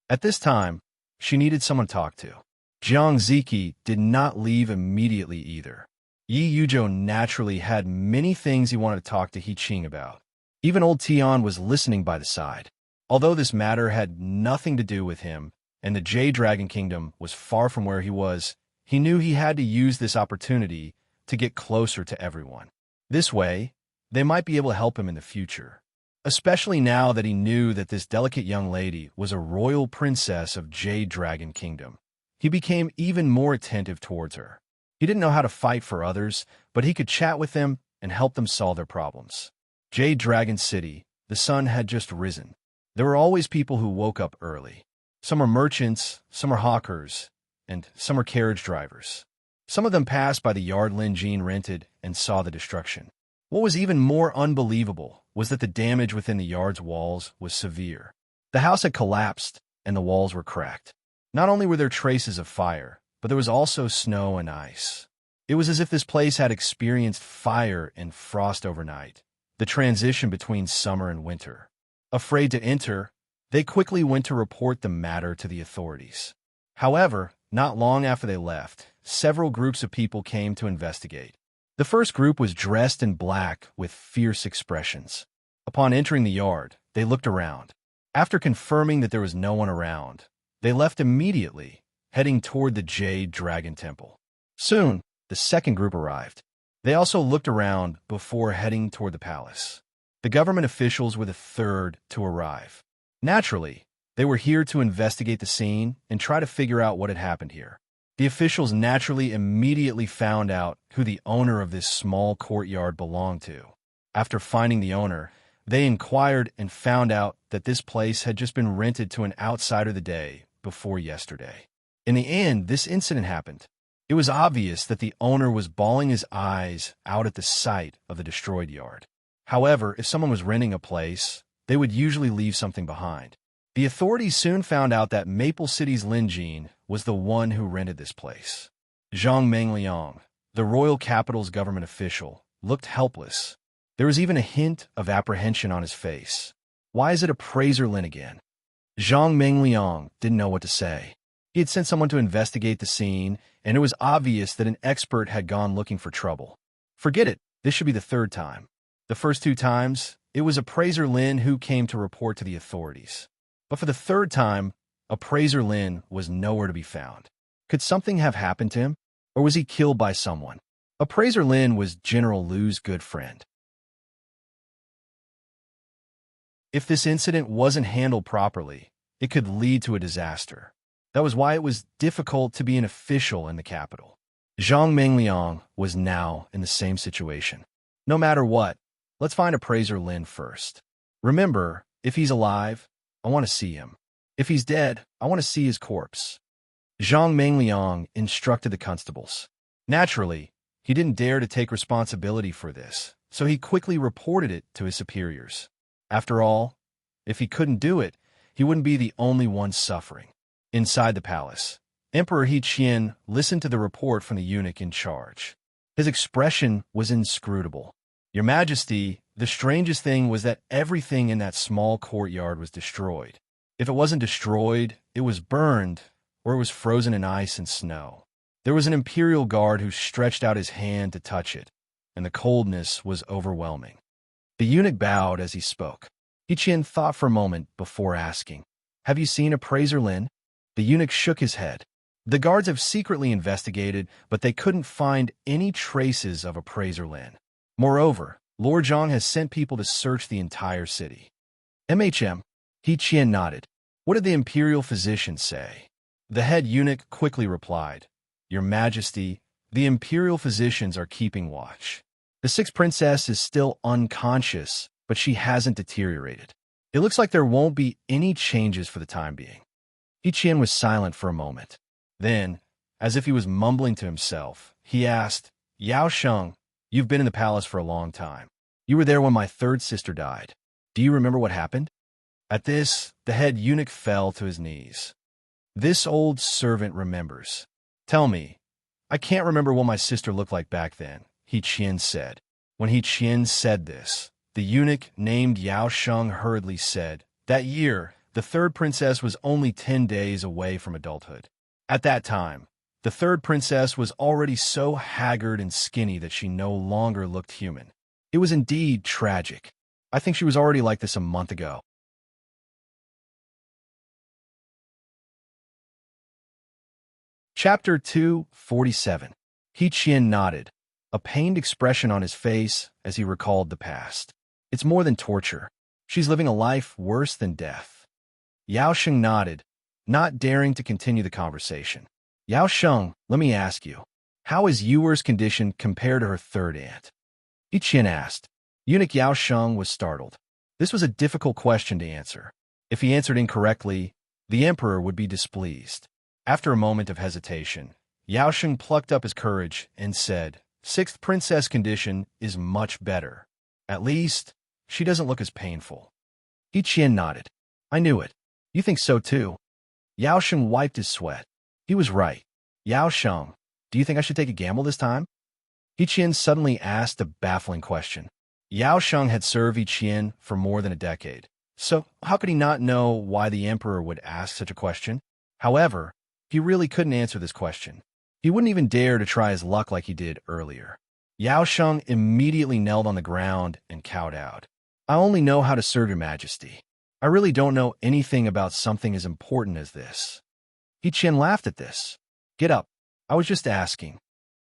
At this time, she needed someone to talk to. Jiang Ziki did not leave immediately either. Yi Yujo naturally had many things he wanted to talk to He Qing about. Even old Tian was listening by the side. Although this matter had nothing to do with him, and the Jade Dragon Kingdom was far from where he was, he knew he had to use this opportunity to get closer to everyone. This way, they might be able to help him in the future. Especially now that he knew that this delicate young lady was a royal princess of Jade Dragon Kingdom. He became even more attentive towards her. He didn't know how to fight for others, but he could chat with them and help them solve their problems. Jade Dragon City, the sun had just risen. There were always people who woke up early. Some are merchants, some are hawkers, and some are carriage drivers. Some of them passed by the yard Lin Jin rented and saw the destruction. What was even more unbelievable was that the damage within the yard's walls was severe. The house had collapsed and the walls were cracked. Not only were there traces of fire, but there was also snow and ice. It was as if this place had experienced fire and frost overnight, the transition between summer and winter. Afraid to enter, they quickly went to report the matter to the authorities. However, not long after they left, several groups of people came to investigate. The first group was dressed in black with fierce expressions. Upon entering the yard, they looked around. After confirming that there was no one around, they left immediately, heading toward the Jade Dragon Temple. Soon, the second group arrived. They also looked around before heading toward the palace. The government officials were the third to arrive. Naturally, they were here to investigate the scene and try to figure out what had happened here. The officials naturally immediately found out who the owner of this small courtyard belonged to. After finding the owner, they inquired and found out that this place had just been rented to an outsider the day before yesterday. In the end, this incident happened. It was obvious that the owner was bawling his eyes out at the sight of the destroyed yard. However, if someone was renting a place, they would usually leave something behind. The authorities soon found out that Maple City's Lin Jin was the one who rented this place. Zhang Mengliang, the royal capital's government official, looked helpless. There was even a hint of apprehension on his face. Why is it appraiser Lin again? Zhang Mengliang didn't know what to say. He had sent someone to investigate the scene, and it was obvious that an expert had gone looking for trouble. Forget it, this should be the third time. The first two times, it was appraiser Lin who came to report to the authorities. But for the third time, appraiser Lin was nowhere to be found. Could something have happened to him? Or was he killed by someone? Appraiser Lin was General Lu's good friend. If this incident wasn't handled properly, it could lead to a disaster. That was why it was difficult to be an official in the capital. Zhang Mengliang was now in the same situation. No matter what, let's find appraiser Lin first. Remember, if he's alive, I want to see him. If he's dead, I want to see his corpse. Zhang Mengliang instructed the constables. Naturally, he didn't dare to take responsibility for this, so he quickly reported it to his superiors. After all, if he couldn't do it, he wouldn't be the only one suffering. Inside the palace, Emperor He Qian listened to the report from the eunuch in charge. His expression was inscrutable. Your Majesty, the strangest thing was that everything in that small courtyard was destroyed. If it wasn't destroyed, it was burned, or it was frozen in ice and snow. There was an imperial guard who stretched out his hand to touch it, and the coldness was overwhelming. The eunuch bowed as he spoke. He Qian thought for a moment before asking, "Have you seen appraiser Lin?" The eunuch shook his head. The guards have secretly investigated, but they couldn't find any traces of appraiser Lin. Moreover, Lord Zhang has sent people to search the entire city. He Qian nodded. What did the imperial physician say? The head eunuch quickly replied, Your Majesty, the imperial physicians are keeping watch. The sixth princess is still unconscious, but she hasn't deteriorated. It looks like there won't be any changes for the time being. He Qian was silent for a moment. Then, as if he was mumbling to himself, he asked, Yao Sheng, you've been in the palace for a long time. You were there when my third sister died. Do you remember what happened? At this, the head eunuch fell to his knees. This old servant remembers. Tell me, I can't remember what my sister looked like back then, He Qian said. When He Qian said this, the eunuch named Yao Sheng hurriedly said, That year, the third princess was only 10 days away from adulthood. At that time, the third princess was already so haggard and skinny that she no longer looked human. It was indeed tragic. I think she was already like this a month ago. Chapter 247. He Qian nodded, a pained expression on his face as he recalled the past. It's more than torture. She's living a life worse than death. Yao Sheng nodded, not daring to continue the conversation. Yao Sheng, let me ask you, how is Yuer's condition compared to her third aunt? He Qian asked. Eunuch Yao Sheng was startled. This was a difficult question to answer. If he answered incorrectly, the emperor would be displeased. After a moment of hesitation, Yao Sheng plucked up his courage and said, Sixth princess condition is much better. At least, she doesn't look as painful. He Qian nodded. I knew it. You think so too? Yao Sheng wiped his sweat. He was right. Yao Sheng, do you think I should take a gamble this time? He Qian suddenly asked a baffling question. Yao Sheng had served He Qian for more than a decade, so how could he not know why the emperor would ask such a question? However, he really couldn't answer this question. He wouldn't even dare to try his luck like he did earlier. Yao Sheng immediately knelt on the ground and cowed out. I only know how to serve your majesty. I really don't know anything about something as important as this. He Qian laughed at this. Get up. I was just asking.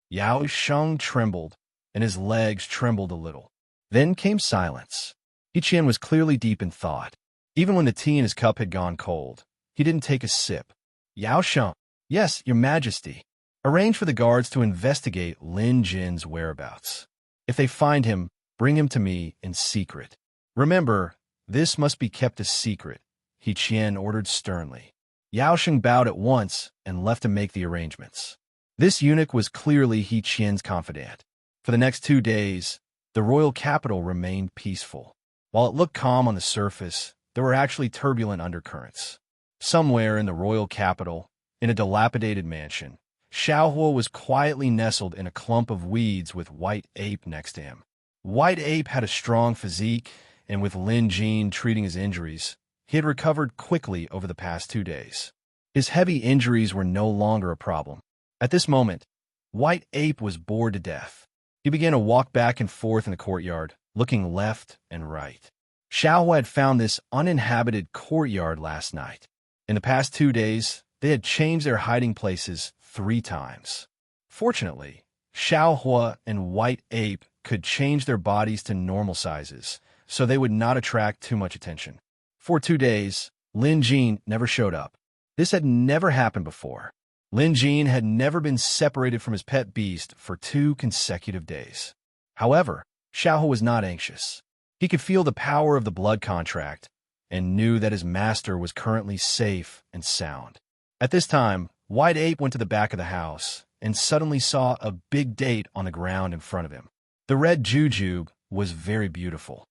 Yao Sheng trembled, and his legs trembled a little. Then came silence. He Qian was clearly deep in thought. Even when the tea in his cup had gone cold, he didn't take a sip. Yao Sheng. Yes, your majesty. Arrange for the guards to investigate Lin Jin's whereabouts. If they find him, bring him to me in secret. Remember, this must be kept a secret, He Qian ordered sternly. Yao Sheng bowed at once and left him make the arrangements. This eunuch was clearly He Qian's confidant. For the next 2 days, the royal capital remained peaceful. While it looked calm on the surface, there were actually turbulent undercurrents. Somewhere in the royal capital, in a dilapidated mansion, Xiaohua was quietly nestled in a clump of weeds with White Ape next to him. White Ape had a strong physique, and with Lin Jin treating his injuries, he had recovered quickly over the past 2 days. His heavy injuries were no longer a problem. At this moment, White Ape was bored to death. He began to walk back and forth in the courtyard, looking left and right. Xiaohua had found this uninhabited courtyard last night. In the past 2 days, they had changed their hiding places 3 times. Fortunately, Xiaohua and White Ape could change their bodies to normal sizes, so they would not attract too much attention. For 2 days, Lin Jin never showed up. This had never happened before. Lin Jin had never been separated from his pet beast for 2 consecutive days. However, Xiaohua was not anxious. He could feel the power of the blood contract and knew that his master was currently safe and sound. At this time, White Ape went to the back of the house and suddenly saw a big date on the ground in front of him. The red jujube was very beautiful.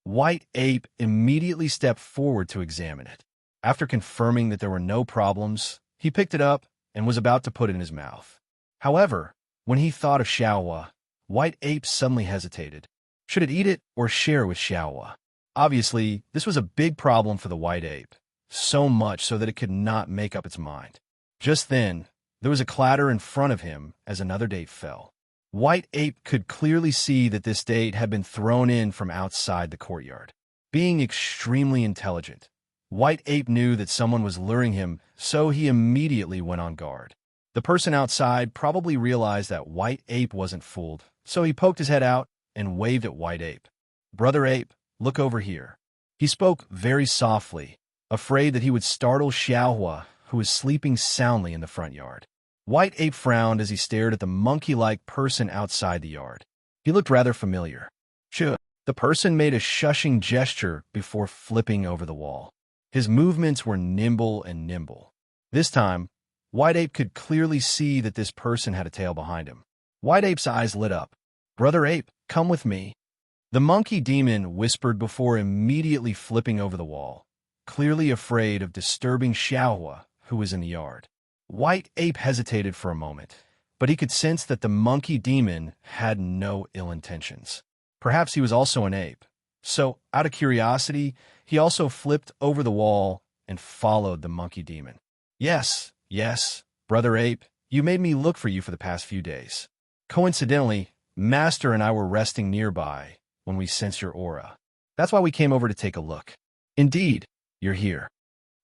White Ape immediately stepped forward to examine it. After confirming that there were no problems, he picked it up and was about to put it in his mouth. However, when he thought of Xiaohua, White Ape suddenly hesitated. Should it eat it or share it with Xiaohua? Obviously, this was a big problem for the White Ape, so much so that it could not make up its mind. Just then, there was a clatter in front of him as another date fell. White Ape could clearly see that this date had been thrown in from outside the courtyard. Being extremely intelligent, White Ape knew that someone was luring him, so he immediately went on guard. The person outside probably realized that White Ape wasn't fooled, so he poked his head out and waved at White Ape. "Brother Ape, look over here." He spoke very softly, afraid that he would startle Xiaohua, who was sleeping soundly in the front yard. White Ape frowned as he stared at the monkey-like person outside the yard. He looked rather familiar. Sure. The person made a shushing gesture before flipping over the wall. His movements were nimble and nimble. This time, White Ape could clearly see that this person had a tail behind him. White Ape's eyes lit up. "Brother Ape, come with me." The monkey demon whispered before immediately flipping over the wall, clearly afraid of disturbing Xiaohua, who was in the yard. White Ape hesitated for a moment, but he could sense that the monkey demon had no ill intentions. Perhaps he was also an ape. So, out of curiosity, he also flipped over the wall and followed the monkey demon. Yes, Brother Ape, you made me look for you for the past few days. Coincidentally, Master and I were resting nearby when we sensed your aura. That's why we came over to take a look. Indeed, you're here.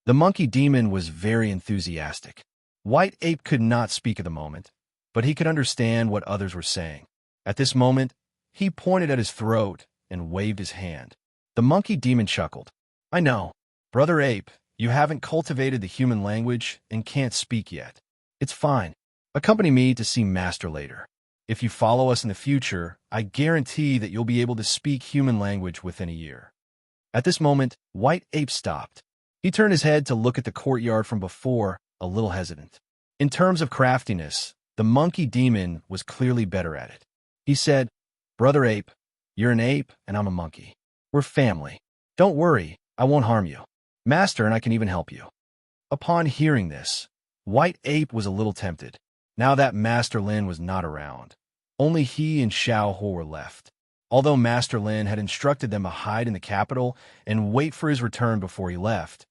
The monkey demon was very enthusiastic. White Ape could not speak at the moment, but he could understand what others were saying. At this moment, he pointed at his throat and waved his hand. The monkey demon chuckled. "I know. Brother Ape, you haven't cultivated the human language and can't speak yet. It's fine. Accompany me to see Master later. If you follow us in the future, I guarantee that you'll be able to speak human language within a year." At this moment, White Ape stopped. He turned his head to look at the courtyard from before, a little hesitant. In terms of craftiness, the monkey demon was clearly better at it. He said, "Brother Ape, you're an ape and I'm a monkey. We're family. Don't worry, I won't harm you. Master and I can even help you." Upon hearing this, White Ape was a little tempted. Now that Master Lin was not around, only he and Xiaohua were left. Although Master Lin had instructed them to hide in the capital and wait for his return before he left,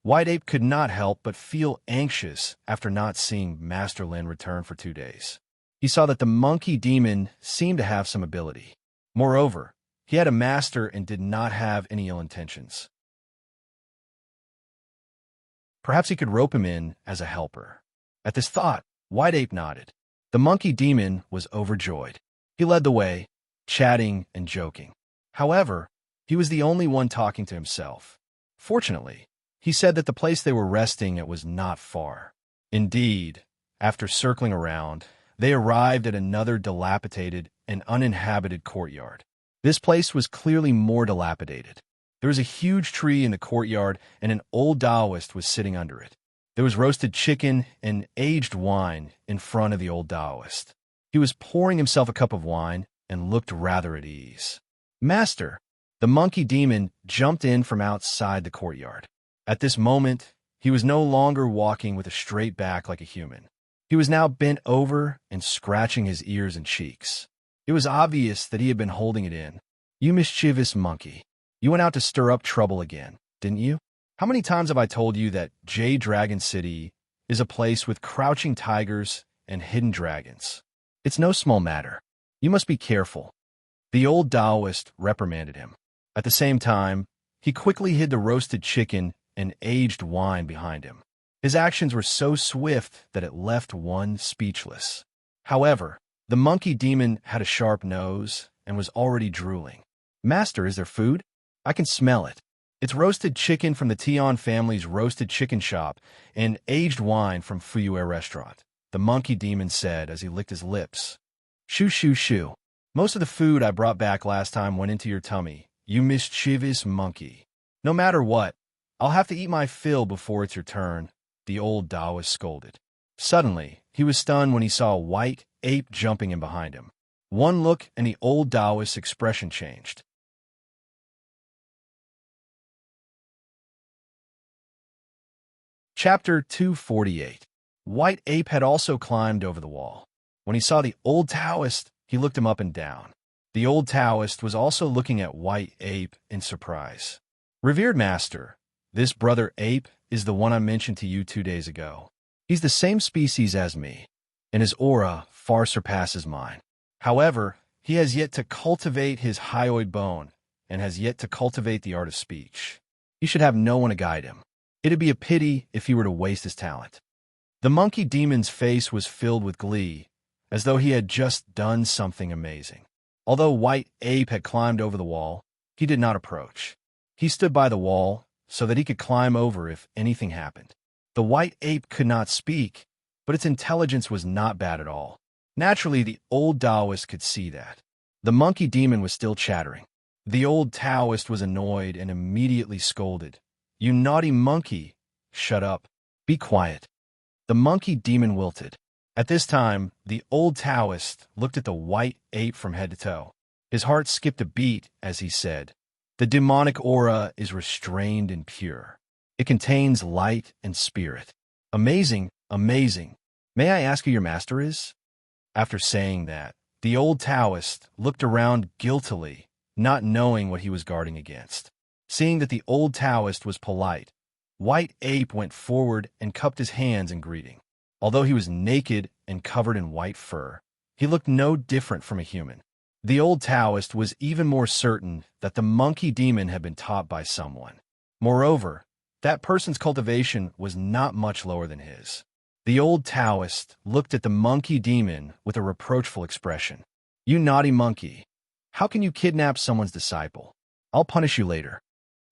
White Ape could not help but feel anxious after not seeing Master Lin return for 2 days. he saw that the monkey demon seemed to have some ability. Moreover, he had a master and did not have any ill intentions. Perhaps he could rope him in as a helper. At this thought, White Ape nodded. The monkey demon was overjoyed. He led the way, chatting and joking. However, he was the only one talking to himself. Fortunately, he said that the place they were resting at was not far. Indeed, after circling around, they arrived at another dilapidated and uninhabited courtyard. This place was clearly more dilapidated. There was a huge tree in the courtyard, and an old Taoist was sitting under it. There was roasted chicken and aged wine in front of the old Taoist. He was pouring himself a cup of wine and looked rather at ease. "Master," the monkey demon jumped in from outside the courtyard. At this moment, he was no longer walking with a straight back like a human. He was now bent over and scratching his ears and cheeks. It was obvious that he had been holding it in. "You mischievous monkey. You went out to stir up trouble again, didn't you? How many times have I told you that Jade Dragon City is a place with crouching tigers and hidden dragons? It's no small matter. You must be careful." The old Taoist reprimanded him. At the same time, he quickly hid the roasted chicken and aged wine behind him. His actions were so swift that it left one speechless. However, the monkey demon had a sharp nose and was already drooling. "Master, is there food? I can smell it. It's roasted chicken from the Tion family's roasted chicken shop and aged wine from Fuyue restaurant," the monkey demon said as he licked his lips. "Shoo, shoo, shoo. Most of the food I brought back last time went into your tummy, you mischievous monkey. No matter what, I'll have to eat my fill before it's your turn," the old Taoist scolded. Suddenly, he was stunned when he saw a white ape jumping in behind him. One look and the old Taoist's expression changed. Chapter 248. White Ape had also climbed over the wall. When he saw the old Taoist, he looked him up and down. The old Taoist was also looking at White Ape in surprise. "Revered master, this brother ape is the one I mentioned to you 2 days ago. He's the same species as me, and his aura far surpasses mine. However, he has yet to cultivate his hyoid bone, and has yet to cultivate the art of speech. He should have no one to guide him. It'd be a pity if he were to waste his talent." The monkey demon's face was filled with glee, as though he had just done something amazing. Although White Ape had climbed over the wall, he did not approach. He stood by the wall so that he could climb over if anything happened. The White Ape could not speak, but its intelligence was not bad at all. Naturally, the old Taoist could see that. The monkey demon was still chattering. The old Taoist was annoyed and immediately scolded. "You naughty monkey! Shut up. Be quiet." The monkey demon wilted. At this time, the old Taoist looked at the White Ape from head to toe. His heart skipped a beat as he said, "The demonic aura is restrained and pure. It contains light and spirit. Amazing, amazing. May I ask who your master is?" After saying that, the old Taoist looked around guiltily, not knowing what he was guarding against. Seeing that the old Taoist was polite, White Ape went forward and cupped his hands in greeting. Although he was naked and covered in white fur, he looked no different from a human. The old Taoist was even more certain that the monkey demon had been taught by someone. Moreover, that person's cultivation was not much lower than his. The old Taoist looked at the monkey demon with a reproachful expression. "You naughty monkey! How can you kidnap someone's disciple? I'll punish you later."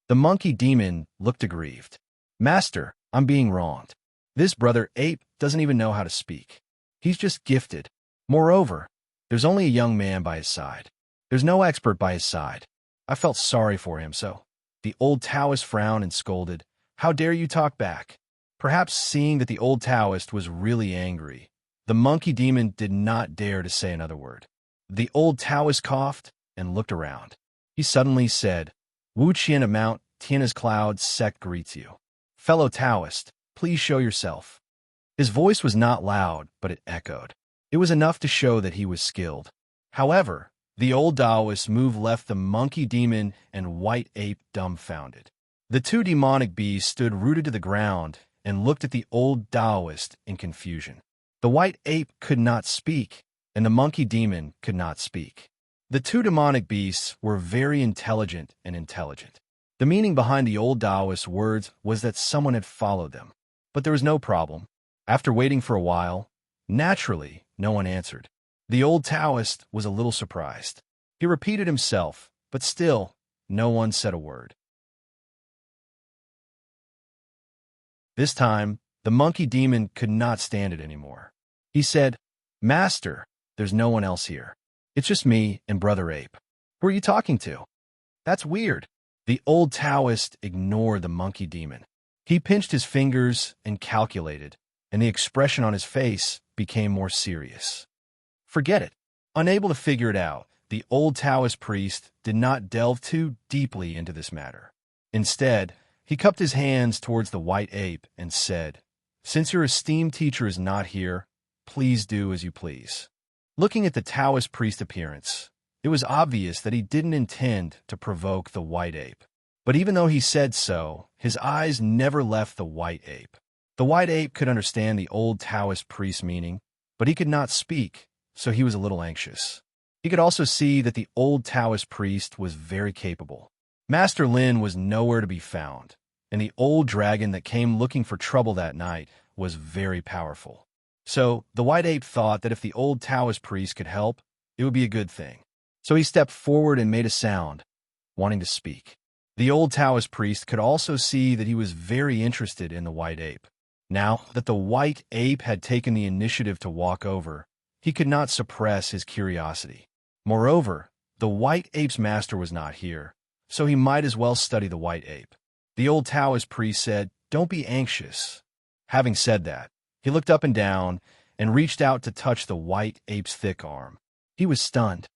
The monkey demon looked aggrieved. "Master, I'm being wronged. This brother ape doesn't even know how to speak. He's just gifted. Moreover, there's only a young man by his side. There's no expert by his side. I felt sorry for him, so..." The old Taoist frowned and scolded, "How dare you talk back?" Perhaps seeing that the old Taoist was really angry, the monkey demon did not dare to say another word. The old Taoist coughed and looked around. He suddenly said, "Wu Qian of Mount Tiana's Cloud sect greets you. Fellow Taoist, please show yourself." His voice was not loud, but it echoed. It was enough to show that he was skilled. However, the old Taoist move left the monkey demon and White Ape dumbfounded. The two demonic beasts stood rooted to the ground and looked at the old Taoist in confusion. The White Ape could not speak, and the monkey demon could not speak. The two demonic beasts were very intelligent and intelligent. The meaning behind the old Taoist words was that someone had followed them. But there was no problem. After waiting for a while, naturally, no one answered. The old Taoist was a little surprised. He repeated himself, but still, no one said a word. This time, the monkey demon could not stand it anymore. He said, "Master, there's no one else here. It's just me and Brother Ape. Who are you talking to?" "That's weird." The old Taoist ignored the monkey demon. He pinched his fingers and calculated, and the expression on his face became more serious. Forget it. Unable to figure it out, the old Taoist priest did not delve too deeply into this matter. Instead, he cupped his hands towards the white ape and said, "Since your esteemed teacher is not here, please do as you please." Looking at the Taoist priest's appearance, it was obvious that he didn't intend to provoke the white ape. But even though he said so, his eyes never left the white ape. The white ape could understand the old Taoist priest's meaning, but he could not speak, so he was a little anxious. He could also see that the old Taoist priest was very capable. Master Lin was nowhere to be found, and the old dragon that came looking for trouble that night was very powerful. So the white ape thought that if the old Taoist priest could help, it would be a good thing. So he stepped forward and made a sound, wanting to speak. The old Taoist priest could also see that he was very interested in the white ape. Now that the white ape had taken the initiative to walk over, he could not suppress his curiosity. Moreover, the white ape's master was not here, so he might as well study the white ape. The old Taoist priest said, "Don't be anxious." Having said that, he looked up and down and reached out to touch the white ape's thick arm. He was stunned.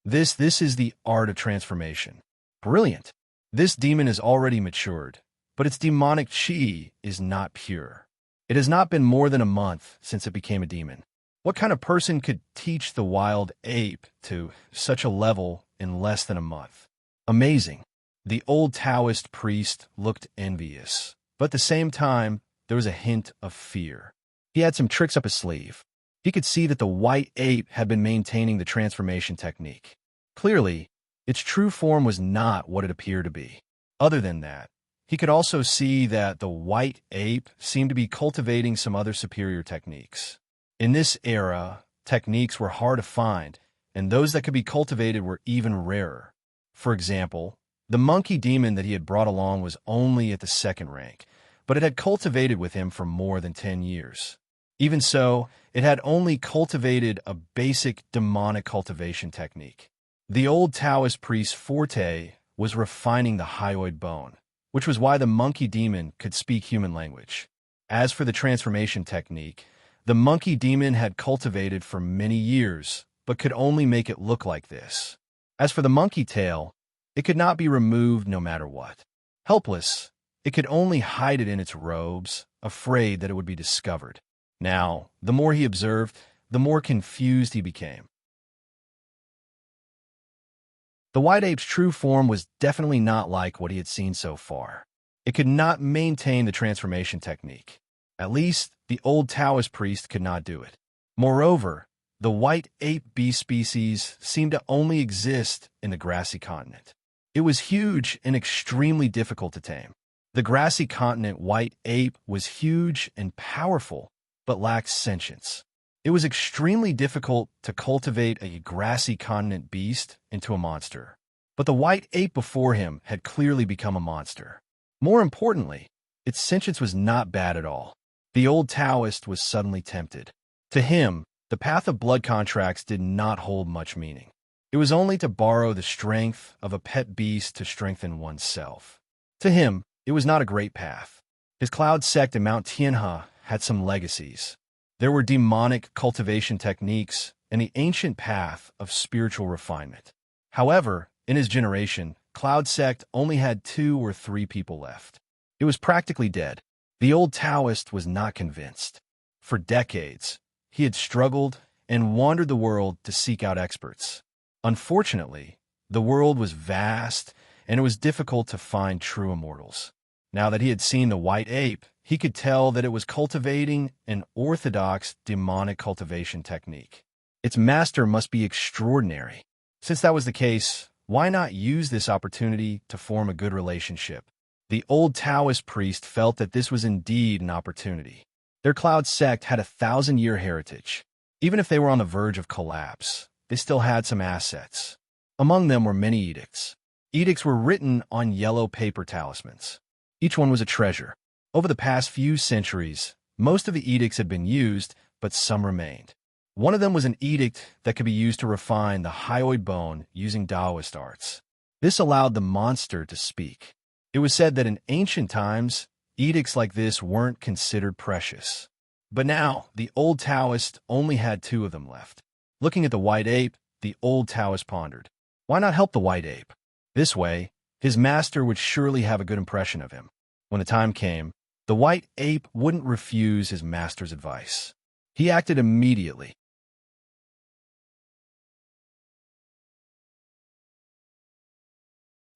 This is the art of transformation. Brilliant. This demon is already matured, but its demonic chi is not pure. It has not been more than a month since it became a demon. What kind of person could teach the wild ape to such a level in less than a month? Amazing. The old Taoist priest looked envious, but at the same time, there was a hint of fear. He had some tricks up his sleeve. He could see that the white ape had been maintaining the transformation technique. Clearly, its true form was not what it appeared to be. Other than that, he could also see that the white ape seemed to be cultivating some other superior techniques. In this era, techniques were hard to find, and those that could be cultivated were even rarer. For example, the monkey demon that he had brought along was only at the second rank, but it had cultivated with him for more than 10 years. Even so, it had only cultivated a basic demonic cultivation technique. The old Taoist priest's forte was refining the hyoid bone, which was why the monkey demon could speak human language. As for the transformation technique, the monkey demon had cultivated for many years, but could only make it look like this. As for the monkey tail, it could not be removed no matter what. Helpless, it could only hide it in its robes, afraid that it would be discovered. Now, the more he observed, the more confused he became. The white ape's true form was definitely not like what he had seen so far. It could not maintain the transformation technique. At least, the old Taoist priest could not do it. Moreover, the white ape beast species seemed to only exist in the grassy continent. It was huge and extremely difficult to tame. The grassy continent white ape was huge and powerful, but lacked sentience. It was extremely difficult to cultivate a grassy continent beast into a monster. But the white ape before him had clearly become a monster. More importantly, its sentience was not bad at all. The old Taoist was suddenly tempted. To him, the path of blood contracts did not hold much meaning. It was only to borrow the strength of a pet beast to strengthen oneself. To him, it was not a great path. His cloud sect in Mount Tianhe had some legacies. There were demonic cultivation techniques and the ancient path of spiritual refinement. However, in his generation, Cloud Sect only had 2 or 3 people left. It was practically dead. The old Taoist was not convinced. For decades, he had struggled and wandered the world to seek out experts. Unfortunately, the world was vast and it was difficult to find true immortals. Now that he had seen the white ape, he could tell that it was cultivating an orthodox demonic cultivation technique. Its master must be extraordinary. Since that was the case, why not use this opportunity to form a good relationship? The old Taoist priest felt that this was indeed an opportunity. Their cloud sect had a 1,000-year heritage. Even if they were on the verge of collapse, they still had some assets. Among them were many edicts. Edicts were written on yellow paper talismans. Each one was a treasure. Over the past few centuries, most of the edicts had been used, but some remained. One of them was an edict that could be used to refine the hyoid bone using Taoist arts. This allowed the monster to speak. It was said that in ancient times, edicts like this weren't considered precious. But now, the old Taoist only had 2 of them left. Looking at the white ape, the old Taoist pondered, why not help the white ape? This way, his master would surely have a good impression of him. When the time came, the white ape wouldn't refuse his master's advice. He acted immediately.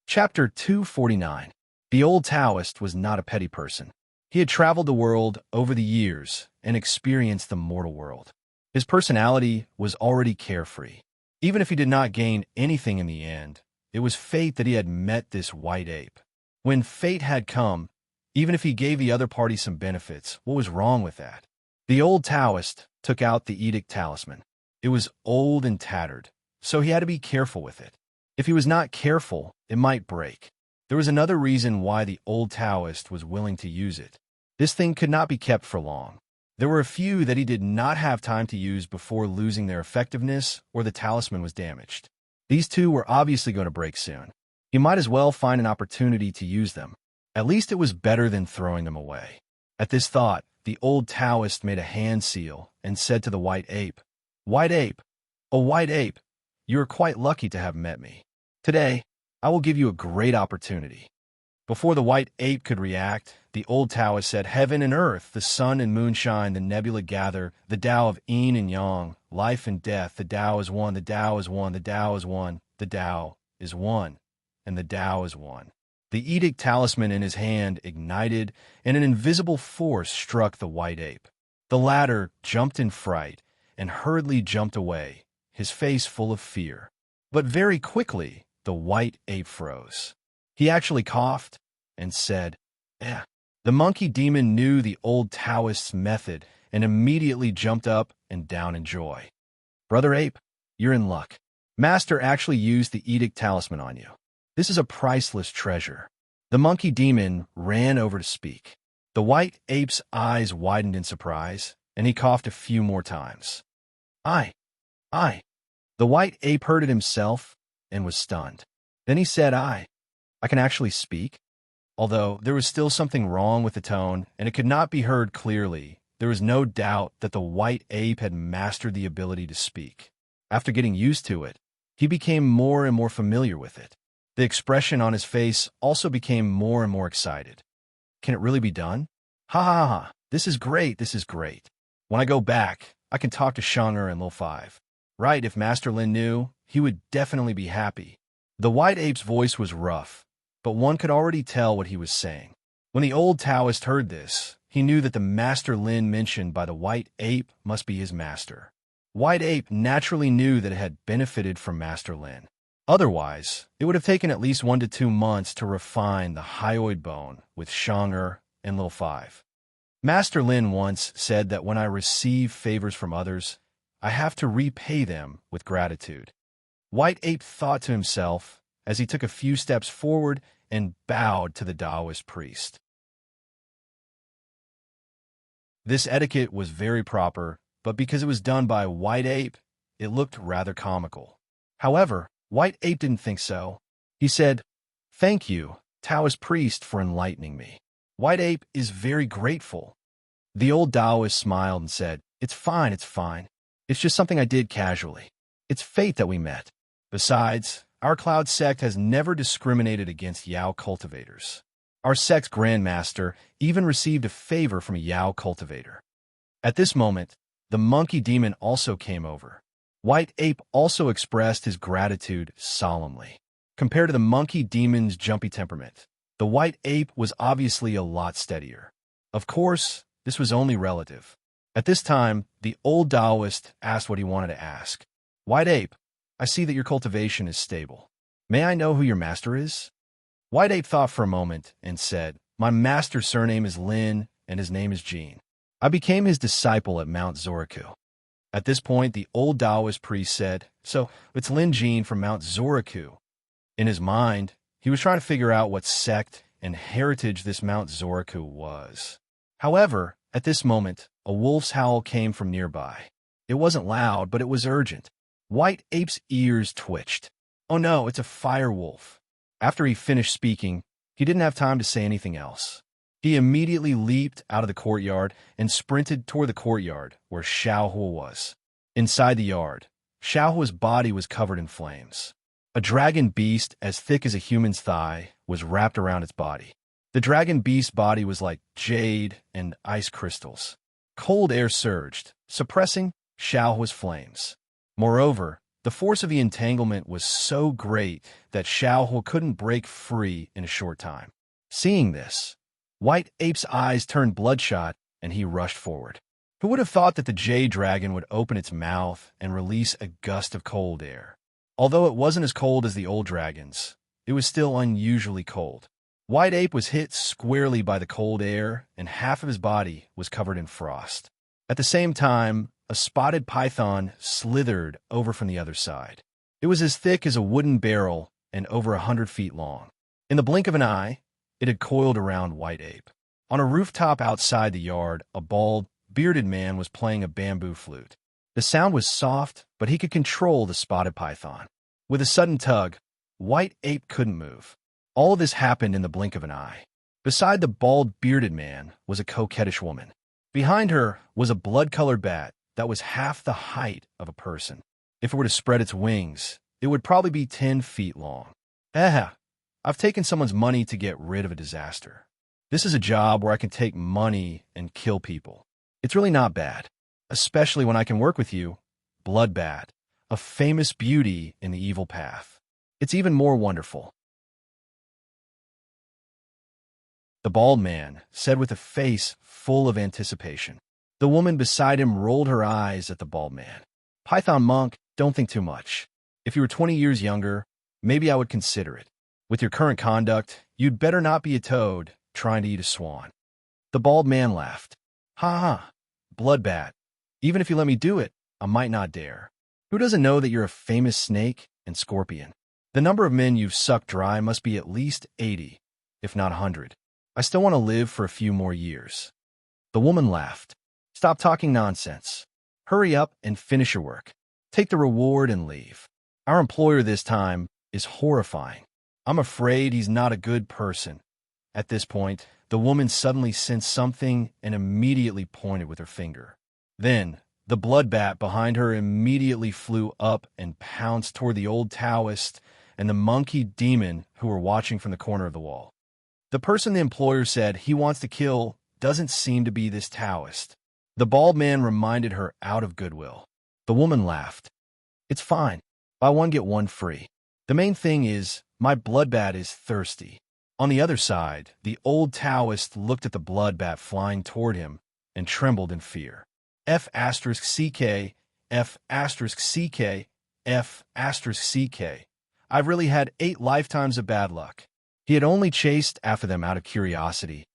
Chapter 249. The old Taoist was not a petty person. He had traveled the world over the years and experienced the mortal world. His personality was already carefree. Even if he did not gain anything in the end, it was fate that he had met this white ape. When fate had come, even if he gave the other party some benefits, what was wrong with that? The old Taoist took out the edict talisman. It was old and tattered, so he had to be careful with it. If he was not careful, it might break. There was another reason why the old Taoist was willing to use it. This thing could not be kept for long. There were a few that he did not have time to use before losing their effectiveness or the talisman was damaged. These 2 were obviously going to break soon. He might as well find an opportunity to use them. At least it was better than throwing them away. At this thought, the old Taoist made a hand seal and said to the white ape, "White ape, oh white ape, you are quite lucky to have met me. Today, I will give you a great opportunity." Before the white ape could react, the old Taoist said, "Heaven and earth, the sun and moon shine, the nebula gather, the Tao of yin and yang, life and death, the Tao is one, the Tao is one, the Tao is one, the Tao is one, and the Tao is one." The edict talisman in his hand ignited, and an invisible force struck the white ape. The latter jumped in fright and hurriedly jumped away, his face full of fear. But very quickly, the white ape froze. He actually coughed and said, "Eh." The monkey demon knew the old Taoist's method and immediately jumped up and down in joy. "Brother ape, you're in luck. Master actually used the edict talisman on you. This is a priceless treasure." The monkey demon ran over to speak. The white ape's eyes widened in surprise, and he coughed a few more times. I. The white ape heard it himself and was stunned. Then he said, I can actually speak? Although there was still something wrong with the tone, and it could not be heard clearly, there was no doubt that the white ape had mastered the ability to speak. After getting used to it, he became more and more familiar with it. The expression on his face also became more and more excited. Can it really be done? Ha ha ha, this is great, this is great. When I go back, I can talk to Shunger and Lil Five. Right, if Master Lin knew, he would definitely be happy. The white ape's voice was rough, but one could already tell what he was saying. When the old Taoist heard this, he knew that the Master Lin mentioned by the white ape must be his master. White ape naturally knew that it had benefited from Master Lin. Otherwise, it would have taken at least 1 to 2 months to refine the hyoid bone with Shunger and Lil Five. Master Lin once said that when I receive favors from others, I have to repay them with gratitude. White ape thought to himself as he took a few steps forward and bowed to the Taoist priest. This etiquette was very proper, but because it was done by White Ape, it looked rather comical. However, White Ape didn't think so. He said, "Thank you, Taoist priest, for enlightening me." White Ape is very grateful. The old Taoist smiled and said, It's fine. It's just something I did casually. It's fate that we met. Besides, our cloud sect has never discriminated against Yao cultivators. Our sect's grandmaster even received a favor from a Yao cultivator. At this moment, the monkey demon also came over. White Ape also expressed his gratitude solemnly. Compared to the monkey demon's jumpy temperament, the White Ape was obviously a lot steadier. Of course, this was only relative. At this time, the old Taoist asked what he wanted to ask. White Ape, I see that your cultivation is stable. May I know who your master is? White Ape thought for a moment and said, My master's surname is Lin, and his name is Jean. I became his disciple at Mount Zoraku. At this point, the old Taoist priest said, So, it's Lin Jean from Mount Zoraku. In his mind, he was trying to figure out what sect and heritage this Mount Zoraku was. However, at this moment, a wolf's howl came from nearby. It wasn't loud, but it was urgent. White Ape's ears twitched. Oh no, it's a fire wolf. After he finished speaking, he didn't have time to say anything else. He immediately leaped out of the courtyard and sprinted toward the courtyard where Xiaohua was. Inside the yard, Xiaohua's body was covered in flames. A dragon beast as thick as a human's thigh was wrapped around its body. The dragon beast's body was like jade and ice crystals. Cold air surged, suppressing Xiaohua's flames. Moreover, the force of the entanglement was so great that Xiaohua couldn't break free in a short time. Seeing this, White Ape's eyes turned bloodshot, and he rushed forward. Who would have thought that the jade dragon would open its mouth and release a gust of cold air? Although it wasn't as cold as the old dragons, it was still unusually cold. White Ape was hit squarely by the cold air, and half of his body was covered in frost. At the same time, a spotted python slithered over from the other side. It was as thick as a wooden barrel and over 100 feet long. In the blink of an eye, it had coiled around White Ape. On a rooftop outside the yard, a bald, bearded man was playing a bamboo flute. The sound was soft, but he could control the spotted python. With a sudden tug, White Ape couldn't move. All of this happened in the blink of an eye. Beside the bald, bearded man was a coquettish woman. Behind her was a blood-colored bat that was half the height of a person. If it were to spread its wings, it would probably be 10 feet long. I've taken someone's money to get rid of a disaster. This is a job where I can take money and kill people. It's really not bad, especially when I can work with you, Bloodbat, a famous beauty in the evil path. It's even more wonderful. The bald man said with a face full of anticipation. The woman beside him rolled her eyes at the bald man. Python monk, don't think too much. If you were 20 years younger, maybe I would consider it. With your current conduct, you'd better not be a toad trying to eat a swan. The bald man laughed. Ha ha, Bloodbat. Even if you let me do it, I might not dare. Who doesn't know that you're a famous snake and scorpion? The number of men you've sucked dry must be at least 80, if not 100. I still want to live for a few more years. The woman laughed. Stop talking nonsense. Hurry up and finish your work. Take the reward and leave. Our employer this time is horrifying. I'm afraid he's not a good person. At this point, the woman suddenly sensed something and immediately pointed with her finger. Then, the bloodbat behind her immediately flew up and pounced toward the old Taoist and the monkey demon who were watching from the corner of the wall. The person the employer said he wants to kill doesn't seem to be this Taoist. The bald man reminded her out of goodwill. The woman laughed. It's fine. Buy one, get one free. The main thing is, my bloodbat is thirsty. On the other side, the old Taoist looked at the bloodbat flying toward him and trembled in fear. F***CK, F***CK, F***CK. I've really had 8 lifetimes of bad luck. He had only chased after them out of curiosity,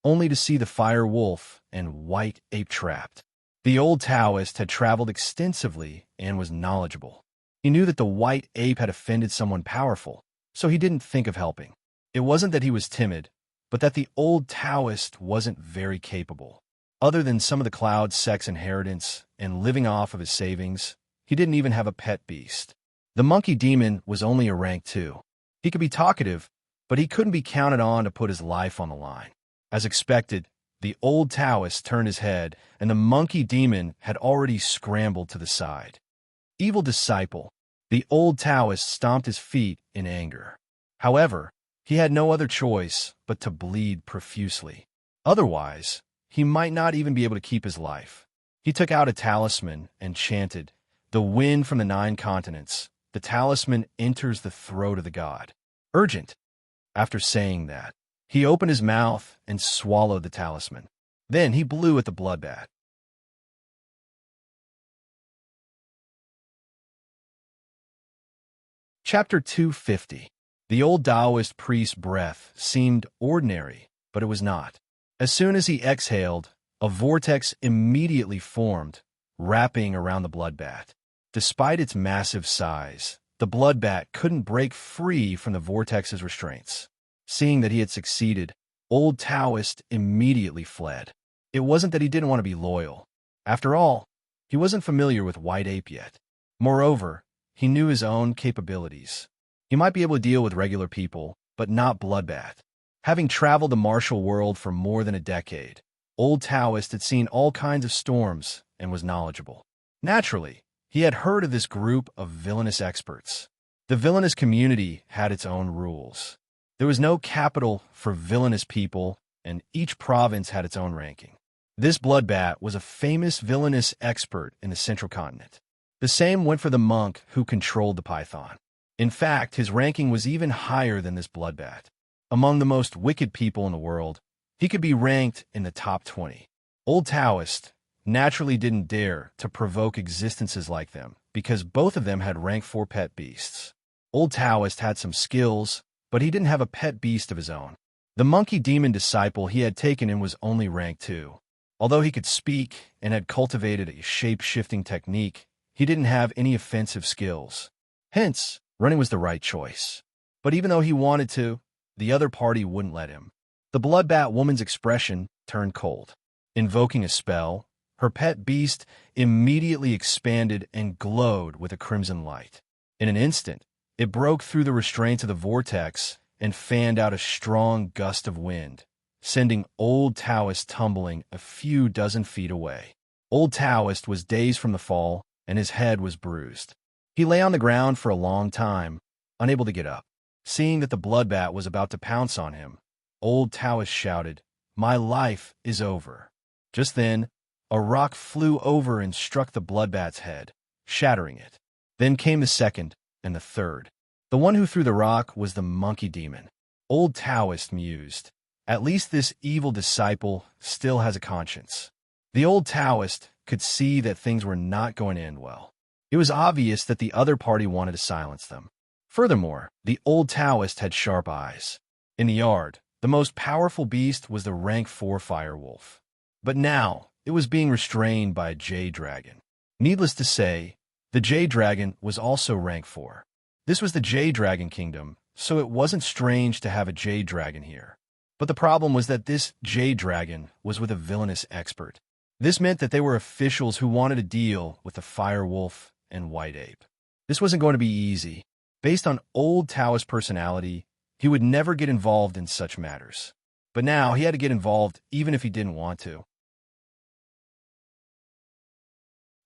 only to see the fire wolf and White Ape trapped. The old Taoist had traveled extensively and was knowledgeable. He knew that the White Ape had offended someone powerful, so he didn't think of helping. It wasn't that he was timid, but that the old Taoist wasn't very capable. Other than some of the cloud sex inheritance and living off of his savings, he didn't even have a pet beast. The monkey demon was only a rank 2. He could be talkative, but he couldn't be counted on to put his life on the line. As expected, the old Taoist turned his head, and the monkey demon had already scrambled to the side. Evil disciple, the old Taoist stomped his feet in anger. However, he had no other choice but to bleed profusely. Otherwise, he might not even be able to keep his life. He took out a talisman and chanted, "The wind from the 9 continents. The talisman enters the throat of the god. Urgent." After saying that, he opened his mouth and swallowed the talisman. Then he blew at the bloodbat. Chapter 250. The old Taoist priest's breath seemed ordinary, but it was not. As soon as he exhaled, a vortex immediately formed, wrapping around the bloodbat. Despite its massive size, the bloodbat couldn't break free from the vortex's restraints. Seeing that he had succeeded, old Taoist immediately fled. It wasn't that he didn't want to be loyal. After all, he wasn't familiar with White Ape yet. Moreover, he knew his own capabilities. He might be able to deal with regular people, but not bloodbat. Having traveled the martial world for more than a decade, old Taoist had seen all kinds of storms and was knowledgeable. Naturally, he had heard of this group of villainous experts. The villainous community had its own rules. There was no capital for villainous people, and each province had its own ranking. This bloodbat was a famous villainous expert in the central continent. The same went for the monk who controlled the python. In fact, his ranking was even higher than this bloodbat. Among the most wicked people in the world, he could be ranked in the top 20. Old Taoist naturally didn't dare to provoke existences like them, because both of them had rank 4 pet beasts. Old Taoist had some skills, but he didn't have a pet beast of his own. The monkey demon disciple he had taken in was only rank 2. Although he could speak and had cultivated a shape-shifting technique, he didn't have any offensive skills. Hence, running was the right choice. But even though he wanted to, the other party wouldn't let him. The bloodbat woman's expression turned cold. Invoking a spell, her pet beast immediately expanded and glowed with a crimson light. In an instant, it broke through the restraints of the vortex and fanned out a strong gust of wind, sending old Taoist tumbling a few dozen feet away. Old Taoist was dazed from the fall, and his head was bruised. He lay on the ground for a long time, unable to get up. Seeing that the bloodbat was about to pounce on him, old Taoist shouted, "My life is over." Just then, a rock flew over and struck the bloodbat's head, shattering it. Then came the second and the third. The one who threw the rock was the monkey demon. Old Taoist mused, "At least this evil disciple still has a conscience." The old Taoist could see that things were not going to end well. It was obvious that the other party wanted to silence them. Furthermore, the old Taoist had sharp eyes. In the yard, the most powerful beast was the rank 4 fire wolf. But now, it was being restrained by a jade dragon. Needless to say, the jade dragon was also rank 4. This was the jade dragon kingdom, so it wasn't strange to have a jade dragon here. But the problem was that this jade dragon was with a villainous expert. This meant that they were officials who wanted to deal with the fire wolf and white ape. This wasn't going to be easy. Based on old Taoist personality, he would never get involved in such matters. But now he had to get involved even if he didn't want to.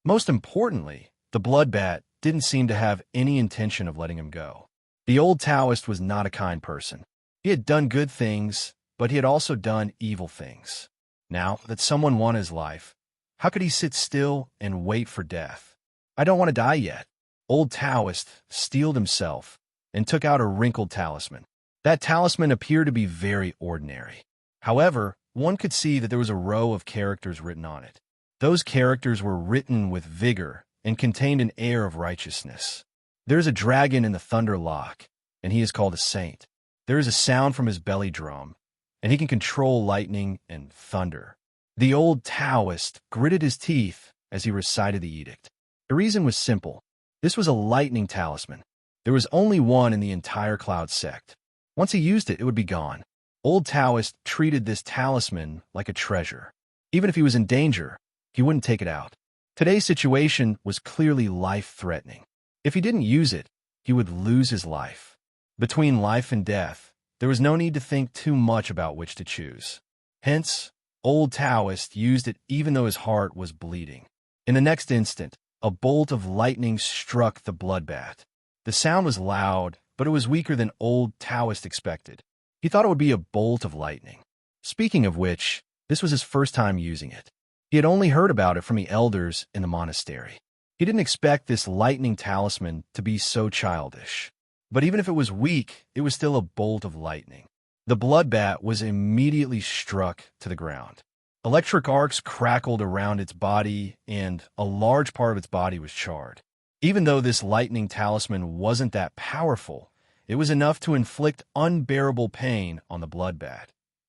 Most importantly, the bloodbat didn't seem to have any intention of letting him go. The old Taoist was not a kind person. He had done good things, but he had also done evil things. Now that someone won his life, how could he sit still and wait for death? "I don't want to die yet." Old Taoist steeled himself and took out a wrinkled talisman. That talisman appeared to be very ordinary. However, one could see that there was a row of characters written on it. Those characters were written with vigor and contained an air of righteousness. There is a dragon in the thunder lock, and he is called a saint. There is a sound from his belly drum, and he can control lightning and thunder. The old Taoist gritted his teeth as he recited the edict. The reason was simple. This was a lightning talisman. There was only one in the entire Cloud sect. Once he used it, it would be gone. Old Taoist treated this talisman like a treasure. Even if he was in danger, he wouldn't take it out. Today's situation was clearly life-threatening. If he didn't use it, he would lose his life. Between life and death, there was no need to think too much about which to choose. Hence, old Taoist used it even though his heart was bleeding. In the next instant, a bolt of lightning struck the bloodbat. The sound was loud, but it was weaker than old Taoist expected. He thought it would be a bolt of lightning. Speaking of which, this was his first time using it. He had only heard about it from the elders in the monastery. He didn't expect this lightning talisman to be so childish. But even if it was weak, it was still a bolt of lightning. The bloodbat was immediately struck to the ground. Electric arcs crackled around its body, and a large part of its body was charred. Even though this lightning talisman wasn't that powerful, it was enough to inflict unbearable pain on the bloodbat,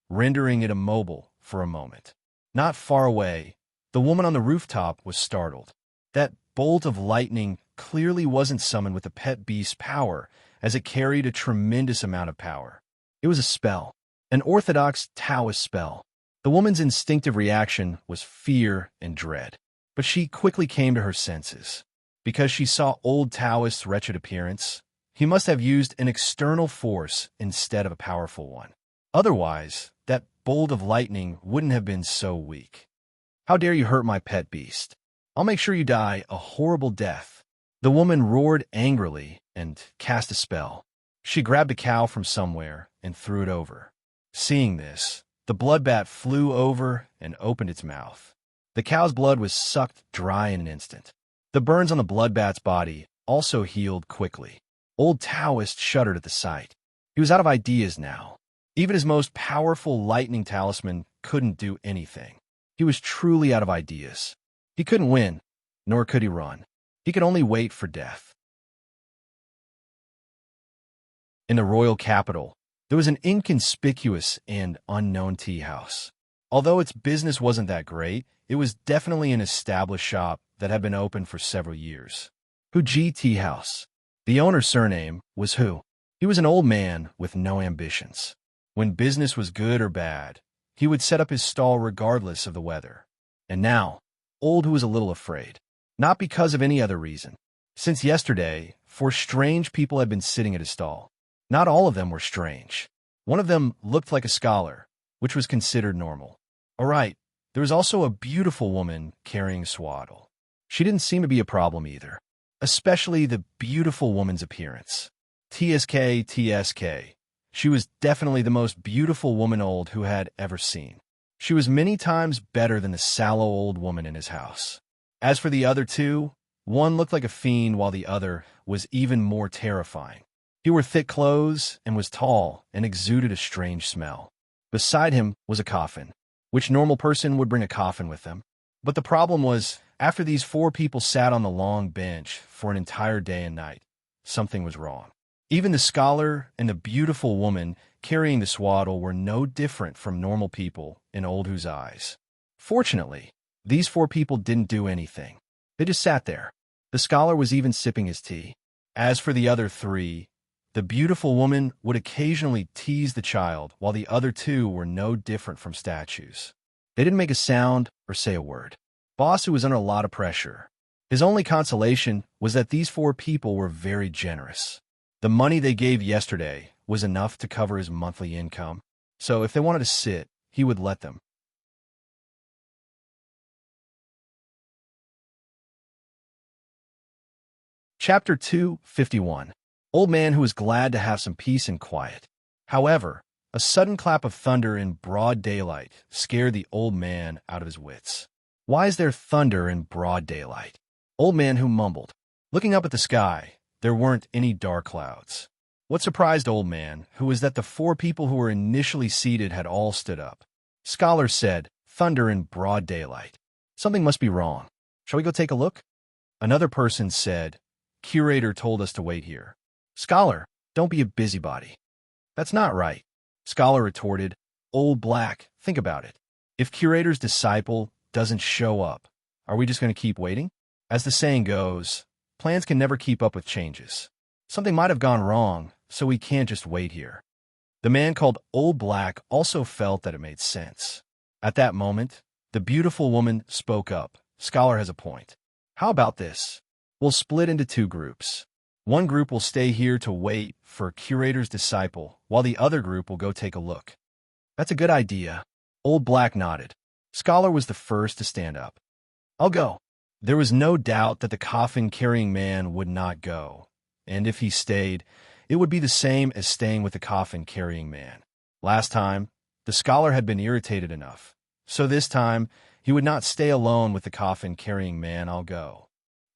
rendering it immobile for a moment. Not far away, the woman on the rooftop was startled. That bolt of lightning clearly wasn't summoned with the pet beast's power, as it carried a tremendous amount of power. It was a spell, an orthodox Taoist spell. The woman's instinctive reaction was fear and dread, but she quickly came to her senses. Because she saw old Taoist's wretched appearance, he must have used an external force instead of a powerful one. Otherwise, that bolt of lightning wouldn't have been so weak. How dare you hurt my pet beast? I'll make sure you die a horrible death. The woman roared angrily and cast a spell. She grabbed a cow from somewhere and threw it over. Seeing this, the bloodbat flew over and opened its mouth. The cow's blood was sucked dry in an instant. The burns on the bloodbat's body also healed quickly. Old Taoist shuddered at the sight. He was out of ideas now. Even his most powerful lightning talisman couldn't do anything. He was truly out of ideas. He couldn't win, nor could he run. He could only wait for death. In the royal capital, there was an inconspicuous and unknown tea house. Although its business wasn't that great, it was definitely an established shop that had been open for several years. Hu Ji Tea House. The owner's surname was Hu. He was an old man with no ambitions. When business was good or bad, he would set up his stall regardless of the weather. And now, Old Hu was a little afraid. Not because of any other reason. Since yesterday, 4 strange people had been sitting at his stall. Not all of them were strange. One of them looked like a scholar, which was considered normal. All right, there was also a beautiful woman carrying a swaddle. She didn't seem to be a problem either, especially the beautiful woman's appearance. TSK. She was definitely the most beautiful woman Old Hu had ever seen. She was many times better than the sallow old woman in his house. As for the other two, one looked like a fiend while the other was even more terrifying. He wore thick clothes and was tall and exuded a strange smell. Beside him was a coffin. Which normal person would bring a coffin with them? But the problem was, after these 4 people sat on the long bench for an entire day and night, something was wrong. Even the scholar and the beautiful woman carrying the swaddle were no different from normal people in Old Hu's eyes. Fortunately, these 4 people didn't do anything. They just sat there. The scholar was even sipping his tea. As for the other 3, the beautiful woman would occasionally tease the child, while the other 2 were no different from statues. They didn't make a sound or say a word. Boss Hu was under a lot of pressure. His only consolation was that these 4 people were very generous. The money they gave yesterday was enough to cover his monthly income, so if they wanted to sit, he would let them. Chapter 251. Old Man who was glad to have some peace and quiet. However, a sudden clap of thunder in broad daylight scared the old man out of his wits. Why is there thunder in broad daylight? Old Man who mumbled. Looking up at the sky, there weren't any dark clouds. What surprised Old Man, who was that the 4 people who were initially seated had all stood up. Scholar said, thunder in broad daylight. Something must be wrong. Shall we go take a look? Another person said, Curator told us to wait here. Scholar, don't be a busybody. That's not right. Scholar retorted, Old Black, think about it. If Curator's disciple doesn't show up, are we just going to keep waiting? As the saying goes, plans can never keep up with changes. Something might have gone wrong, so we can't just wait here. The man called Old Black also felt that it made sense. At that moment, the beautiful woman spoke up. Scholar has a point. How about this? We'll split into 2 groups. One group will stay here to wait for Curator's disciple, while the other group will go take a look. That's a good idea. Old Black nodded. Scholar was the first to stand up. I'll go. There was no doubt that the coffin-carrying man would not go, and if he stayed, it would be the same as staying with the coffin-carrying man. Last time, the scholar had been irritated enough, so this time, he would not stay alone with the coffin-carrying man. I'll go.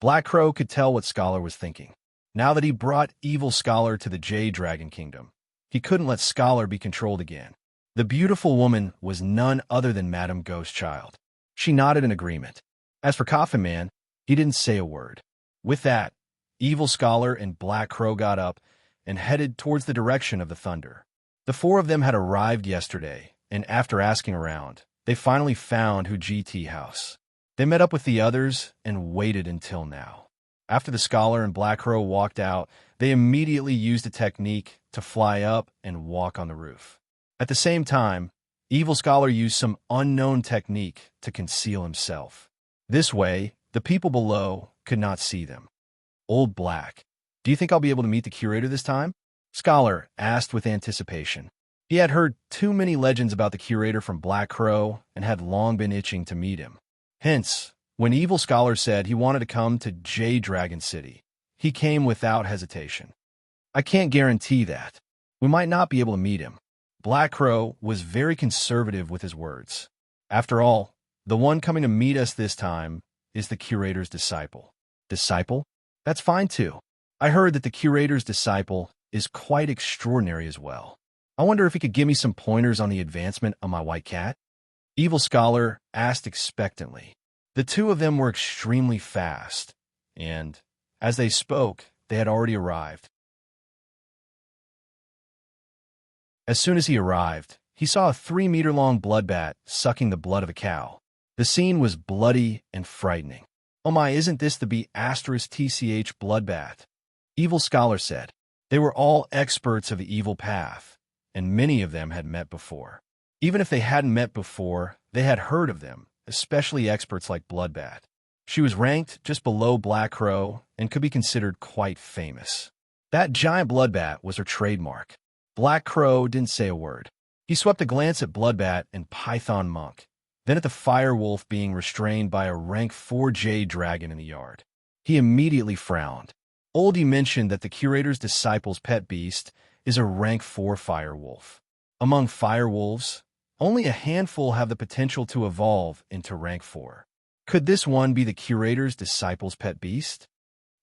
Black Crow could tell what Scholar was thinking. Now that he brought evil Scholar to the Jade Dragon Kingdom, he couldn't let Scholar be controlled again. The beautiful woman was none other than Madame Ghostchild. She nodded in agreement. As for Coffin Man, he didn't say a word. With that, Evil Scholar and Black Crow got up and headed towards the direction of the thunder. The four of them had arrived yesterday, and after asking around, they finally found GT house. They met up with the others and waited until now. After the Scholar and Black Crow walked out, they immediately used a technique to fly up and walk on the roof. At the same time, Evil Scholar used some unknown technique to conceal himself. This way, the people below could not see them. Old Black, do you think I'll be able to meet the curator this time? Scholar asked with anticipation. He had heard too many legends about the curator from Black Crow and had long been itching to meet him. Hence, when Evil Scholar said he wanted to come to Dragon City, he came without hesitation. I can't guarantee that. We might not be able to meet him. Black Crow was very conservative with his words. After all, the one coming to meet us this time is the curator's disciple. Disciple? That's fine too. I heard that the curator's disciple is quite extraordinary as well. I wonder if he could give me some pointers on the advancement of my white cat? Evil Scholar asked expectantly. The two of them were extremely fast, and, as they spoke, they had already arrived. As soon as he arrived, he saw a 3-meter-long bloodbat sucking the blood of a cow. The scene was bloody and frightening. Oh my, isn't this the B*TCH bloodbat? Evil Scholar said. They were all experts of the evil path, and many of them had met before. Even if they hadn't met before, they had heard of them, especially experts like Bloodbat. She was ranked just below Black Crow and could be considered quite famous. That giant bloodbat was her trademark. Black Crow didn't say a word. He swept a glance at Bloodbat and Python Monk, then at the Firewolf being restrained by a rank 4 jade dragon in the yard. He immediately frowned. Oldie mentioned that the curator's disciple's pet beast is a rank 4 Firewolf. Among Firewolves, only a handful have the potential to evolve into rank 4. Could this one be the curator's disciple's pet beast?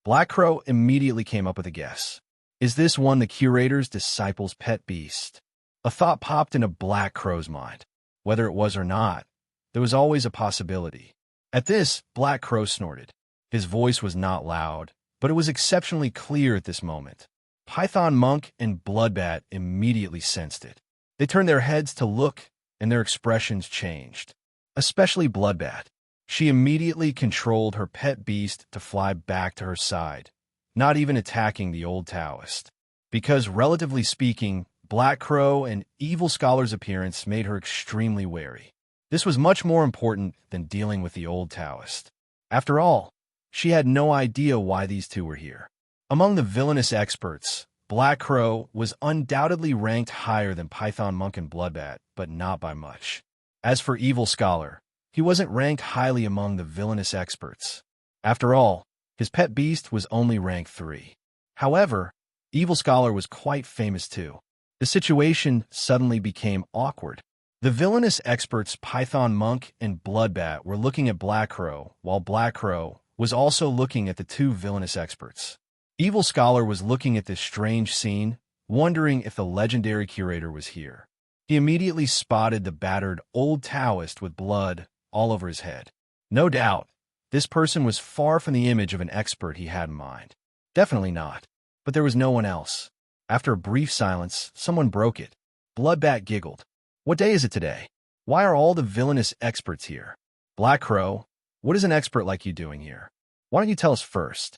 Black Crow immediately came up with a guess. Is this one the curator's disciple's pet beast? A thought popped into Black Crow's mind. Whether it was or not, there was always a possibility. At this, Black Crow snorted. His voice was not loud, but it was exceptionally clear at this moment. Python Monk and Bloodbat immediately sensed it. They turned their heads to look, and their expressions changed. Especially Bloodbat. She immediately controlled her pet beast to fly back to her side, not even attacking the old Taoist. Because, relatively speaking, Black Crow and Evil Scholar's appearance made her extremely wary. This was much more important than dealing with the old Taoist. After all, she had no idea why these two were here. Among the villainous experts, Black Crow was undoubtedly ranked higher than Python Monk and Bloodbat, but not by much. As for Evil Scholar, he wasn't ranked highly among the villainous experts. After all, his pet beast was only rank 3. However, Evil Scholar was quite famous too. The situation suddenly became awkward. The villainous experts Python Monk and Bloodbat were looking at Black Crow, while Black Crow was also looking at the two villainous experts. Evil Scholar was looking at this strange scene, wondering if the legendary curator was here. He immediately spotted the battered old Taoist with blood all over his head. No doubt, this person was far from the image of an expert he had in mind. Definitely not. But there was no one else. After a brief silence, someone broke it. Bloodbat giggled. What day is it today? Why are all the villainous experts here? Black Crow, what is an expert like you doing here? Why don't you tell us first?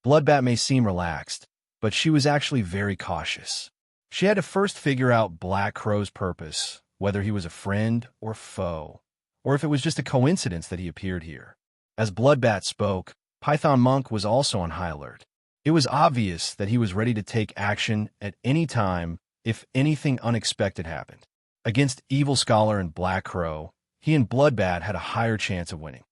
Bloodbat may seem relaxed, but she was actually very cautious. She had to first figure out Black Crow's purpose, whether he was a friend or foe, or if it was just a coincidence that he appeared here. As Bloodbat spoke, Python Monk was also on high alert. It was obvious that he was ready to take action at any time if anything unexpected happened. Against Evil Scholar and Black Crow, he and Bloodbat had a higher chance of winning.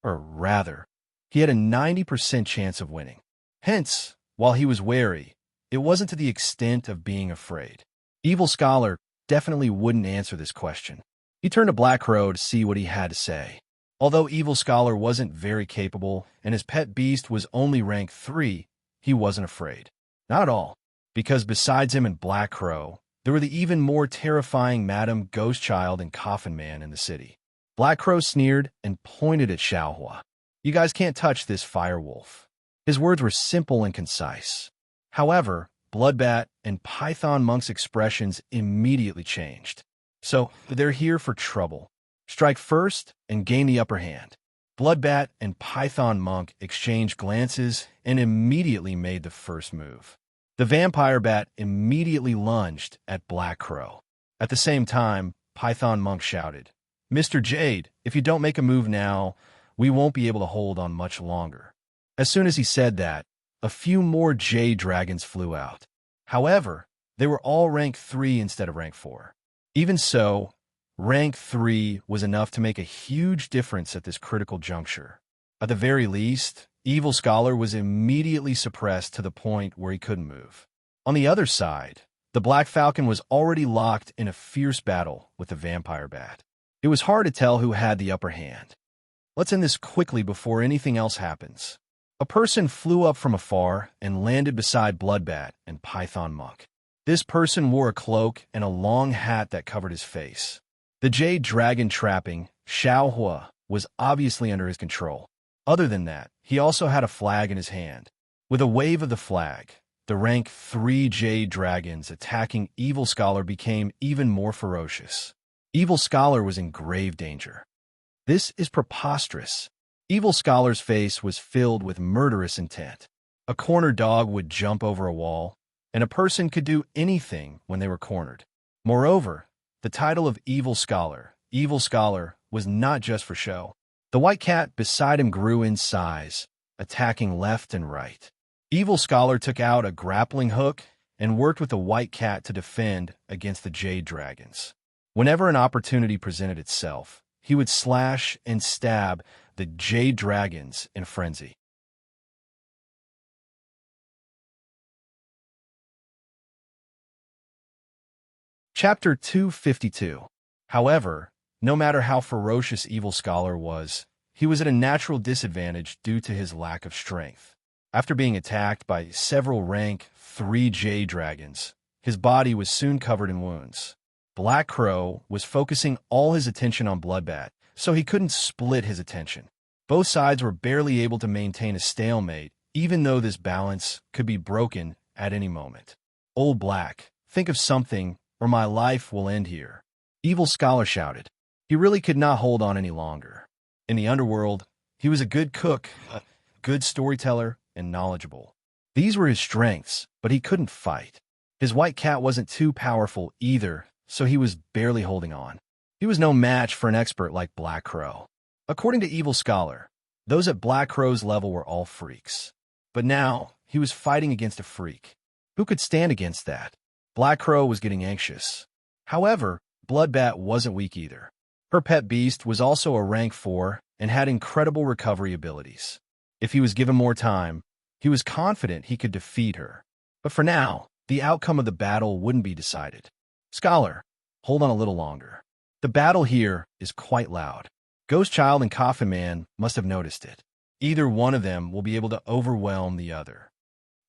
Or rather, he had a 90% chance of winning. Hence, while he was wary, it wasn't to the extent of being afraid. Evil Scholar definitely wouldn't answer this question. He turned to Black Crow to see what he had to say. Although Evil Scholar wasn't very capable and his pet beast was only rank 3, he wasn't afraid. Not at all, because besides him and Black Crow, there were the even more terrifying Madam Ghost Child and Coffin Man in the city. Black Crow sneered and pointed at Xiaohua. "You guys can't touch this fire wolf." His words were simple and concise. However, Bloodbat and Python Monk's expressions immediately changed. So, they're here for trouble. Strike first and gain the upper hand. Bloodbat and Python Monk exchanged glances and immediately made the first move. The vampire bat immediately lunged at Black Crow. At the same time, Python Monk shouted, "Mr. Jade, if you don't make a move now, we won't be able to hold on much longer." As soon as he said that, a few more Jade dragons flew out. However, they were all rank 3 instead of rank 4. Even so, rank 3 was enough to make a huge difference at this critical juncture. At the very least, Evil Scholar was immediately suppressed to the point where he couldn't move. On the other side, the Black Falcon was already locked in a fierce battle with the Vampire Bat. It was hard to tell who had the upper hand. Let's end this quickly before anything else happens. A person flew up from afar and landed beside Bloodbat and Python Monk. This person wore a cloak and a long hat that covered his face. The Jade Dragon trapping, Xiaohua, was obviously under his control. Other than that, he also had a flag in his hand. With a wave of the flag, the rank 3 Jade Dragons attacking Evil Scholar became even more ferocious. Evil Scholar was in grave danger. This is preposterous. Evil Scholar's face was filled with murderous intent. A cornered dog would jump over a wall, and a person could do anything when they were cornered. Moreover, the title of Evil Scholar, was not just for show. The white cat beside him grew in size, attacking left and right. Evil Scholar took out a grappling hook and worked with the white cat to defend against the Jade Dragons. Whenever an opportunity presented itself, he would slash and stab the Jade Dragons in frenzy. Chapter 252. However, no matter how ferocious Evil Scholar was, he was at a natural disadvantage due to his lack of strength. After being attacked by several rank 3 Jade Dragons, his body was soon covered in wounds. Black Crow was focusing all his attention on Bloodbat, so he couldn't split his attention. Both sides were barely able to maintain a stalemate, even though this balance could be broken at any moment. "Old Black, think of something, or my life will end here," Evil Scholar shouted. He really could not hold on any longer. In the underworld, he was a good cook, a good storyteller, and knowledgeable. These were his strengths, but he couldn't fight. His white cat wasn't too powerful either, so he was barely holding on. He was no match for an expert like Black Crow. According to Evil Scholar, those at Black Crow's level were all freaks. But now, he was fighting against a freak. Who could stand against that? Black Crow was getting anxious. However, Bloodbat wasn't weak either. Her pet beast was also a rank 4 and had incredible recovery abilities. If he was given more time, he was confident he could defeat her. But for now, the outcome of the battle wouldn't be decided. "Scholar, hold on a little longer. The battle here is quite loud. Ghost Child and Coffin Man must have noticed it. Either one of them will be able to overwhelm the other."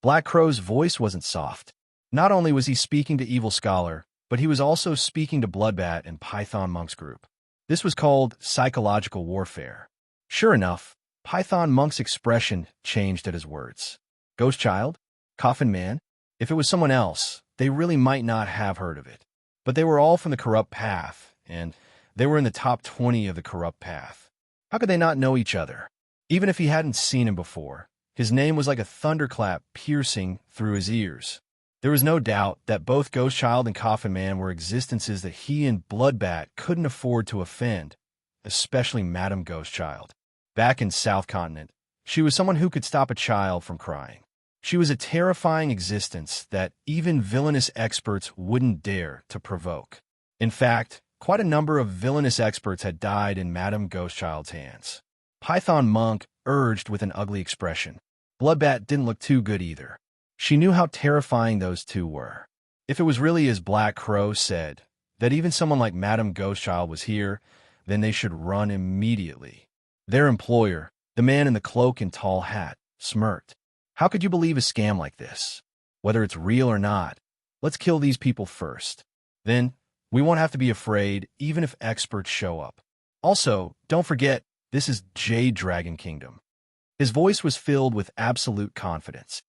Black Crow's voice wasn't soft. Not only was he speaking to Evil Scholar, but he was also speaking to Bloodbat and Python Monk's group. This was called psychological warfare. Sure enough, Python Monk's expression changed at his words. "Ghost Child? Coffin Man?" If it was someone else, they really might not have heard of it. But they were all from the Corrupt Path, and they were in the top 20 of the Corrupt Path. How could they not know each other? Even if he hadn't seen him before, his name was like a thunderclap piercing through his ears. There was no doubt that both Ghost Child and Coffin Man were existences that he and Bloodbat couldn't afford to offend, especially Madame Ghost Child. Back in South Continent, she was someone who could stop a child from crying. She was a terrifying existence that even villainous experts wouldn't dare to provoke. In fact, quite a number of villainous experts had died in Madame Ghost Child's hands. Python Monk urged with an ugly expression. Bloodbat didn't look too good either. She knew how terrifying those two were. If it was really as Black Crow said, that even someone like Madame Ghost Child was here, then they should run immediately. Their employer, the man in the cloak and tall hat, smirked. "How could you believe a scam like this? Whether it's real or not, let's kill these people first. Then, we won't have to be afraid even if experts show up. Also, don't forget, this is Jade Dragon Kingdom. His voice was filled with absolute confidence.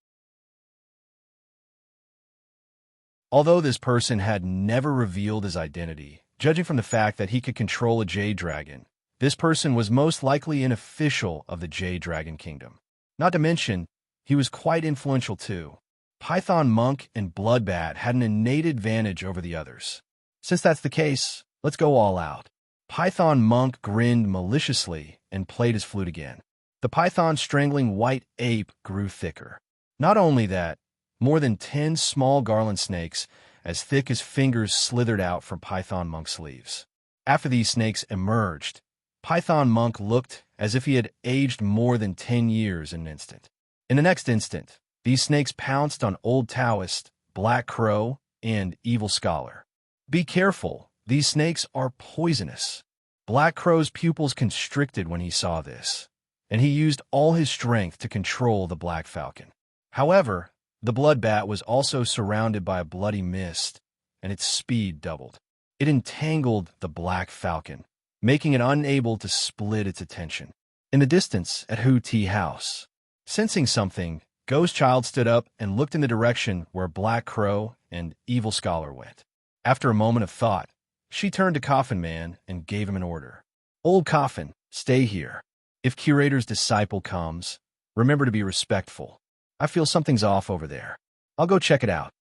Although this person had never revealed his identity, judging from the fact that he could control a jade dragon, this person was most likely an official of the Jade Dragon Kingdom. Not to mention, he was quite influential too. Python Monk and Bloodbat had an innate advantage over the others. Since that's the case, let's go all out. Python Monk grinned maliciously and played his flute again. The python strangling white ape grew thicker. Not only that, more than 10 small garland snakes, as thick as fingers, slithered out from Python Monk's sleeves. After these snakes emerged, Python Monk looked as if he had aged more than 10 years in an instant. In the next instant, these snakes pounced on Old Taoist, Black Crow, and Evil Scholar. Be careful, these snakes are poisonous. Black Crow's pupils constricted when he saw this, and he used all his strength to control the Black Falcon. However, the Bloodbat was also surrounded by a bloody mist, and its speed doubled. It entangled the Black Falcon, making it unable to split its attention. In the distance at Hu Tea House, sensing something, Ghost Child stood up and looked in the direction where Black Crow and Evil Scholar went. After a moment of thought, she turned to Coffin Man and gave him an order. Old Coffin, stay here. If Curator's disciple comes, remember to be respectful. I feel something's off over there. I'll go check it out.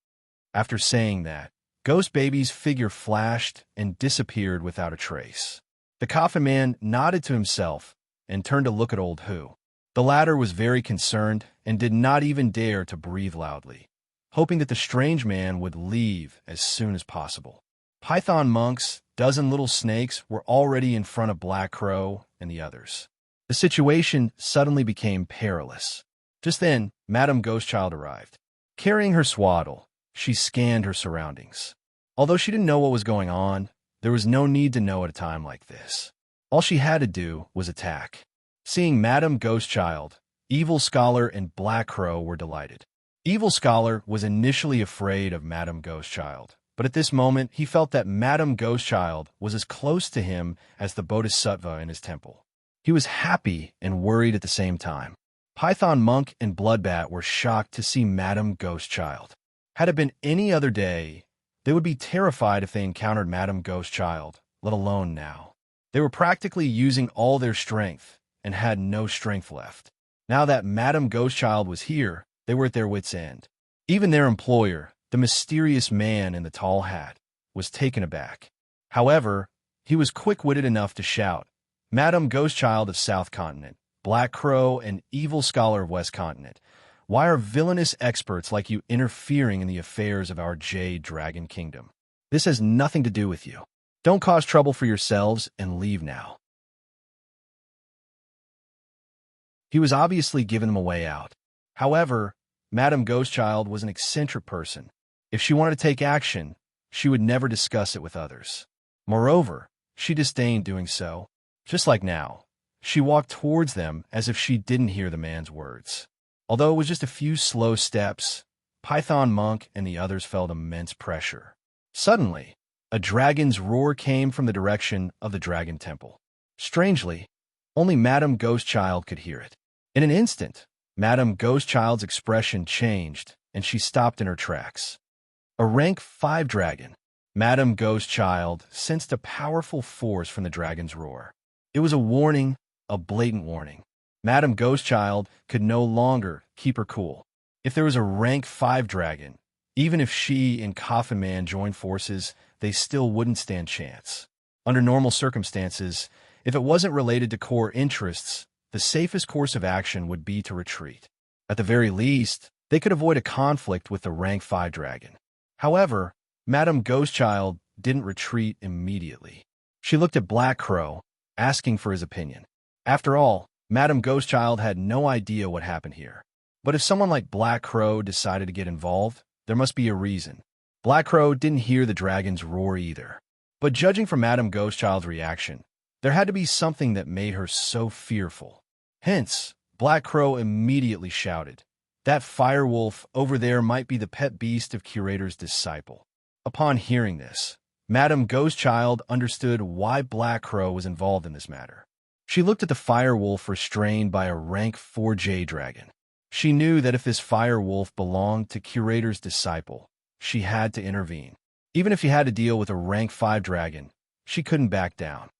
After saying that, Ghost Baby's figure flashed and disappeared without a trace. The Coffin Man nodded to himself and turned to look at Old Hu. The latter was very concerned and did not even dare to breathe loudly, hoping that the strange man would leave as soon as possible. Python Monk's dozen little snakes were already in front of Black Crow and the others. The situation suddenly became perilous. Just then, Madame Ghostchild arrived. Carrying her swaddle, she scanned her surroundings. Although she didn't know what was going on, there was no need to know at a time like this. All she had to do was attack. Seeing Madame Ghostchild, Evil Scholar and Black Crow were delighted. Evil Scholar was initially afraid of Madame Ghostchild, but at this moment he felt that Madame Ghostchild was as close to him as the Bodhisattva in his temple. He was happy and worried at the same time. Python Monk and Bloodbat were shocked to see Madame Ghostchild. Had it been any other day, they would be terrified if they encountered Madame Ghostchild, let alone now. They were practically using all their strength and had no strength left. Now that Madame Ghostchild was here, they were at their wits' end. Even their employer, the mysterious man in the tall hat, was taken aback. However, he was quick-witted enough to shout, "Madame Ghostchild of South Continent, Black Crow and Evil Scholar of West Continent, why are villainous experts like you interfering in the affairs of our Jade Dragon Kingdom? This has nothing to do with you. Don't cause trouble for yourselves and leave now." He was obviously giving them a way out. However, Madame Ghostchild was an eccentric person. If she wanted to take action, she would never discuss it with others. Moreover, she disdained doing so. Just like now, she walked towards them as if she didn't hear the man's words. Although it was just a few slow steps, Python Monk and the others felt immense pressure. Suddenly, a dragon's roar came from the direction of the Dragon Temple. Strangely, only Madame Ghostchild could hear it. In an instant, Madame Ghostchild's expression changed, and she stopped in her tracks. A rank 5 dragon, Madame Ghostchild sensed a powerful force from the dragon's roar. It was a warning, a blatant warning. Madame Ghostchild could no longer keep her cool. If there was a rank 5 dragon, even if she and Coffin Man joined forces, they still wouldn't stand chance. Under normal circumstances, if it wasn't related to core interests, the safest course of action would be to retreat. At the very least, they could avoid a conflict with the rank 5 dragon. However, Madame Ghostchild didn't retreat immediately. She looked at Black Crow, asking for his opinion. After all, Madame Ghostchild had no idea what happened here. But if someone like Black Crow decided to get involved, there must be a reason. Black Crow didn't hear the dragon's roar either. But judging from Madame Ghostchild's reaction, there had to be something that made her so fearful. Hence, Black Crow immediately shouted, "That firewolf over there might be the pet beast of Curator's disciple." Upon hearing this, Madame Ghostchild understood why Black Crow was involved in this matter. She looked at the fire wolf restrained by a rank 4 jade dragon. She knew that if this fire wolf belonged to Curator's disciple, she had to intervene. Even if she had to deal with a rank 5 dragon, she couldn't back down.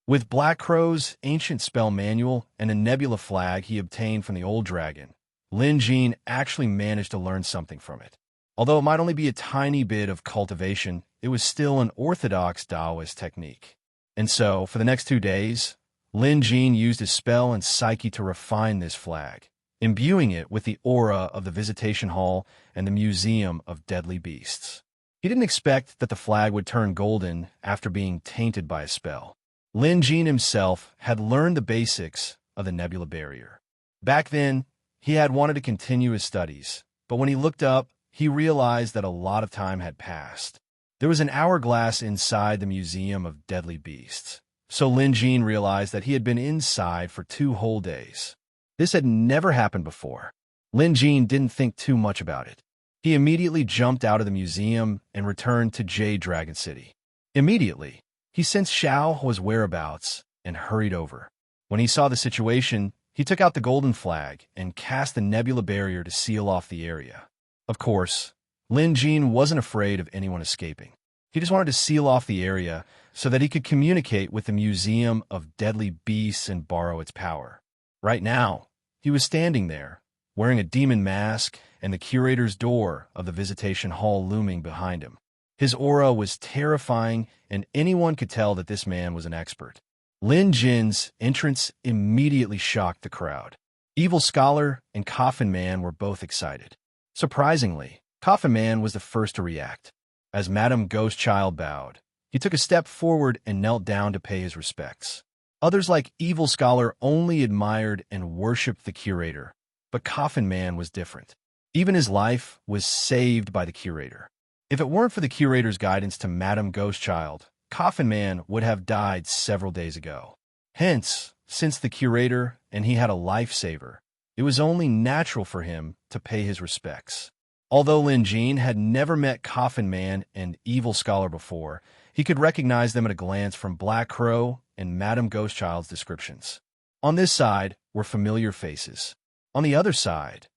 With Black Crow's ancient spell manual and a nebula flag he obtained from the old dragon, Lin Jin actually managed to learn something from it. Although it might only be a tiny bit of cultivation, it was still an orthodox Taoist technique. And so, for the next 2 days, Lin Jin used his spell and psyche to refine this flag, imbuing it with the aura of the Visitation Hall and the Museum of Deadly Beasts. He didn't expect that the flag would turn golden after being tainted by a spell. Lin Jin himself had learned the basics of the nebula barrier. Back then, he had wanted to continue his studies, but when he looked up, he realized that a lot of time had passed. There was an hourglass inside the Museum of Deadly Beasts, so Lin Jin realized that he had been inside for 2 whole days. This had never happened before. Lin Jin didn't think too much about it. He immediately jumped out of the museum and returned to Jade Dragon City. Immediately, he sensed Xiaohua's whereabouts and hurried over. When he saw the situation, he took out the golden flag and cast the nebula barrier to seal off the area. Of course, Lin Jin wasn't afraid of anyone escaping. He just wanted to seal off the area so that he could communicate with the Museum of Deadly Beasts and borrow its power. Right now, he was standing there, wearing a demon mask and the curator's door of the Visitation Hall looming behind him. His aura was terrifying, and anyone could tell that this man was an expert. Lin Jin's entrance immediately shocked the crowd. Evil Scholar and Coffin Man were both excited. Surprisingly, Coffin Man was the first to react. As Madame Ghostchild bowed, he took a step forward and knelt down to pay his respects. Others like Evil Scholar only admired and worshipped the curator, but Coffin Man was different. Even his life was saved by the curator. If it weren't for the curator's guidance to Madame Ghostchild, Coffin Man would have died several days ago. Hence, since the curator and he had a lifesaver, it was only natural for him to pay his respects. Although Lin Jin had never met Coffin Man and Evil Scholar before, he could recognize them at a glance from Black Crow and Madame Ghostchild's descriptions. On this side were familiar faces. On the other side,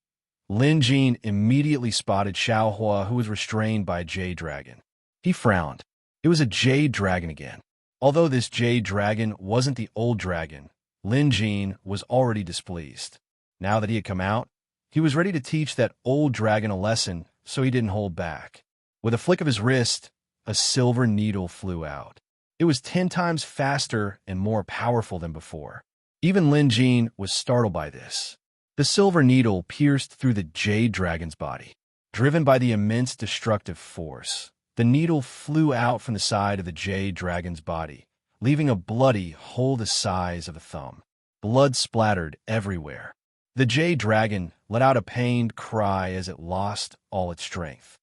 Lin Jin immediately spotted Xiaohua, who was restrained by a jade dragon. He frowned. It was a jade dragon again. Although this jade dragon wasn't the old dragon, Lin Jin was already displeased. Now that he had come out, he was ready to teach that old dragon a lesson, so he didn't hold back. With a flick of his wrist, a silver needle flew out. It was 10 times faster and more powerful than before. Even Lin Jin was startled by this. The silver needle pierced through the jade dragon's body. Driven by the immense destructive force, the needle flew out from the side of the jade dragon's body, leaving a bloody hole the size of a thumb. Blood splattered everywhere. The jade dragon let out a pained cry as it lost all its strength.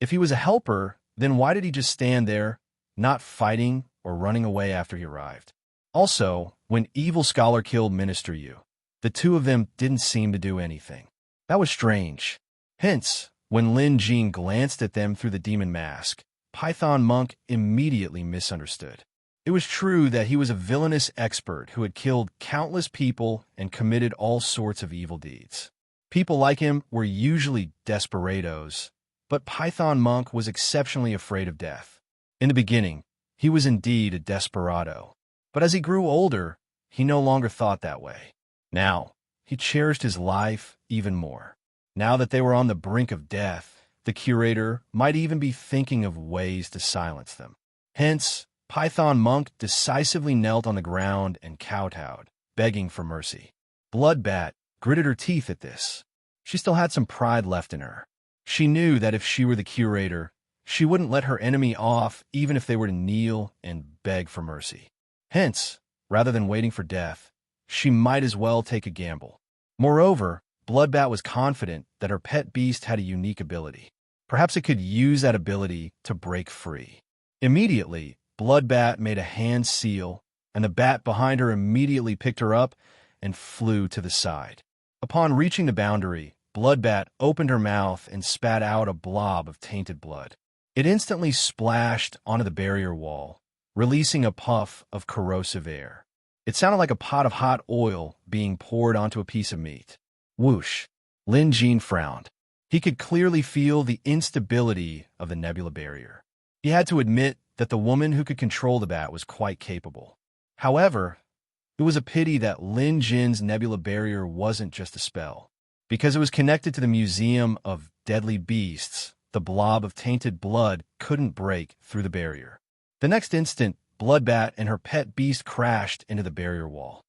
If he was a helper, then why did he just stand there, not fighting or running away after he arrived? Also, when Evil Scholar killed Minister Yu, the two of them didn't seem to do anything. That was strange. Hence, when Lin Jin glanced at them through the demon mask, Python Monk immediately misunderstood. It was true that he was a villainous expert who had killed countless people and committed all sorts of evil deeds. People like him were usually desperados, but Python Monk was exceptionally afraid of death. In the beginning, he was indeed a desperado, but as he grew older, he no longer thought that way. Now, he cherished his life even more. Now that they were on the brink of death, the curator might even be thinking of ways to silence them. Hence, Python Monk decisively knelt on the ground and kowtowed, begging for mercy. Bloodbat gritted her teeth at this. She still had some pride left in her. She knew that if she were the curator, she wouldn't let her enemy off even if they were to kneel and beg for mercy. Hence, rather than waiting for death, she might as well take a gamble. Moreover, Bloodbat was confident that her pet beast had a unique ability. Perhaps it could use that ability to break free. Immediately, Bloodbat made a hand seal, and the bat behind her immediately picked her up and flew to the side. Upon reaching the boundary, Bloodbat opened her mouth and spat out a blob of tainted blood. It instantly splashed onto the barrier wall, releasing a puff of corrosive air. It sounded like a pot of hot oil being poured onto a piece of meat. Whoosh! Lin Jin frowned. He could clearly feel the instability of the nebula barrier. He had to admit that the woman who could control the bat was quite capable. However, it was a pity that Lin Jin's nebula barrier wasn't just a spell. Because it was connected to the Museum of Deadly Beasts, the blob of tainted blood couldn't break through the barrier. The next instant, Bloodbat and her pet beast crashed into the barrier wall.